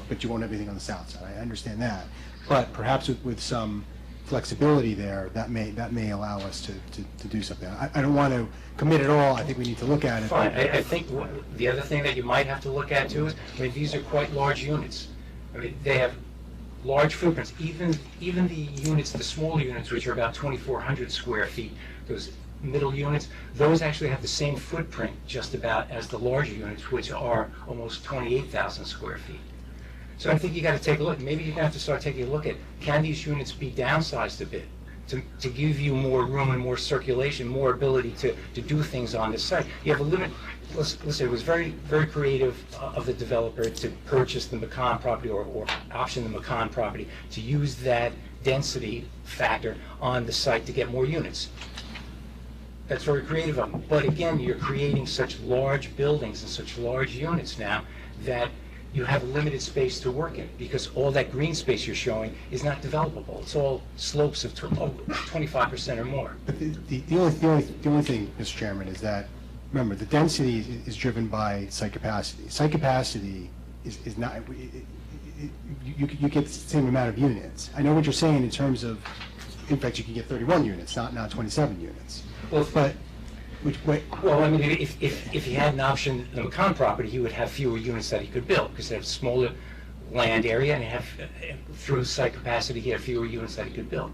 but you won't have anything on the south side. I understand that, but perhaps with some flexibility there, that may allow us to do something. I don't want to commit at all. I think we need to look at it. Fine. I think the other thing that you might have to look at too is, I mean, these are quite large units. I mean, they have large footprints. Even the units, the smaller units, which are about 2,400 square feet, those middle units, those actually have the same footprint just about as the larger units, which are almost 28,000 square feet. So I think you got to take a look. Maybe you're going to have to start taking a look at, can these units be downsized a bit to give you more room and more circulation, more ability to do things on the site. You have a limit. Listen, it was very, very creative of the developer to purchase the McCann property or option the McCann property to use that density factor on the site to get more units. That's very creative of them. But again, you're creating such large buildings and such large units now that you have limited space to work in, because all that green space you're showing is not developable. It's all slopes of 25% or more. But the only thing, Mr. Chairman, is that, remember, the density is driven by site capacity. Site capacity is not, you get the same amount of units. I know what you're saying in terms of, in fact, you can get 31 units, not 27 units. Well, but well, I mean, if he had an option, the McCann property, he would have fewer units that he could build, because they have smaller land area, and through site capacity, he had fewer units that he could build.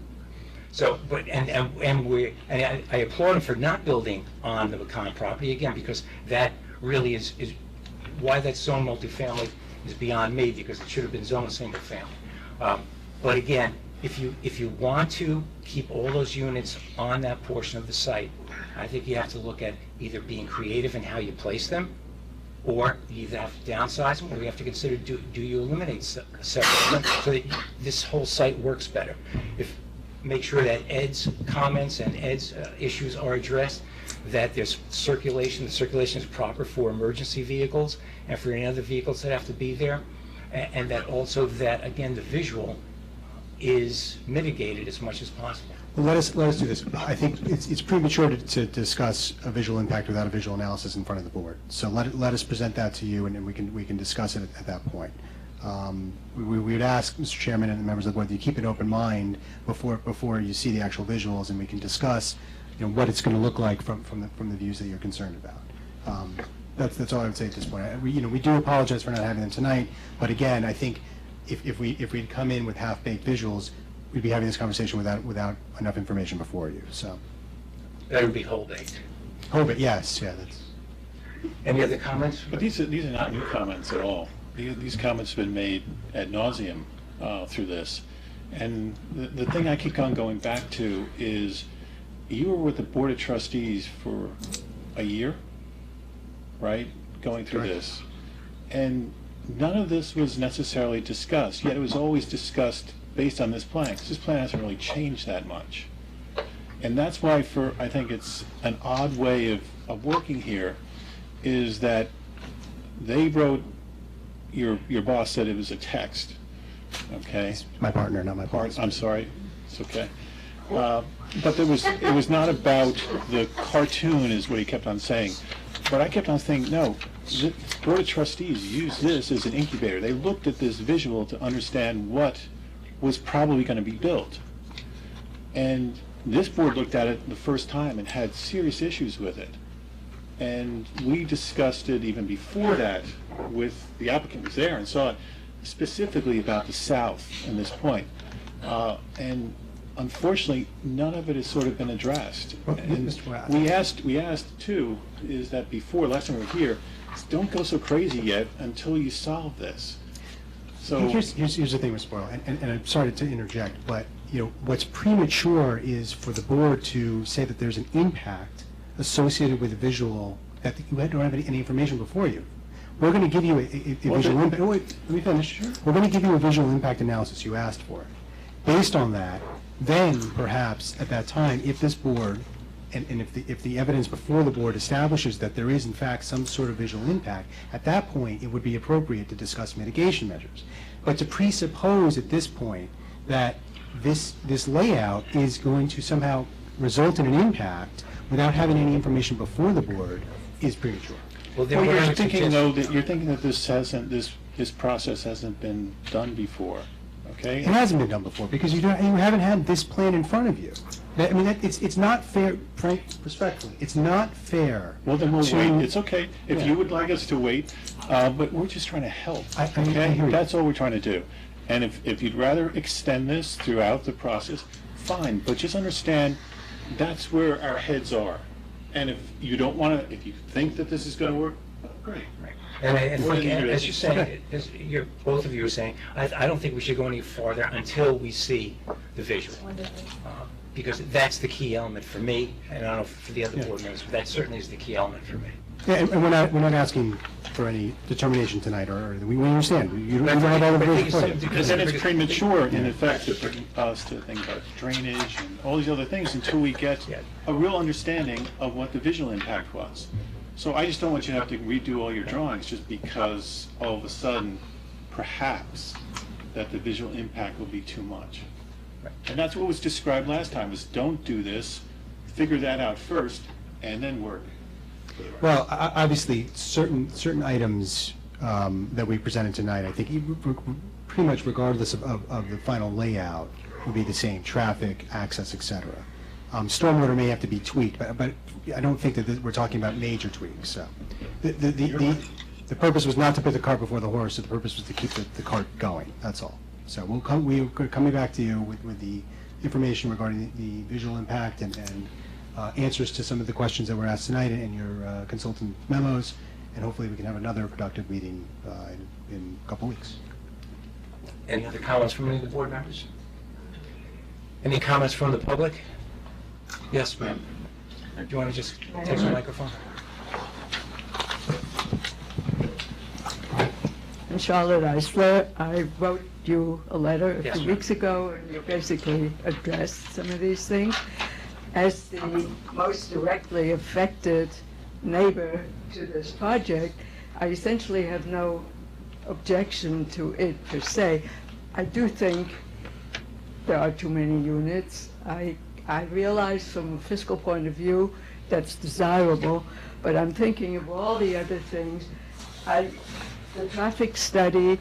So, but I applaud him for not building on the McCann property again, because that really is why that's zoned multifamily is beyond me, because it should have been zoned single family. But again, if you want to keep all those units on that portion of the site, I think you have to look at either being creative in how you place them, or you either have to downsize them, or you have to consider, do you eliminate several of them so that this whole site works better. Make sure that Ed's comments and Ed's issues are addressed, that there's circulation, the circulation is proper for emergency vehicles and for any other vehicles that have to be there, and that also that, again, the visual is mitigated as much as possible. Well, let us do this. I think it's premature to discuss a visual impact without a visual analysis in front of the board. So let us present that to you, and then we can discuss it at that point. We would ask, Mr. Chairman and the members of the board, that you keep an open mind before you see the actual visuals, and we can discuss what it's going to look like from the views that you're concerned about. That's all I would say at this point. We do apologize for not having them tonight, but again, I think if we'd come in with half-baked visuals, we'd be having this conversation without enough information before you, so. That would be whole baked. Oh, but yes, yeah, that's. Any other comments? But these are not new comments at all. These comments have been made ad nauseum through this. And the thing I keep on going back to is you were with the Board of Trustees for a year, right, going through this. And none of this was necessarily discussed, yet it was always discussed based on this plan, because this plan hasn't really changed that much. And that's why I think it's an odd way of working here, is that they wrote, your boss said it was a text, okay? It's my partner, not my boss. I'm sorry, it's okay. But it was not about the cartoon, is what he kept on saying. But I kept on saying, no, the Board of Trustees used this as an incubator. They looked at this visual to understand what was probably going to be built. And this board looked at it the first time and had serious issues with it. And we discussed it even before that with the applicant was there and saw it specifically about the south and this point. And unfortunately, none of it has sort of been addressed. And we asked too, is that before, last time we were here, is don't go so crazy yet until you solve this. So Here's the thing with Spoil, and I'm sorry to interject, but what's premature is for the board to say that there's an impact associated with a visual that you don't have any information before you. We're going to give you a visual impact. Oh, wait, let me finish. Sure. We're going to give you a visual impact analysis. You asked for it. Based on that, then perhaps at that time, if this board and if the evidence before the board establishes that there is in fact some sort of visual impact, at that point it would be appropriate to discuss mitigation measures. But to presuppose at this point that this layout is going to somehow result in an impact without having any information before the board is premature. Well, you're thinking that this process hasn't been done before, okay? It hasn't been done before because you haven't had this plan in front of you. It's not fair, Frank, respectfully. It's not fair. Well, then we'll wait. It's okay if you would like us to wait, but we're just trying to help. Okay, that's all we're trying to do. And if you'd rather extend this throughout the process, fine. But just understand that's where our heads are. And if you don't want to, if you think that this is going to work, great. Right. And Frank, as you're saying, both of you are saying, I don't think we should go any farther until we see the visual. Because that's the key element for me, and I don't know for the other board members, but that certainly is the key element for me. Yeah, and we're not asking for any determination tonight, or we understand. You don't have all the visual. Because then it's premature, in effect, to bring us to think about drainage and all these other things until we get a real understanding of what the visual impact was. So I just don't want you to have to redo all your drawings just because all of a sudden, perhaps, that the visual impact will be too much. And that's what was described last time, is don't do this, figure that out first, and then work. Well, obviously, certain items that we presented tonight, I think pretty much regardless of the final layout, would be the same: traffic, access, etc. Stormwater may have to be tweaked, but I don't think that we're talking about major tweaks. So, the purpose was not to put the cart before the horse. The purpose was to keep the cart going. That's all. So we're coming back to you with the information regarding the visual impact and answers to some of the questions that were asked tonight in your consultant memos, and hopefully we can have another productive meeting in a couple weeks. Any other comments from any of the board members? Any comments from the public? Yes, ma'am. Do you want to just take the microphone? I'm Charlotte Eisler. I wrote you a letter a Yes, few ma'am. weeks ago, and you basically addressed some of these things. As the most directly affected neighbor to this project, I essentially have no objection to it per se. I do think there are too many units. I realize from a fiscal point of view that's desirable, but I'm thinking of all the other things. The traffic study,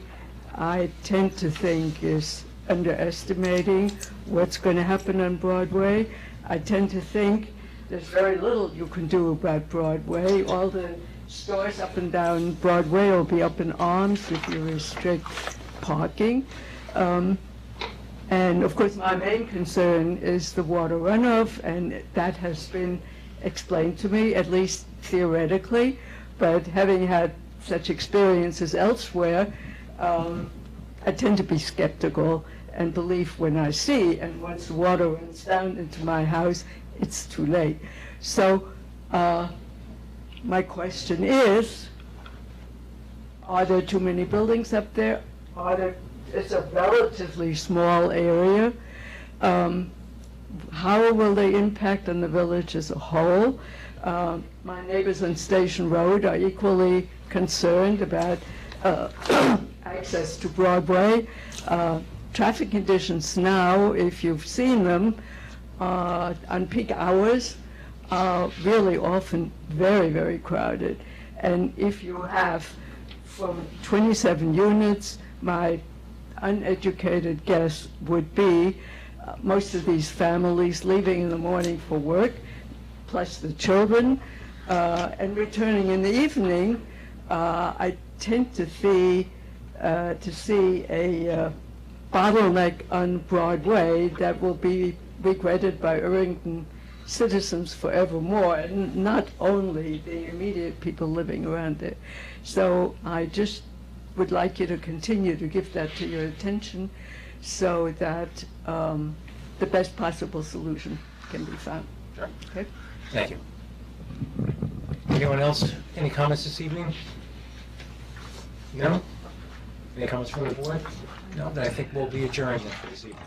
I tend to think, is underestimating what's going to happen on Broadway. I tend to think there's very little you can do about Broadway. All the stores up and down Broadway will be up in arms if you restrict parking. And of course, my main concern is the water runoff, and that has been explained to me, at least theoretically. But having had such experiences elsewhere, I tend to be skeptical and believe when I see, and once the water runs down into my house, it's too late. So my question is, are there too many buildings up there? It's a relatively small area. How will they impact on the village as a whole? My neighbors on Station Road are equally concerned about access to Broadway. Traffic conditions now, if you've seen them, on peak hours, are really often very, very crowded. And if you have from 27 units, my uneducated guess would be most of these families leaving in the morning for work, plus the children, and returning in the evening. I tend to see a bottleneck on Broadway that will be regretted by Irvington citizens forevermore, and not only the immediate people living around there. So I just would like you to continue to give that to your attention so that the best possible solution can be found. Sure. Okay? Thank you. Anyone else? Any comments this evening? No? Any comments from the board? No, then I think we'll be adjourned for this evening.